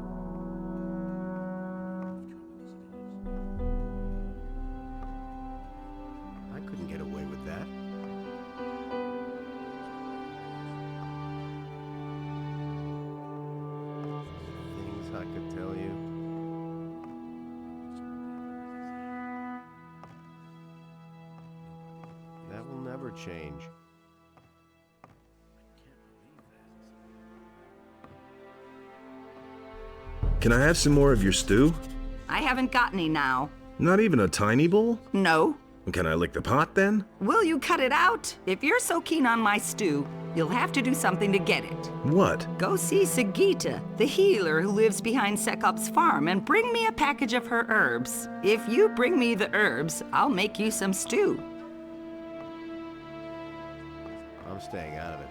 I couldn't get away with that. Things I could tell you. That will never change. Can I have some more of your stew? I haven't got any now. Not even a tiny bowl? No. Can I lick the pot then? Will you cut it out? If you're so keen on my stew, you'll have to do something to get it. What? Go see Sagita, the healer who lives behind Sekop's farm, and bring me a package of her herbs. If you bring me the herbs, I'll make you some stew. I'm staying out of it.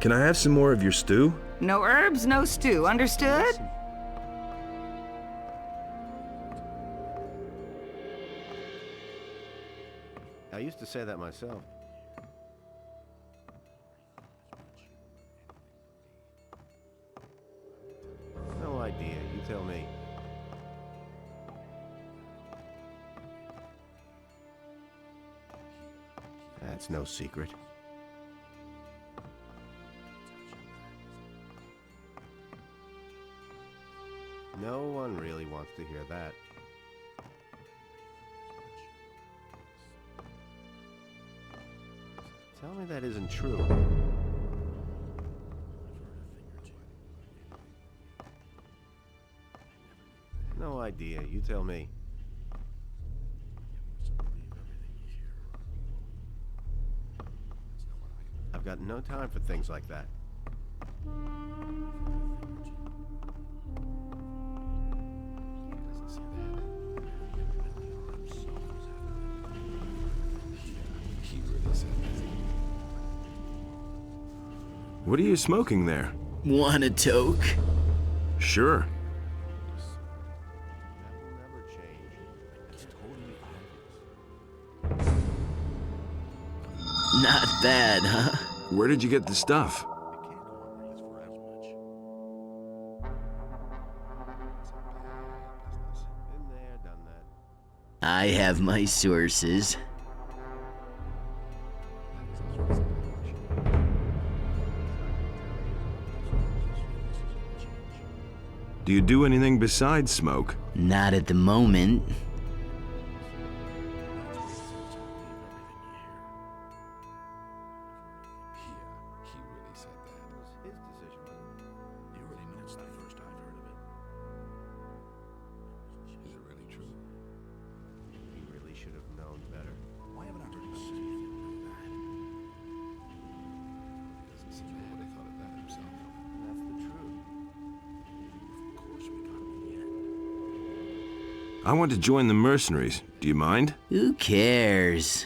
Can I have some more of your stew? No herbs, no stew. Understood? I used to say that myself. No idea. You tell me. That's no secret. No one really wants to hear that. Tell me that isn't true. No idea. You tell me. I've got no time for things like that. What are you smoking there? Want a toke? Sure. Not bad, huh? Where did you get the stuff? I have my sources. Do you do anything besides smoke? Not at the moment. I want to join the mercenaries. Do you mind? Who cares?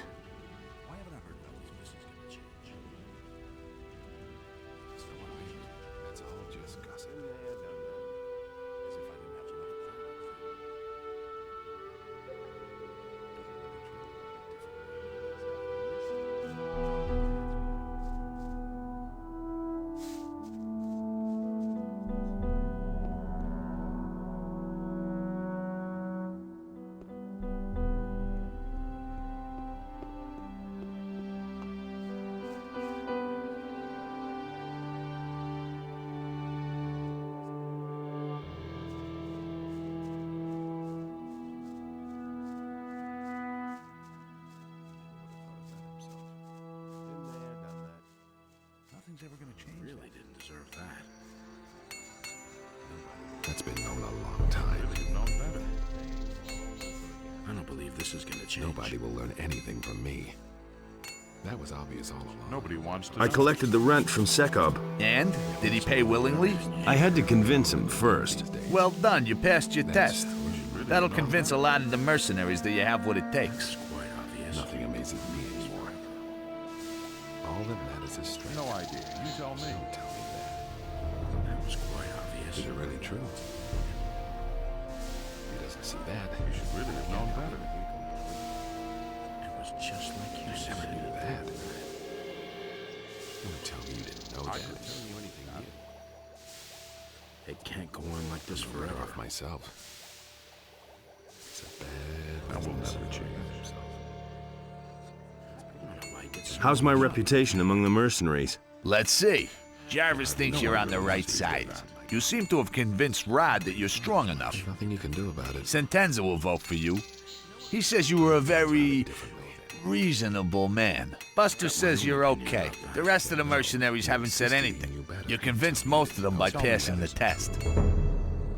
Nothing's ever gonna change. Really didn't deserve that. That's been known a long time. Really have known better. I don't believe this is gonna change. Nobody will learn anything from me. That was obvious all along. Nobody wants to. I collected the rent from Sekob. And? Did he pay willingly? I had to convince him first. Well done, you passed your test. That'll convince a lot of the mercenaries that you have what it takes. Quite obvious. Nothing amazes me anymore. All that matters is strength. No idea. You tell me. Don't tell me that. That was quite obvious. Is it really true? He doesn't see that. You should really have known better. It was just like you said. I never knew that. Don't tell me you didn't know that. I couldn't tell you anything either. It can't go on like this forever. Off myself. It's a bad. I will never change. How's my reputation among the mercenaries? Let's see. Jarvis thinks you're on the right side. You seem to have convinced Rod that you're strong enough. There's nothing you can do about it. Sentenza will vote for you. He says you were a very reasonable man. Buster says you're okay. The rest of the mercenaries haven't said anything. You convinced most of them by passing the test.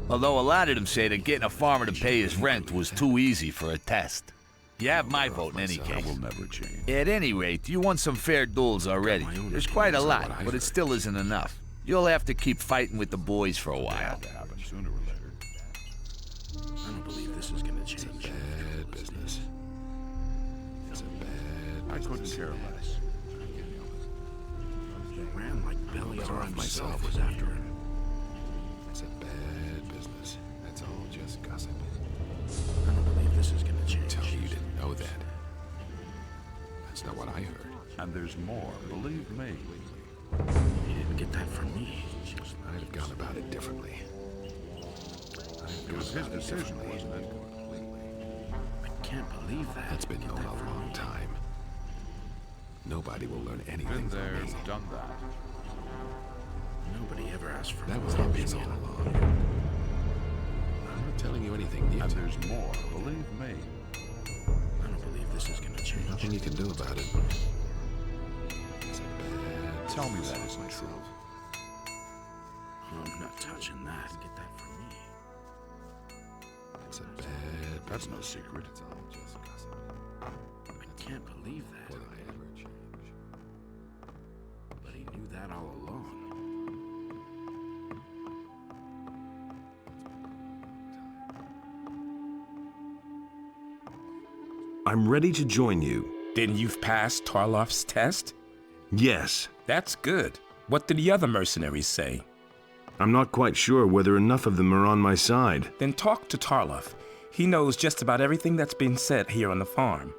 Although a lot of them say that getting a farmer to pay his rent was too easy for a test. You have my vote in any case. I will never change. At any rate, you won some fair duels already. There's quite a lot, but it still isn't enough. You'll have to keep fighting with the boys for a while. Sooner or later. I don't believe this is gonna change. It's a bad business. It's a bad business. I couldn't care less. He ran like Billy R. himself was after him. It's a bad business. That's all just gossip. I don't believe this is gonna change. Tell me you didn't know that. That's not what I heard. And there's more, believe me. He didn't get that from me. I'd have gone about it differently. It was his decision, wasn't it? I can't believe that. That's been known a long time. Nobody will learn anything from me. Done that. Nobody ever asked for that was obvious all along. I'm not telling you anything new. And there's more, believe me. I don't believe this is gonna change. Nothing you can do about it. It's a bad. Tell me that is myself. I'm not touching that. Get that from me. It's a bad. That's no secret. It's all just gossip. I can't believe that. Will I ever change? But he knew that all along. I'm ready to join you. Then you've passed Tarloff's test? Yes. That's good. What did the other mercenaries say? I'm not quite sure whether enough of them are on my side. Then talk to Tarloff. He knows just about everything that's been said here on the farm.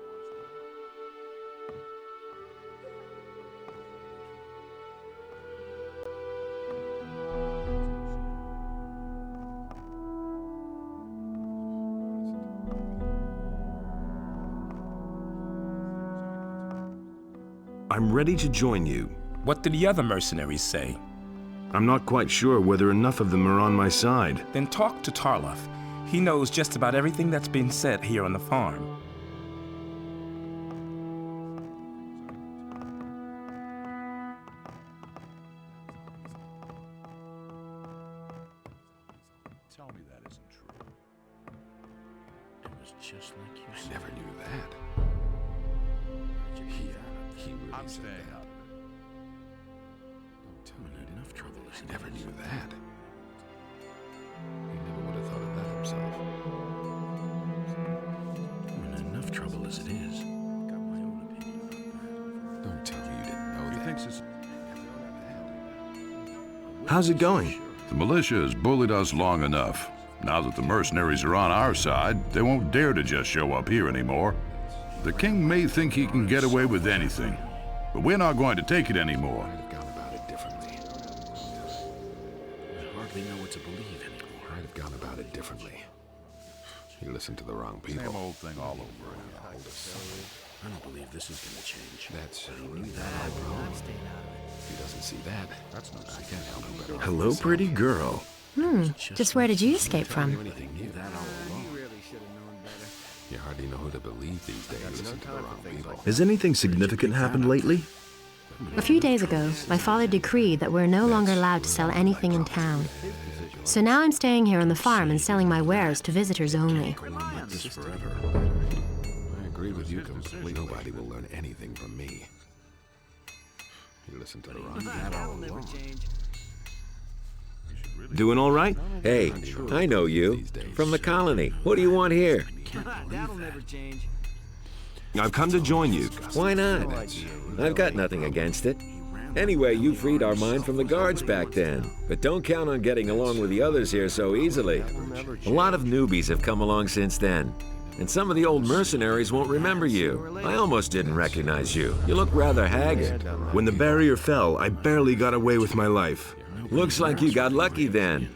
I'm ready to join you. What did the other mercenaries say? I'm not quite sure whether enough of them are on my side. Then talk to Tarloff. He knows just about everything that's been said here on the farm. Tell me that isn't true. It was just like you said. I never knew that. He really said that. Don't tell me enough trouble. I never knew that. He never would have thought of that himself. I'm in enough trouble as it is. Got my own opinion about that. Don't tell me you didn't know that. He thinks it's... How's it going? The militia has bullied us long enough. Now that the mercenaries are on our side, they won't dare to just show up here anymore. The king may think he can get away with anything, but we're not going to take it anymore. I'd have gone about it differently. I hardly know what to believe anymore. I'd have gone about it differently. You listened to the wrong people. Same old thing all over again. I don't believe this is going to change. That's that. He doesn't see that. That's not. I can't help him better. Hello, pretty girl. Just where did you escape from? Anything new that all along. You hardly know who to believe these days. You listen to the wrong people. Has anything significant happened lately? A few days ago, my father decreed that we're no longer allowed to sell anything in town. So now I'm staying here on the farm and selling my wares to visitors only. This forever. I agree with you completely. Nobody will learn anything from me. You listen to the wrong people. Doing all right? Hey, I know you. From the colony. What do you want here? That'll never change. I've come to join you. Why not? I've got nothing against it. Anyway, you freed our mine from the guards back then. But don't count on getting along with the others here so easily. A lot of newbies have come along since then. And some of the old mercenaries won't remember you. I almost didn't recognize you. You look rather haggard. When the barrier fell, I barely got away with my life. Looks like you got lucky then.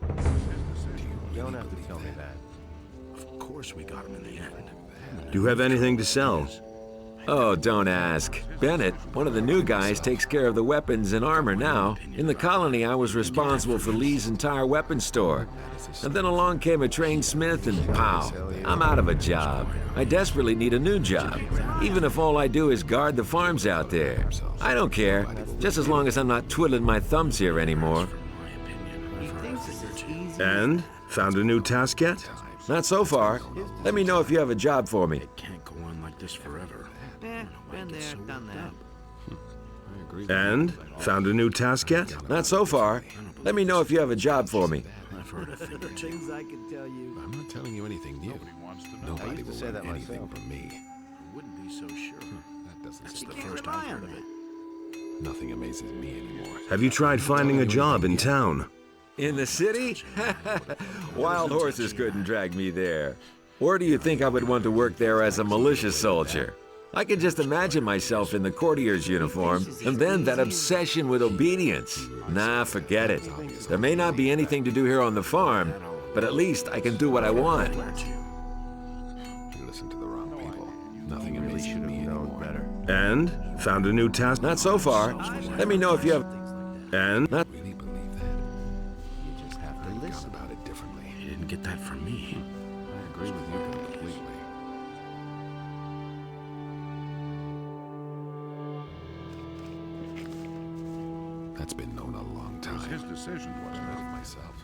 You don't have to tell me that. Of course we got him in the end. Do you have anything to sell? Oh, don't ask. Bennett, one of the new guys, takes care of the weapons and armor now. In the colony, I was responsible for Lee's entire weapons store. And then along came a trained smith and pow, I'm out of a job. I desperately need a new job, even if all I do is guard the farms out there. I don't care, just as long as I'm not twiddling my thumbs here anymore. And? Found a new task yet? Not so far. Let me know if you have a job for me. It can't go on like this forever. Been there, done that. And? Found a new task yet? Not so far. Let me know if you have a job for me. I've heard a thing or two. Things I can tell you. I'm not telling you anything new. Nobody will learn anything from me. I wouldn't be so sure. That's the first I've heard of it. Nothing amazes me anymore. Have you tried finding a job in town? In the city? Wild horses couldn't drag me there. Or do you think I would want to work there as a militia soldier? I can just imagine myself in the courtier's uniform, and then that obsession with obedience. Nah, forget it. There may not be anything to do here on the farm, but at least I can do what I want. You listen to the wrong people. Nothing amazes me anymore. And? Found a new task? Not so far. Let me know if you have... And? Not... Really believe that? You just have to listen about it differently. You didn't get that from me. I agree with you completely. That's been known a long time. It was his decision, wasn't it? Myself.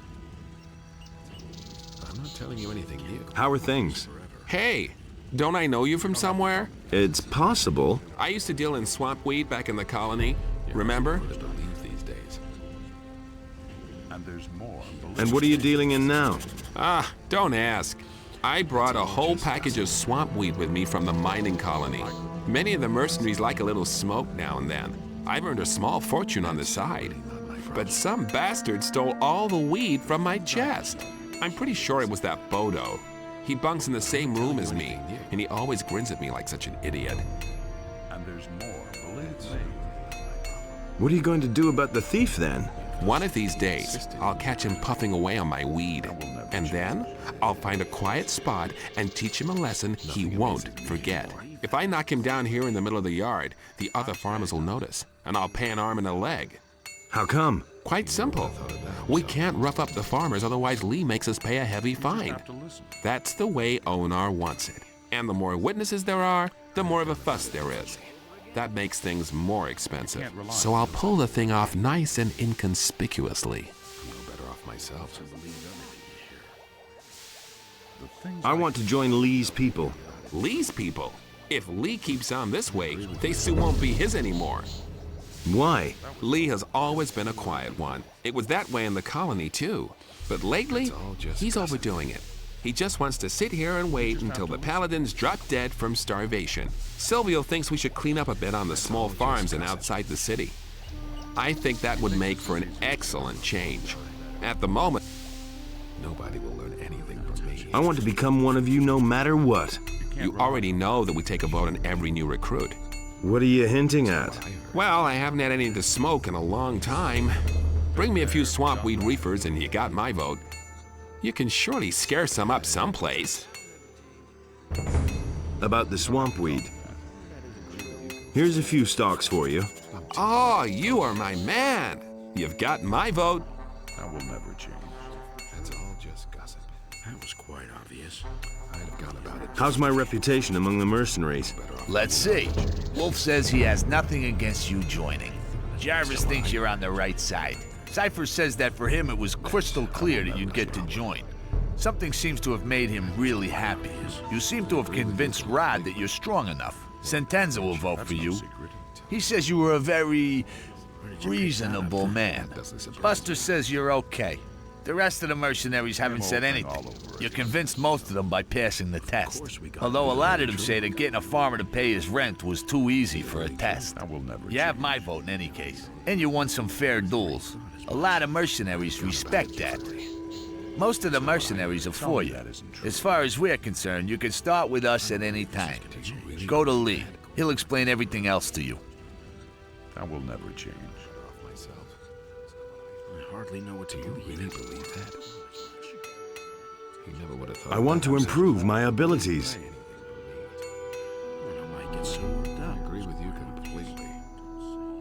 I'm not telling you anything new. How are things? Hey, don't I know you from somewhere? It's possible. I used to deal in swamp weed back in the colony. Remember? To believe these days. And there's more. And what are you dealing in now? Ah, don't ask. I brought a whole package of swamp weed with me from the mining colony. Many of the mercenaries like a little smoke now and then. I've earned a small fortune on the side. But some bastard stole all the weed from my chest. I'm pretty sure it was that Bodo. He bunks in the same room as me, and he always grins at me like such an idiot. And there's more, believe me. What are you going to do about the thief then? One of these days, I'll catch him puffing away on my weed. And then, I'll find a quiet spot and teach him a lesson he won't forget. If I knock him down here in the middle of the yard, the other farmers will notice, and I'll pay an arm and a leg. How come? Quite simple. We can't rough up the farmers, otherwise Lee makes us pay a heavy fine. That's the way Onar wants it. And the more witnesses there are, the more of a fuss there is. That makes things more expensive. So I'll pull the thing off nice and inconspicuously. Better off myself. I want to join Lee's people. Lee's people? If Lee keeps on this way, they soon won't be his anymore. Why? Lee has always been a quiet one. It was that way in the colony, too. But lately, he's overdoing it. He just wants to sit here and wait until the paladins drop dead from starvation. Silvio thinks we should clean up a bit on the small farms and outside the city. I think that would make for an excellent change. At the moment, nobody will learn anything from me. I want to become one of you no matter what. You already know that we take a vote on every new recruit. What are you hinting at? Well, I haven't had any to smoke in a long time. Bring me a few swamp weed reefers and you got my vote. You can surely scare some up someplace. About the swamp weed. Here's a few stalks for you. Oh, you are my man. You've got my vote. That will never change. That's all just gossip. That was quite obvious. I'd have gone about it. How's my reputation among the mercenaries? Let's see. Wolf says he has nothing against you joining. Jarvis thinks you're on the right side. Cypher says that for him it was crystal clear that you'd get to join. Something seems to have made him really happy. You seem to have convinced Rod that you're strong enough. Sentenza will vote for you. He says you were a very reasonable man. Buster says you're okay. The rest of the mercenaries haven't said anything. You convinced most of them by passing the test. Although a lot of them say that getting a farmer to pay his rent was too easy for a test. You have my vote in any case. And you won some fair duels. A lot of mercenaries respect that. Most of the mercenaries are for you. As far as we're concerned, you can start with us at any time. Go to Lee. He'll explain everything else to you. That will never change. I hardly know what to do. You really believe that? He never would have thought. I want to improve my abilities. I might get so worked up. I agree with you completely.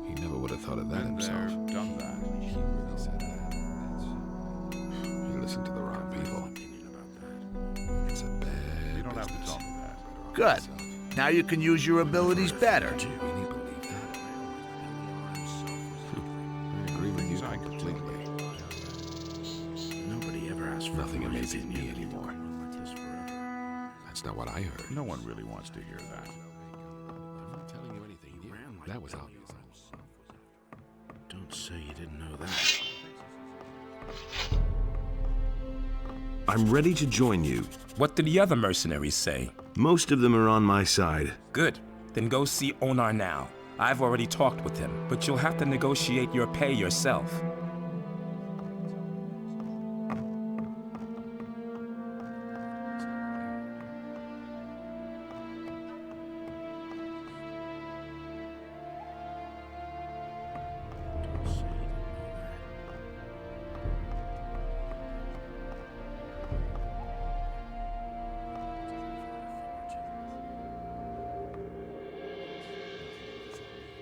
He never would have thought of that himself. Done that. He really said that. He listened to the wrong people. It's a bad You don't have to business. tell me that. Good. Now you can use your abilities better. You really believe that? I agree with you completely. Nobody ever asked for Nothing money. amazes me anymore. That's not what I heard. No one really wants to hear that. I'm not telling you anything new. That was obvious. Don't say you didn't know that. I'm ready to join you. What did the other mercenaries say? Most of them are on my side. Good. Then go see Onar now. I've already talked with him, but you'll have to negotiate your pay yourself.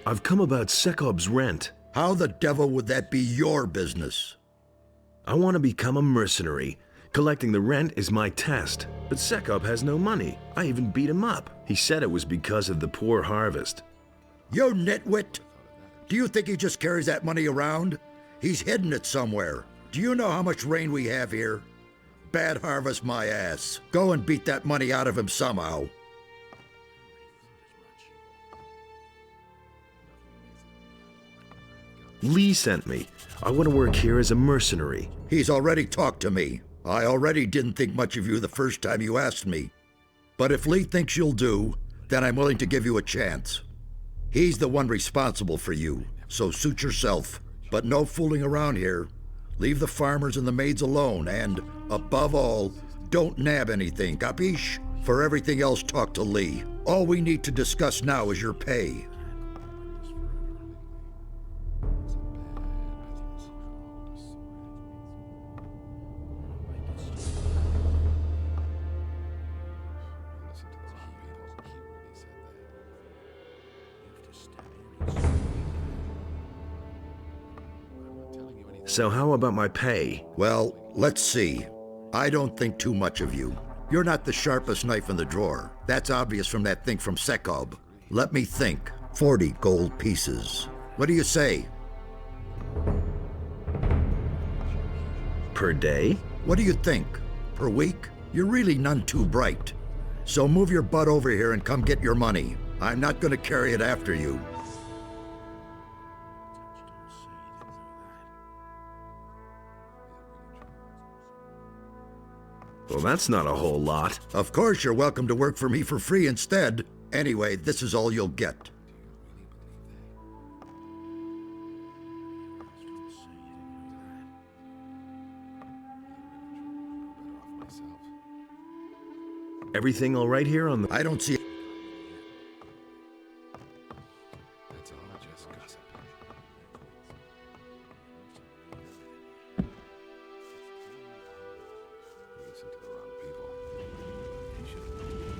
I've come about Sekob's rent. How the devil would that be your business? I want to become a mercenary. Collecting the rent is my test. But Sekob has no money. I even beat him up. He said it was because of the poor harvest. You nitwit! Do you think he just carries that money around? He's hidden it somewhere. Do you know how much rain we have here? Bad harvest my ass. Go and beat that money out of him somehow. Lee sent me. I want to work here as a mercenary. He's already talked to me. I already didn't think much of you the first time you asked me. But if Lee thinks you'll do, then I'm willing to give you a chance. He's the one responsible for you, so suit yourself. But no fooling around here. Leave the farmers and the maids alone, and, above all, don't nab anything, capiche? For everything else, talk to Lee. All we need to discuss now is your pay. So how about my pay? Well, let's see. I don't think too much of you. You're not the sharpest knife in the drawer. That's obvious from that thing from Sekob. Let me think. 40 gold pieces. What do you say? Per day? What do you think? Per week? You're really none too bright. So move your butt over here and come get your money. I'm not going to carry it after you. Well, that's not a whole lot. Of course, you're welcome to work for me for free instead. Anyway, this is all you'll get. Everything all right here on the... I don't see... That's all just gossip. Listen to the wrong people. He should have known.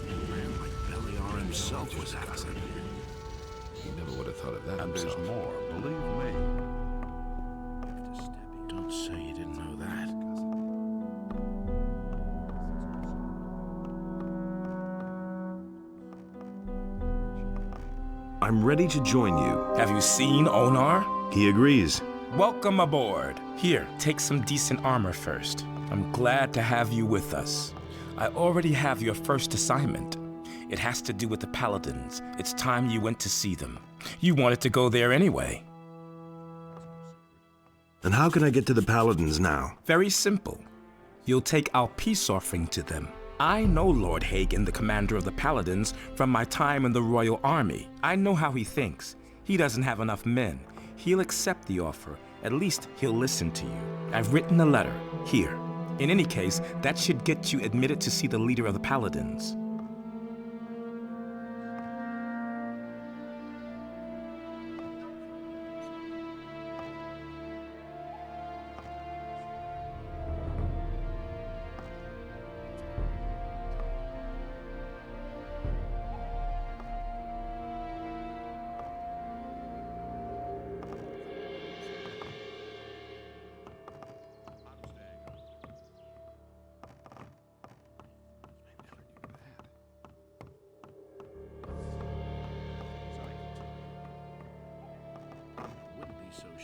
A man like Beliar himself was after him. He never would have thought of that And himself. there's more, believe me. Don't say you didn't know that. I'm ready to join you. Have you seen Onar? He agrees. Welcome aboard. Here, take some decent armor first. I'm glad to have you with us. I already have your first assignment. It has to do with the Paladins. It's time you went to see them. You wanted to go there anyway. And how can I get to the Paladins now? Very simple. You'll take our peace offering to them. I know Lord Hagen, the commander of the Paladins, from my time in the Royal Army. I know how he thinks. He doesn't have enough men. He'll accept the offer. At least he'll listen to you. I've written a letter. Here. In any case, that should get you admitted to see the leader of the Paladins.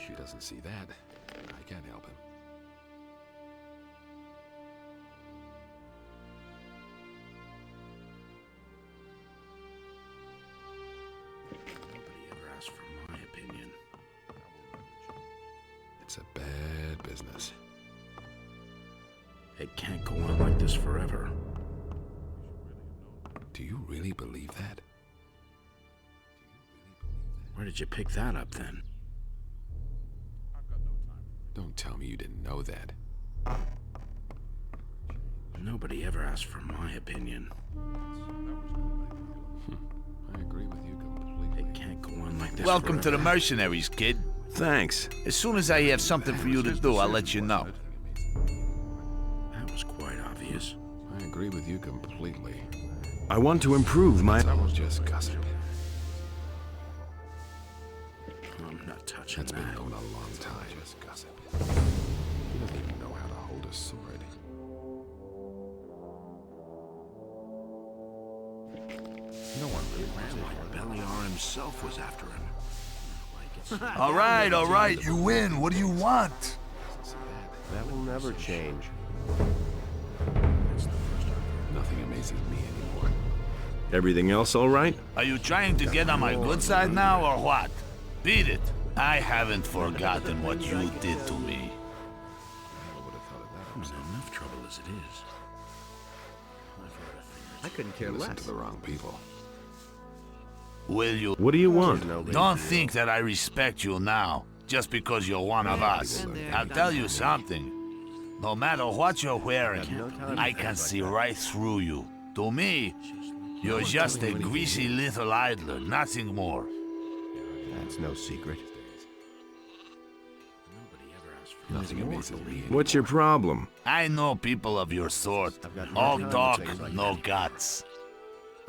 She doesn't see that. I can't help him. Nobody ever asked for my opinion. It's a bad business. It can't go on like this forever. Do you really believe that? Where did you pick that up then? Don't tell me you didn't know that. Nobody ever asked for my opinion. I agree with you completely. It can't go on like this Welcome to forever. the mercenaries, kid. Thanks. As soon as I have something for you to do, I'll let you know. That was quite obvious. I agree with you completely. I want to improve my... That was just gossip. I'm not touching That's that. been going a long time. Just gossip. He doesn't even know how to hold a sword. No one really ran like Beliar himself was after him. All right, you win. What do you want? That will never change. Nothing amazes me anymore. Everything else all right? Are you trying to get on my good side now, or what? Beat it. I haven't forgotten what you did to me. I'm in enough trouble as it is. I couldn't care Listen less. to the wrong people. Will you? What do you want? Don't think that I respect you now, just because you're one of us. I'll tell you something. No matter what you're wearing, I can see right through you. To me, you're just a greasy little idler, nothing more. That's no secret. Nothing amazes me anymore. What's your problem? I know people of your sort. All talk, no guts.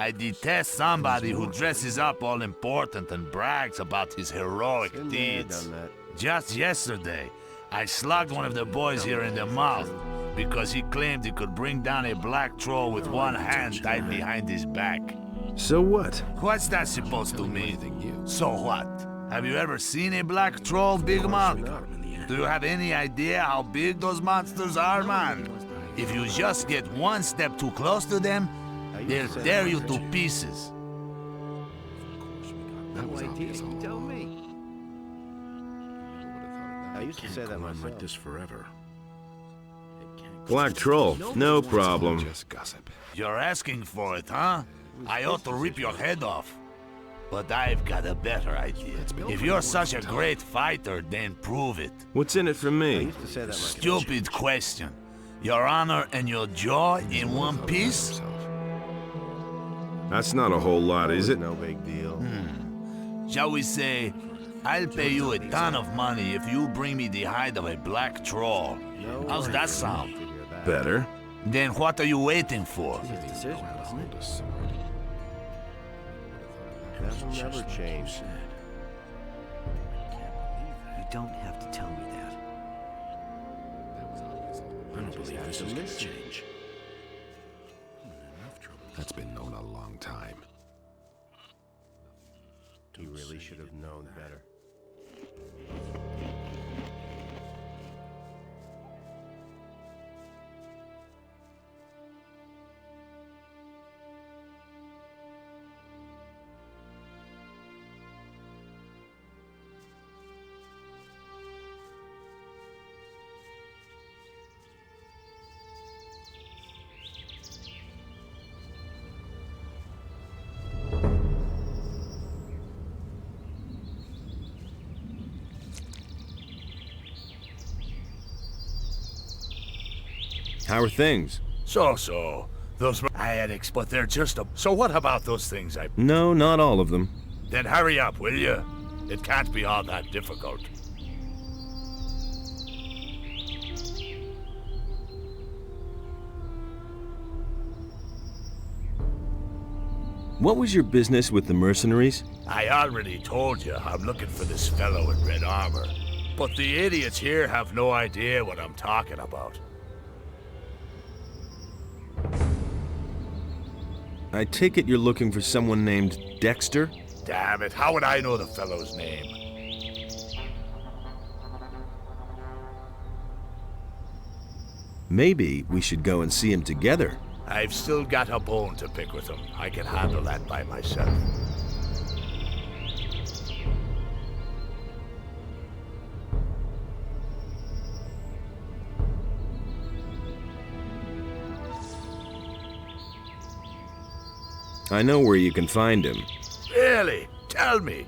I detest somebody who dresses up all important and brags about his heroic deeds. Just yesterday, I slugged one of the boys here in the mouth because he claimed he could bring down a black troll with one hand tied behind his back. So what? What's that supposed to mean? So what? Have you ever seen a black troll, Big Mouth? Do you have any idea how big those monsters are, man? If you just get one step too close to them, they'll tear you to pieces. No idea. You tell me. I used to say that myself. Like this forever. Black troll, no problem. Just gossip. You're asking for it, huh? I ought to rip your head off. But I've got a better idea. If you're such a great fighter, then prove it. What's in it for me? Stupid question. Your honor and your jaw in one piece? That's not a whole lot, is it? No big deal. Shall we say, I'll pay you a ton of money if you bring me the hide of a black troll. How's that sound? Better. Then what are you waiting for? That will never change. You don't have to tell me that. I don't believe this is gonna change. That's been known a long time. You really should have known better. How are things? So. Those I had but they're just a... So what about those things I... No, not all of them. Then hurry up, will you? It can't be all that difficult. What was your business with the mercenaries? I already told you I'm looking for this fellow in red armor. But the idiots here have no idea what I'm talking about. I take it you're looking for someone named Dexter? Damn it, how would I know the fellow's name? Maybe we should go and see him together. I've still got a bone to pick with him. I can handle that by myself. I know where you can find him. Really? Tell me.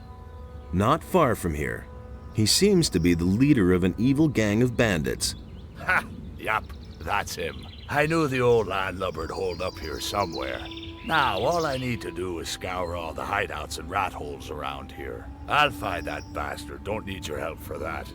Not far from here. He seems to be the leader of an evil gang of bandits. Ha! Yup, that's him. I knew the old landlubber'd hold up here somewhere. Now, all I need to do is scour all the hideouts and rat holes around here. I'll find that bastard. Don't need your help for that.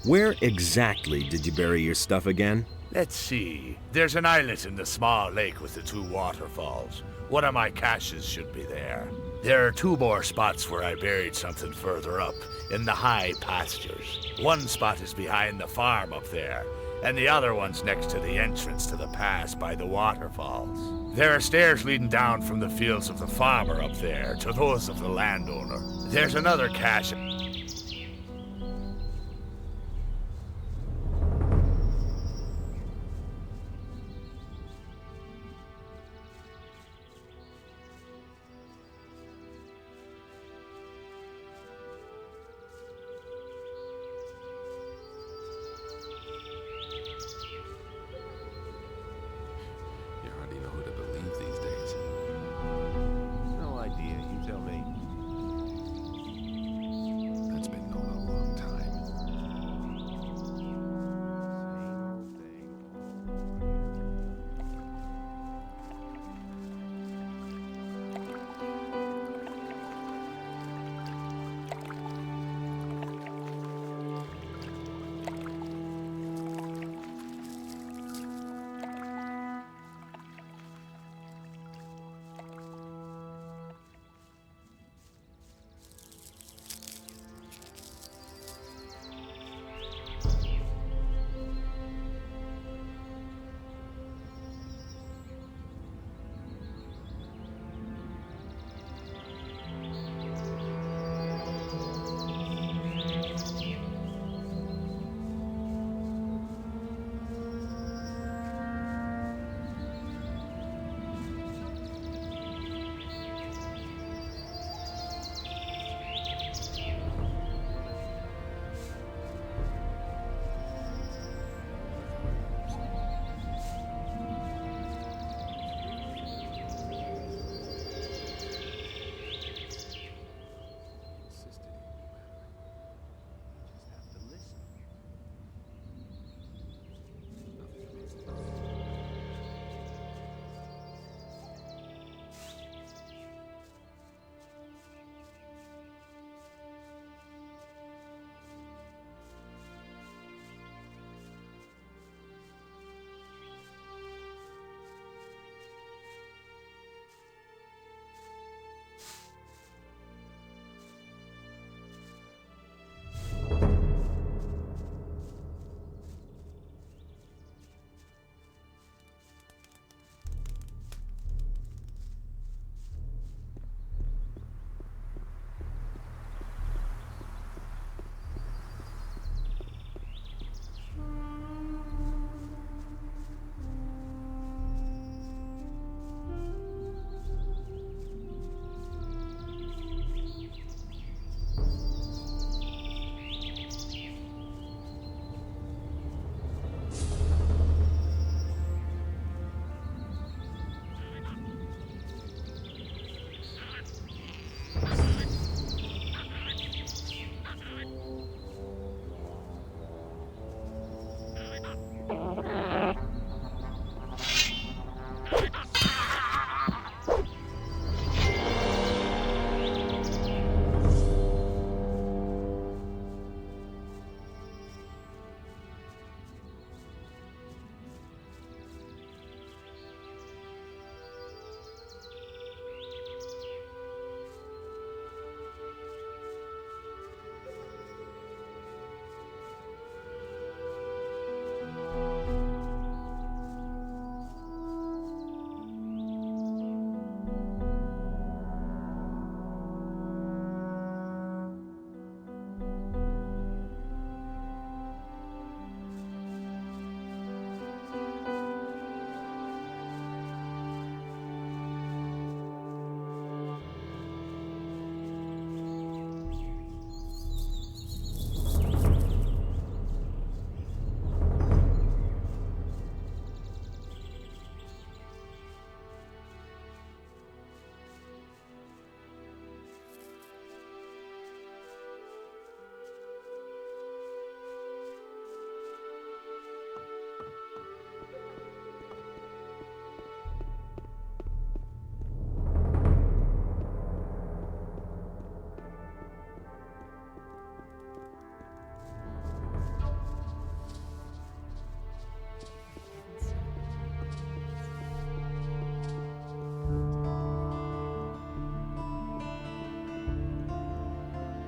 Where exactly did you bury your stuff again? Let's see. There's an islet in the small lake with the two waterfalls. One of my caches should be there. There are two more spots where I buried something further up, in the high pastures. One spot is behind the farm up there, and the other one's next to the entrance to the pass by the waterfalls. There are stairs leading down from the fields of the farmer up there to those of the landowner. There's another cache. You hardly know who to believe these days. No idea. You tell me.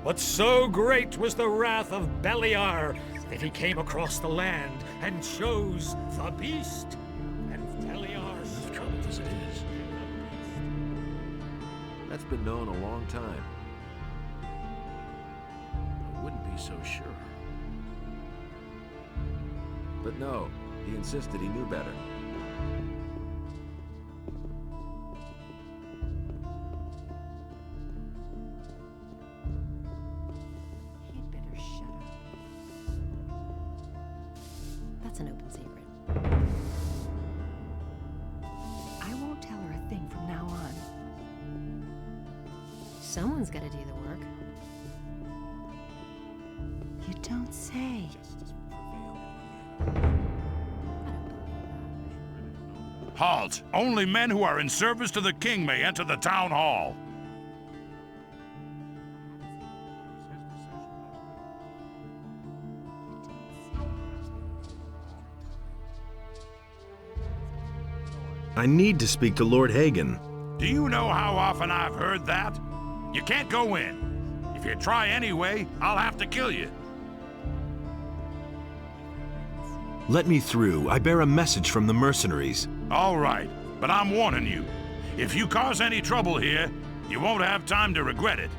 But so great was the wrath of Beliar that he came across the land and chose the beast. And Beliar As troubled as it is. That's been known a long time. I wouldn't be so sure. But no, he insisted he knew better. He'd better shut up. That's an open secret. I won't tell her a thing from now on. Someone's got to do the work. You don't say. Halt! Only men who are in service to the king may enter the town hall. I need to speak to Lord Hagen. Do you know how often I've heard that? You can't go in. If you try anyway, I'll have to kill you. Let me through. I bear a message from the mercenaries. All right, but I'm warning you. If you cause any trouble here, you won't have time to regret it.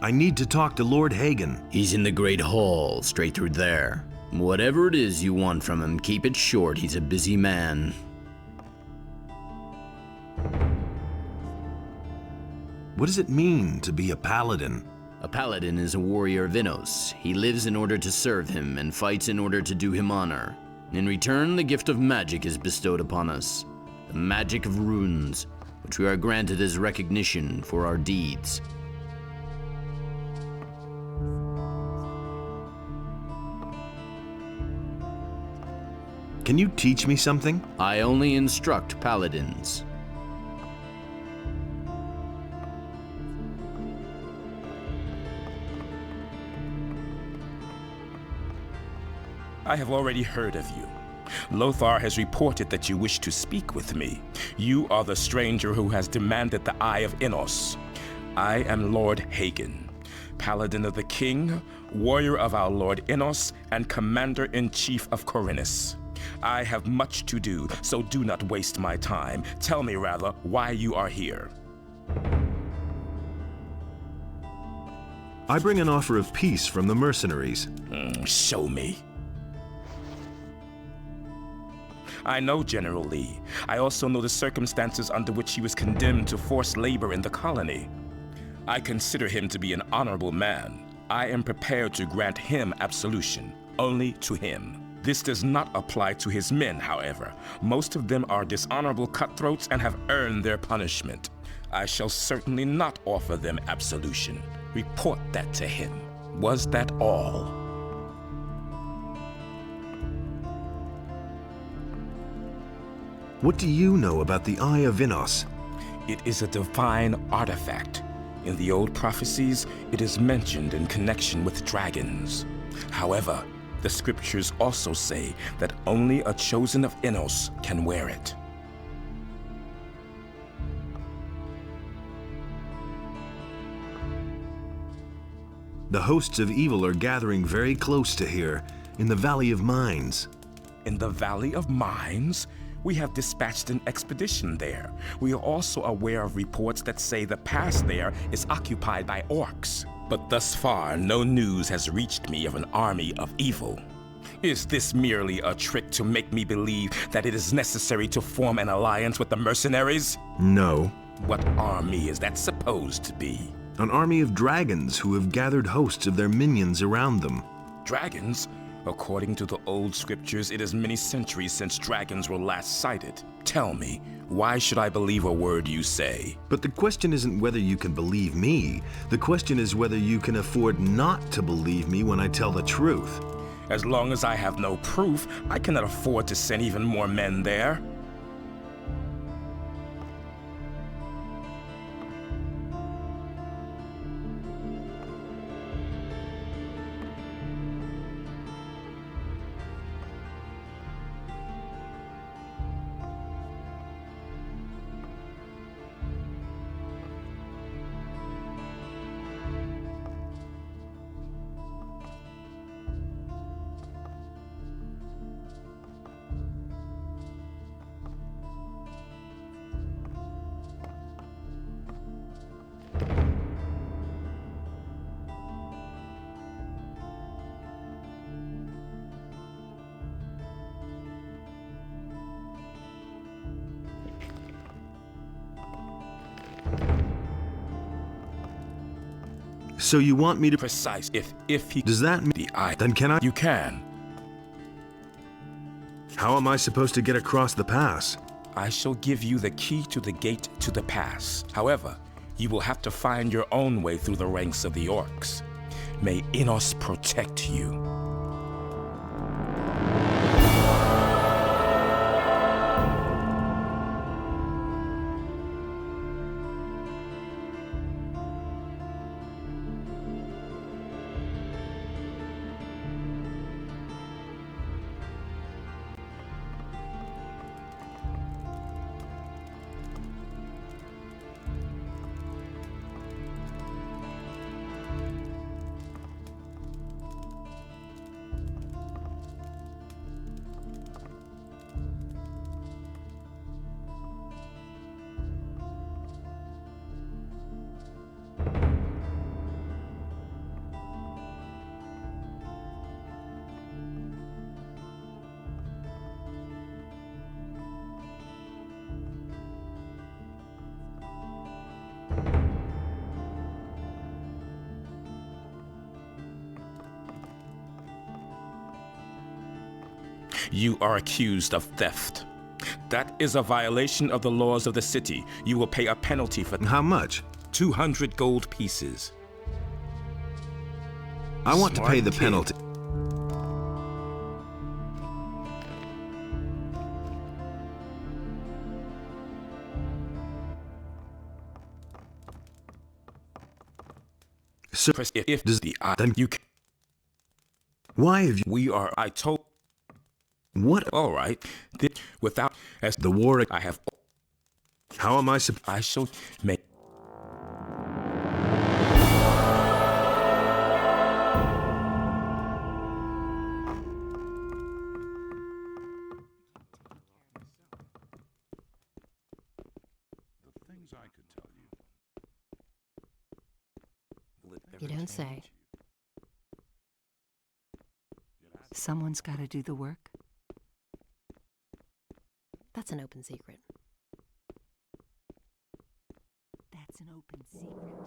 I need to talk to Lord Hagen. He's in the Great Hall, straight through there. Whatever it is you want from him, keep it short. He's a busy man. What does it mean to be a paladin? A paladin is a warrior of Innos. He lives in order to serve him and fights in order to do him honor. In return, the gift of magic is bestowed upon us. The magic of runes, which we are granted as recognition for our deeds. Can you teach me something? I only instruct paladins. I have already heard of you. Lothar has reported that you wish to speak with me. You are the stranger who has demanded the Eye of Innos. I am Lord Hagen, Paladin of the King, warrior of our Lord Innos, and Commander-in-Chief of Corinus. I have much to do, so do not waste my time. Tell me, rather, why you are here. I bring an offer of peace from the mercenaries. Show me. I know General Lee. I also know the circumstances under which he was condemned to forced labor in the colony. I consider him to be an honorable man. I am prepared to grant him absolution, only to him. This does not apply to his men, however. Most of them are dishonorable cutthroats and have earned their punishment. I shall certainly not offer them absolution. Report that to him. Was that all? What do you know about the Eye of Innos? It is a divine artifact. In the old prophecies, it is mentioned in connection with dragons. However, the scriptures also say that only a chosen of Innos can wear it. The hosts of evil are gathering very close to here, in the Valley of Mines. In the Valley of Mines? We have dispatched an expedition there. We are also aware of reports that say the pass there is occupied by orcs. But thus far, no news has reached me of an army of evil. Is this merely a trick to make me believe that it is necessary to form an alliance with the mercenaries? No. What army is that supposed to be? An army of dragons who have gathered hosts of their minions around them. Dragons? According to the old scriptures, it is many centuries since dragons were last sighted. Tell me, why should I believe a word you say? But the question isn't whether you can believe me. The question is whether you can afford not to believe me when I tell the truth. As long as I have no proof, I cannot afford to send even more men there. So you want me to... Precise. If he... Does that mean... The eye. Then can I... You can. How am I supposed to get across the pass? I shall give you the key to the gate to the pass. However, you will have to find your own way through the ranks of the orcs. May Innos protect you. You are accused of theft. That is a violation of the laws of the city. You will pay a penalty for... How much? 200 gold pieces. I want to pay the penalty. So if does the then you can... Why have you... We are... I told... What? All right. Without... As the war... I have... How am I I shall make... You don't say. Someone's got to do the work. That's an open secret. That's an open secret.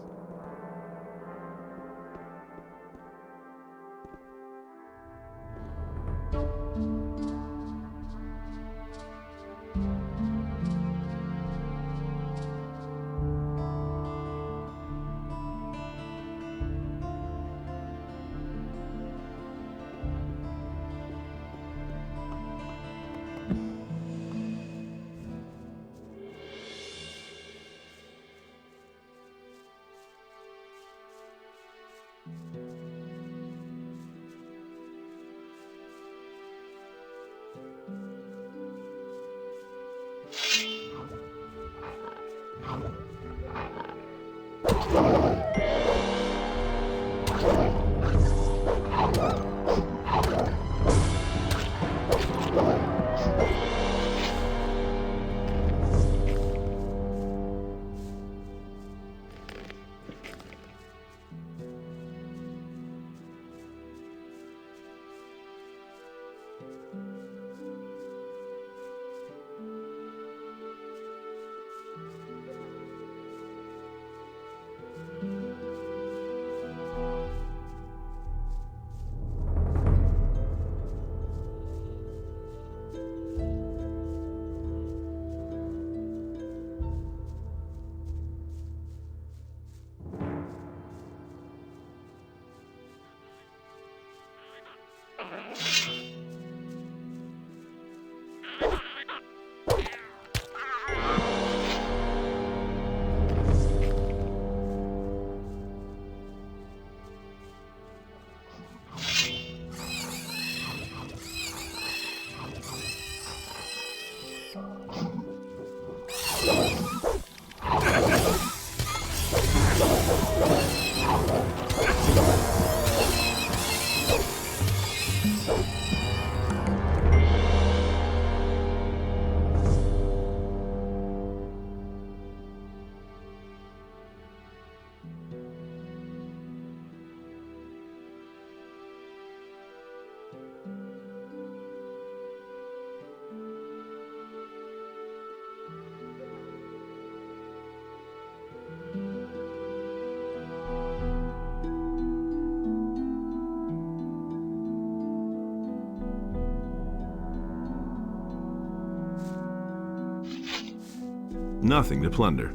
nothing to plunder.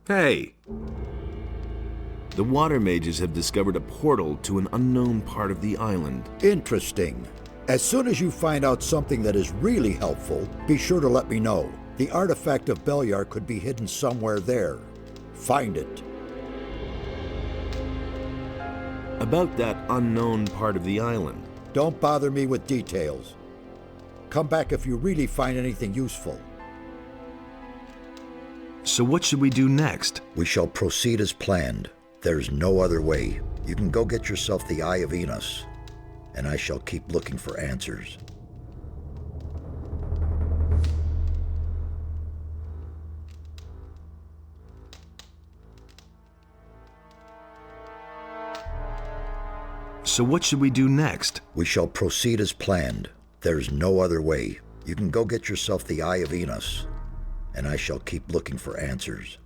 Hey! The water mages have discovered a portal to an unknown part of the island. Interesting. As soon as you find out something that is really helpful, be sure to let me know. The artifact of Beliar could be hidden somewhere there. Find it. About that unknown part of the island. Don't bother me with details. Come back if you really find anything useful. So what should we do next? We shall proceed as planned. There's no other way. You can go get yourself the Eye of Enos, and I shall keep looking for answers. So what should we do next? We shall proceed as planned. There's no other way. You can go get yourself the Eye of Enos, and I shall keep looking for answers.